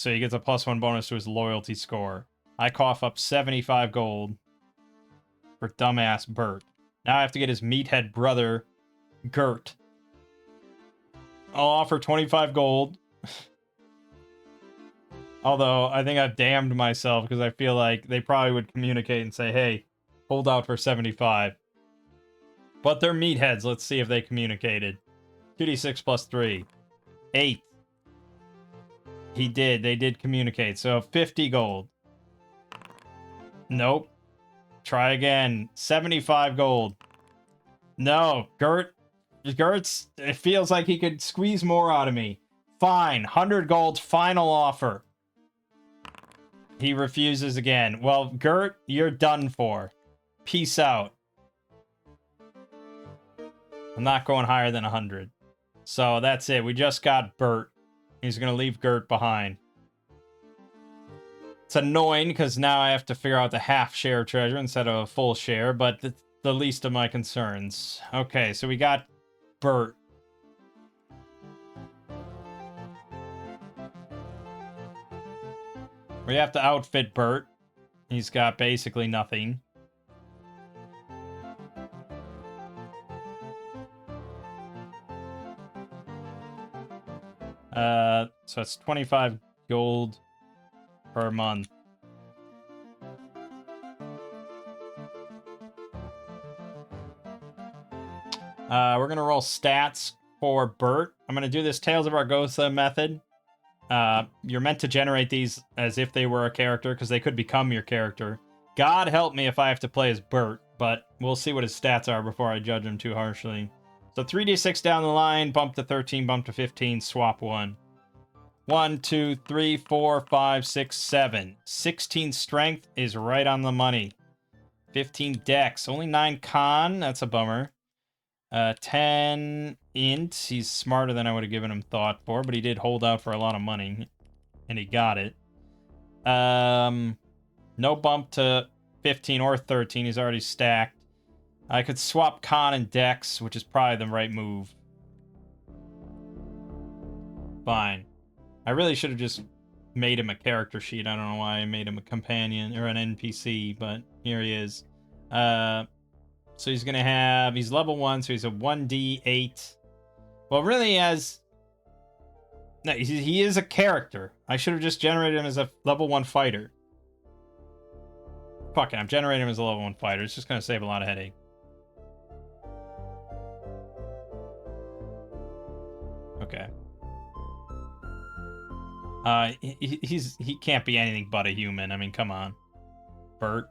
he gets a +1 bonus to his loyalty score. I cough up 75 gold for dumbass Bert. Now I have to get his meathead brother, Gert. I'll offer 25 gold. Although, I think I've damned myself because I feel like they probably would communicate and say, hey, hold out for 75. But they're meatheads. Let's see if they communicated. 2d6 plus 3. 8. He did. They did communicate. So 50 gold. Nope. Try again. 75 gold. No. Gert's... It feels like he could squeeze more out of me. Fine. 100 gold. Final offer. He refuses again. Well, Gert, you're done for. Peace out. I'm not going higher than 100. So that's it. We just got Bert. He's going to leave Gert behind. It's annoying because now I have to figure out the half share treasure instead of a full share, but the least of my concerns. Okay, so we got Bert. We have to outfit Bert. He's got basically nothing. So it's 25 gold per month. We're gonna roll stats for Bert. I'm gonna do this Tales of Argosa method. You're meant to generate these as if they were a character, because they could become your character. God help me if I have to play as Bert, but we'll see what his stats are before I judge him too harshly. So 3d6 down the line, bump to 13, bump to 15, swap 1. 1, 2, 3, 4, 5, 6, 7. 16 strength is right on the money. 15 dex, only 9 con, that's a bummer. 10 int, he's smarter than I would have given him thought for, but he did hold out for a lot of money, and he got it. No bump to 15 or 13, he's already stacked. I could swap con and dex, which is probably the right move. Fine. I really should have just made him a character sheet. I don't know why I made him a companion or an NPC, but here he is. So he's going to have... He's level 1, so he's a 1d8. Well, really he has... No, he is a character. I should have just generated him as a level 1 fighter. Fuck it, I'm generating him as a level 1 fighter. It's just going to save a lot of headache. Okay. He can't be anything but a human. I mean, come on. Bert.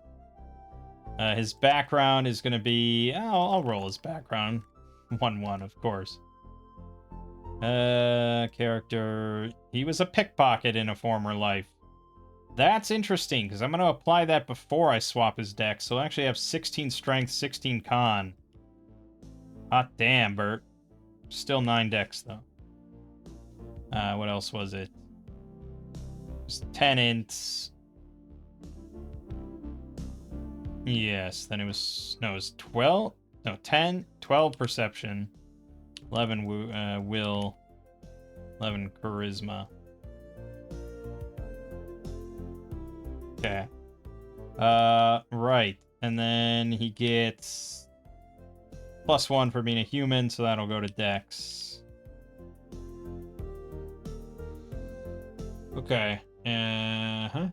His background is going to be... I'll roll his background. 1-1, of course. Character... He was a pickpocket in a former life. That's interesting, because I'm going to apply that before I swap his dex. So I actually have 16 strength, 16 con. Hot damn, Bert. Still 9 dex, though. What else was it? It was 10 ints. Yes, then it was... No, it was 12? No, 10, 12 perception. 11 will. 11 charisma. Okay. Right. And then he gets... +1 for being a human, so that'll go to dex. Okay. I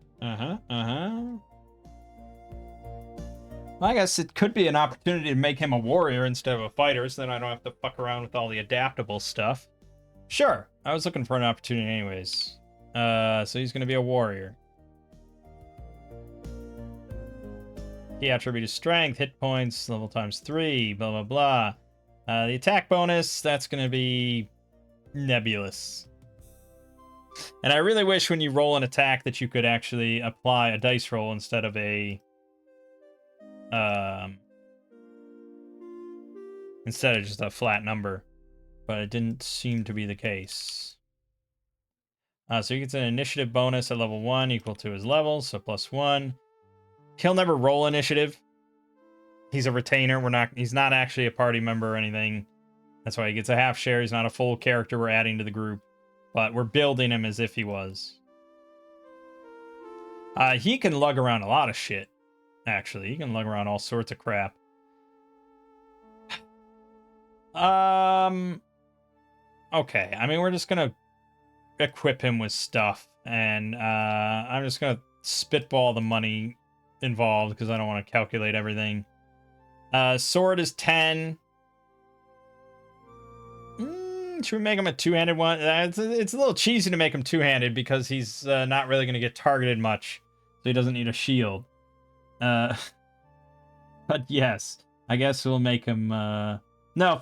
guess it could be an opportunity to make him a warrior instead of a fighter, so then I don't have to fuck around with all the adaptable stuff. Sure. I was looking for an opportunity anyways. So he's going to be a warrior. Key attribute is strength, hit points, level ×3, blah, blah, blah. The attack bonus, that's going to be nebulous. And I really wish when you roll an attack that you could actually apply a dice roll instead of a... instead of just a flat number. but it didn't seem to be the case. So he gets an initiative bonus at level 1 equal to his level, so +1. He'll never roll initiative. He's a retainer. He's not actually a party member or anything. That's why he gets a half share. He's not a full character we're adding to the group, but we're building him as if he was. He can lug around a lot of shit, actually. He can lug around all sorts of crap. Okay. I mean, we're just gonna equip him with stuff, and I'm just gonna spitball the money involved because I don't want to calculate everything. Sword is 10. Should we make him a two-handed one? It's a little cheesy to make him two-handed because he's not really going to get targeted much, so he doesn't need a shield. But yes, I guess we'll make him... No,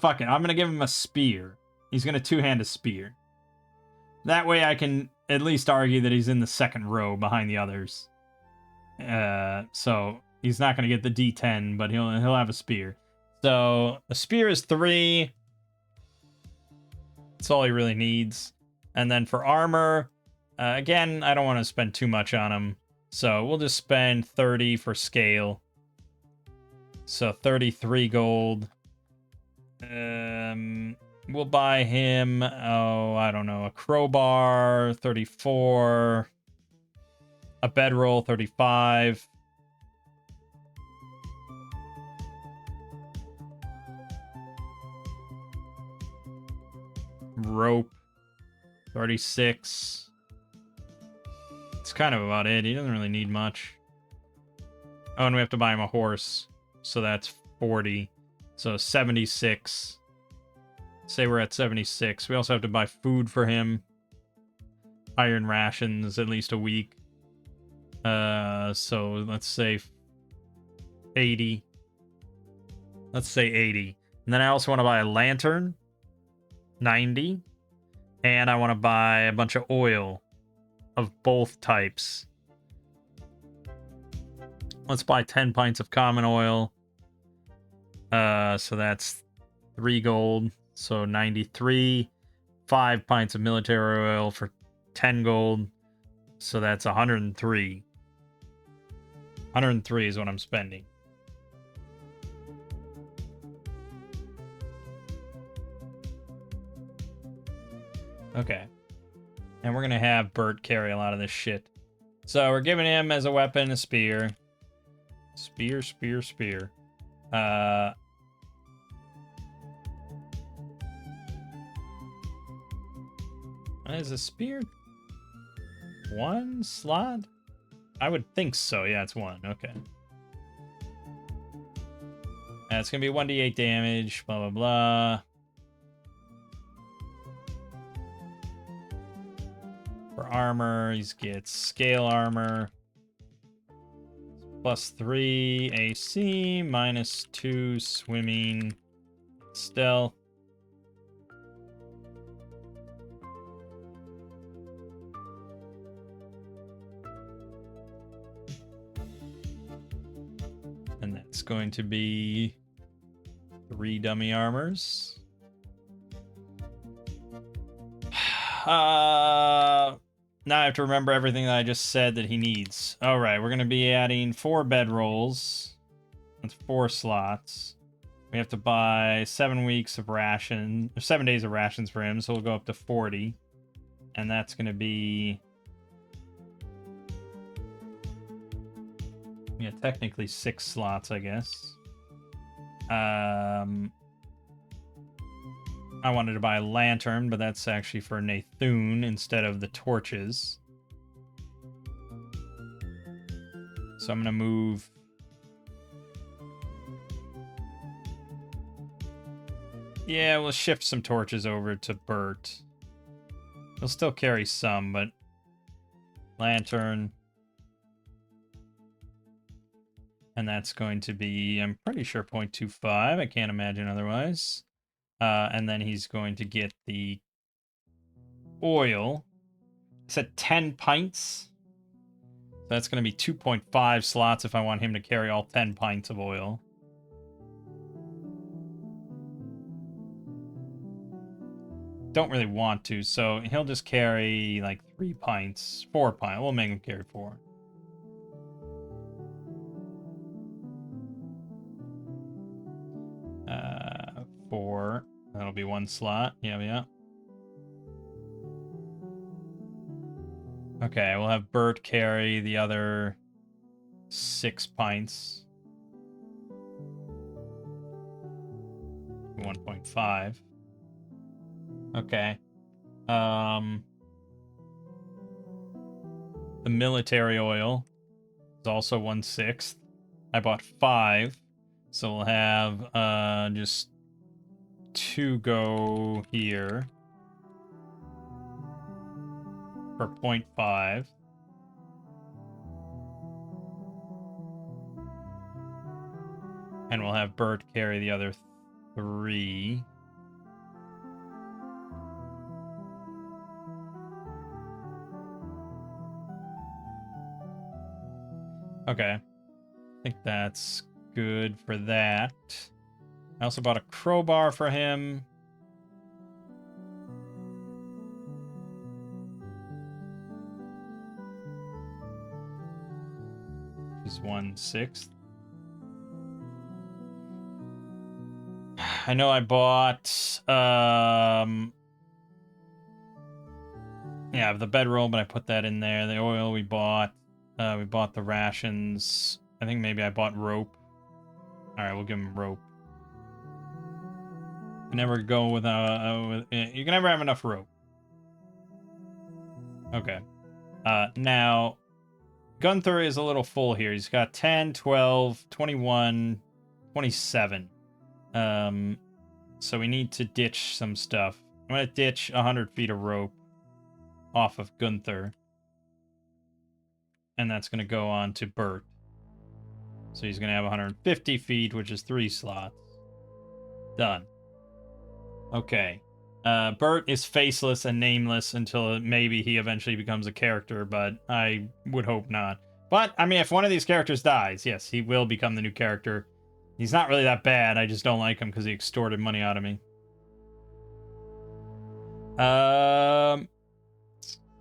fuck it. I'm going to give him a spear. He's going to two-hand a spear. That way I can at least argue that he's in the second row behind the others. So he's not going to get the D10, but he'll have a spear. So a spear is 3. That's all he really needs. And then for armor, again, I don't want to spend too much on him. So we'll just spend 30 for scale. So 33 gold. We'll buy him, I don't know, a crowbar, 34. A bedroll, 35. Rope, 36. It's kind of about it. He doesn't really need much. Oh, and we have to buy him a horse. So that's 40. So 76. Say we're at 76. We also have to buy food for him. Iron rations, at least a week. So let's say 80. Let's say 80. And then I also want to buy a lantern. 90. And I want to buy a bunch of oil of both types. Let's buy 10 pints of common oil. So that's 3 gold. So 93. 5 pints of military oil for 10 gold. So that's 103. 103 is what I'm spending. Okay. And we're going to have Bert carry a lot of this shit. So we're giving him as a weapon a spear. Spear, spear, spear. Is a spear 1 slot? I would think so. Yeah, it's 1. Okay. It's going to be 1d8 damage, blah, blah, blah. For armor, he gets scale armor. +3 AC, -2 swimming, stealth. And that's going to be 3 dummy armors. Now I have to remember everything that I just said that he needs. All right, we're going to be adding 4 bedrolls. That's 4 slots. We have to buy 7 weeks of ration, or 7 days of rations for him, so we'll go up to 40. And that's going to be... yeah, technically 6 slots, I guess. I wanted to buy a lantern, but that's actually for Nathun instead of the torches. So I'm going to move... yeah, we'll shift some torches over to Bert. He'll still carry some, but... lantern. And that's going to be, I'm pretty sure, 0.25. I can't imagine otherwise. And then he's going to get the oil. It's at 10 pints. That's going to be 2.5 slots if I want him to carry all 10 pints of oil. don't really want to, so he'll just carry like 4 pints. We'll make him carry 4. Uh, 4. That'll be 1 slot. Yeah. Okay, we'll have Bert carry the other 6 pints. 1.5. Okay. The military oil is also 1/6. I bought 5, so we'll have just 2 go here for 0.5. And we'll have Bert carry the other 3. Okay. I think that's good for that. I also bought a crowbar for him. Is 1/6. I know I bought yeah, the bedroll, but I put that in there. The oil we bought the rations. I think maybe I bought rope. All right, we'll give him rope. You never go without you can never have enough rope. Okay. Now Gunther is a little full here. He's got 10, 12, 21, 27. So we need to ditch some stuff. I'm going to ditch 100 feet of rope off of Gunther. And that's going to go on to Bert. So he's going to have 150 feet, which is 3 slots. Done. Okay. Bert is faceless and nameless until maybe he eventually becomes a character, but I would hope not. But, I mean, if one of these characters dies, yes, he will become the new character. He's not really that bad. I just don't like him because he extorted money out of me.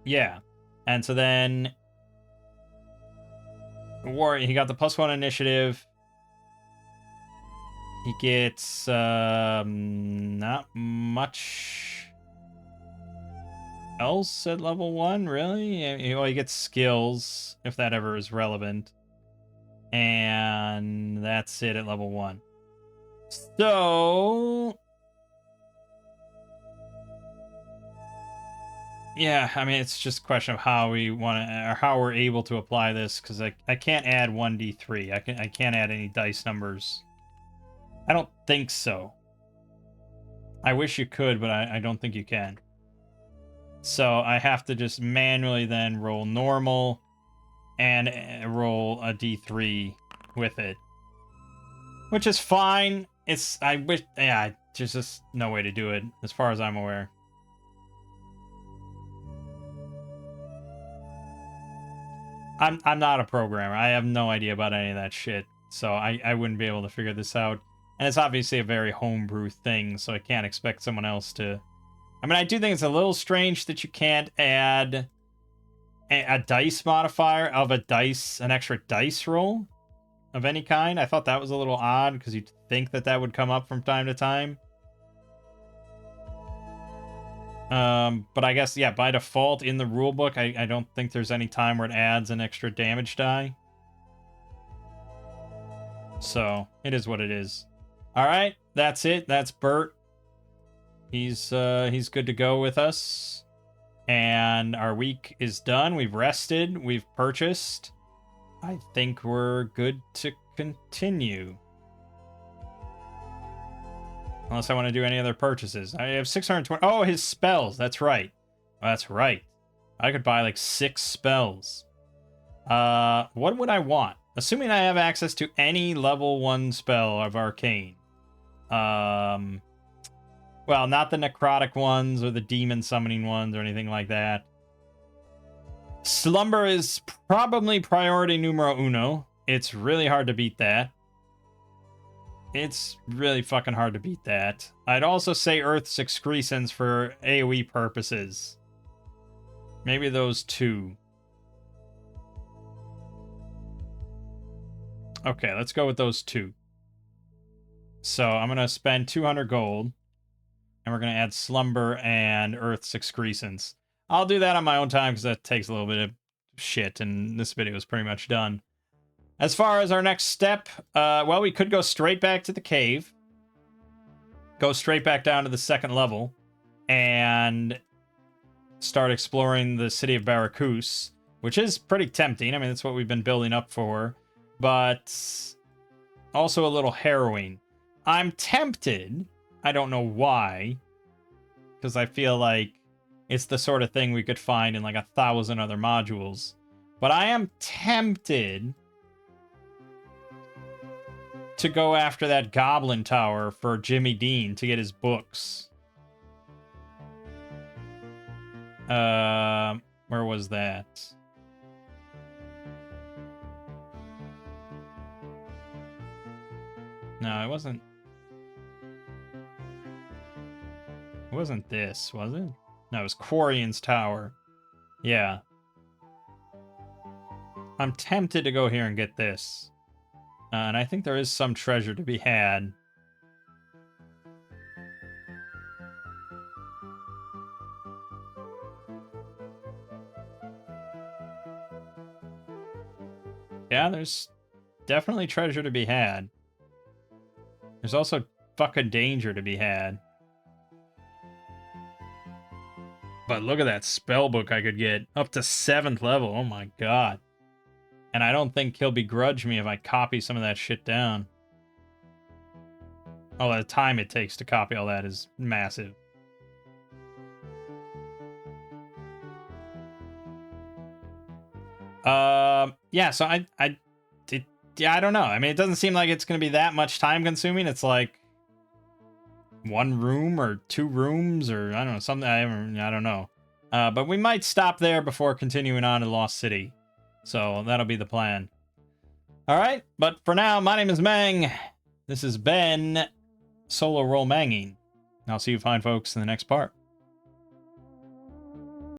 Yeah. And so then he got the +1 initiative. He gets not much else at level 1, really. Well, he gets skills, if that ever is relevant. And that's it at level 1. So yeah, I mean, it's just a question of how we want to, or how we're able to apply this, because I can't add 1d3. I can't add any dice numbers. I don't think so. I wish you could, but I don't think you can. So I have to just manually then roll normal and roll a d3 with it, which is fine. I wish, yeah, there's just no way to do it as far as I'm aware. I'm not a programmer. I have no idea about any of that shit, so I wouldn't be able to figure this out. And it's obviously a very homebrew thing, so I can't expect someone else to. I mean, I do think it's a little strange that you can't add a dice modifier of an extra dice roll of any kind. I thought that was a little odd, because you'd think that would come up from time to time. But I guess, yeah, by default in the rulebook, I don't think there's any time where it adds an extra damage die. So, it is what it is. Alright, that's it. That's Bert. He's good to go with us. And our week is done. We've rested. We've purchased. I think we're good to continue. Unless I want to do any other purchases. I have 620. Oh, his spells. That's right. That's right. I could buy like 6 spells. What would I want? Assuming I have access to any level 1 spell of Arcane. Well, not the necrotic ones or the demon summoning ones or anything like that. Slumber is probably priority numero uno. It's really hard to beat that. It's really fucking hard to beat that. I'd also say Earth's excrescence for AoE purposes. Maybe those two. Okay, let's go with those two. So I'm going to spend 200 gold. And we're going to add Slumber and Earth's excrescence. I'll do that on my own time because that takes a little bit of shit. And this video is pretty much done. As far as our next step, well, we could go straight back to the cave. Go straight back down to the second level. And start exploring the city of Barakus. Which is pretty tempting. I mean, that's what we've been building up for. But also a little harrowing. I'm tempted. I don't know why. Because I feel like it's the sort of thing we could find in like 1,000 other modules. But I am tempted to go after that Goblin Tower for Jimmy Dean to get his books. Where was that? No, it wasn't. It wasn't this, was it? No, it was Quarian's Tower. Yeah. I'm tempted to go here and get this. And I think there is some treasure to be had. Yeah, there's definitely treasure to be had. There's also fucking danger to be had. But look at that spell book I could get. Up to 7th level. Oh my god. And I don't think he'll begrudge me if I copy some of that shit down. Oh, the time it takes to copy all that is massive. Yeah, so I don't know. I mean, it doesn't seem like it's going to be that much time consuming. It's like 1 room or 2 rooms or I don't know, something. I don't know. But we might stop there before continuing on to Lost City. So that'll be the plan. All right, but for now, my name is Mang. This has been Solo Roll Manging. I'll see you fine folks in the next part.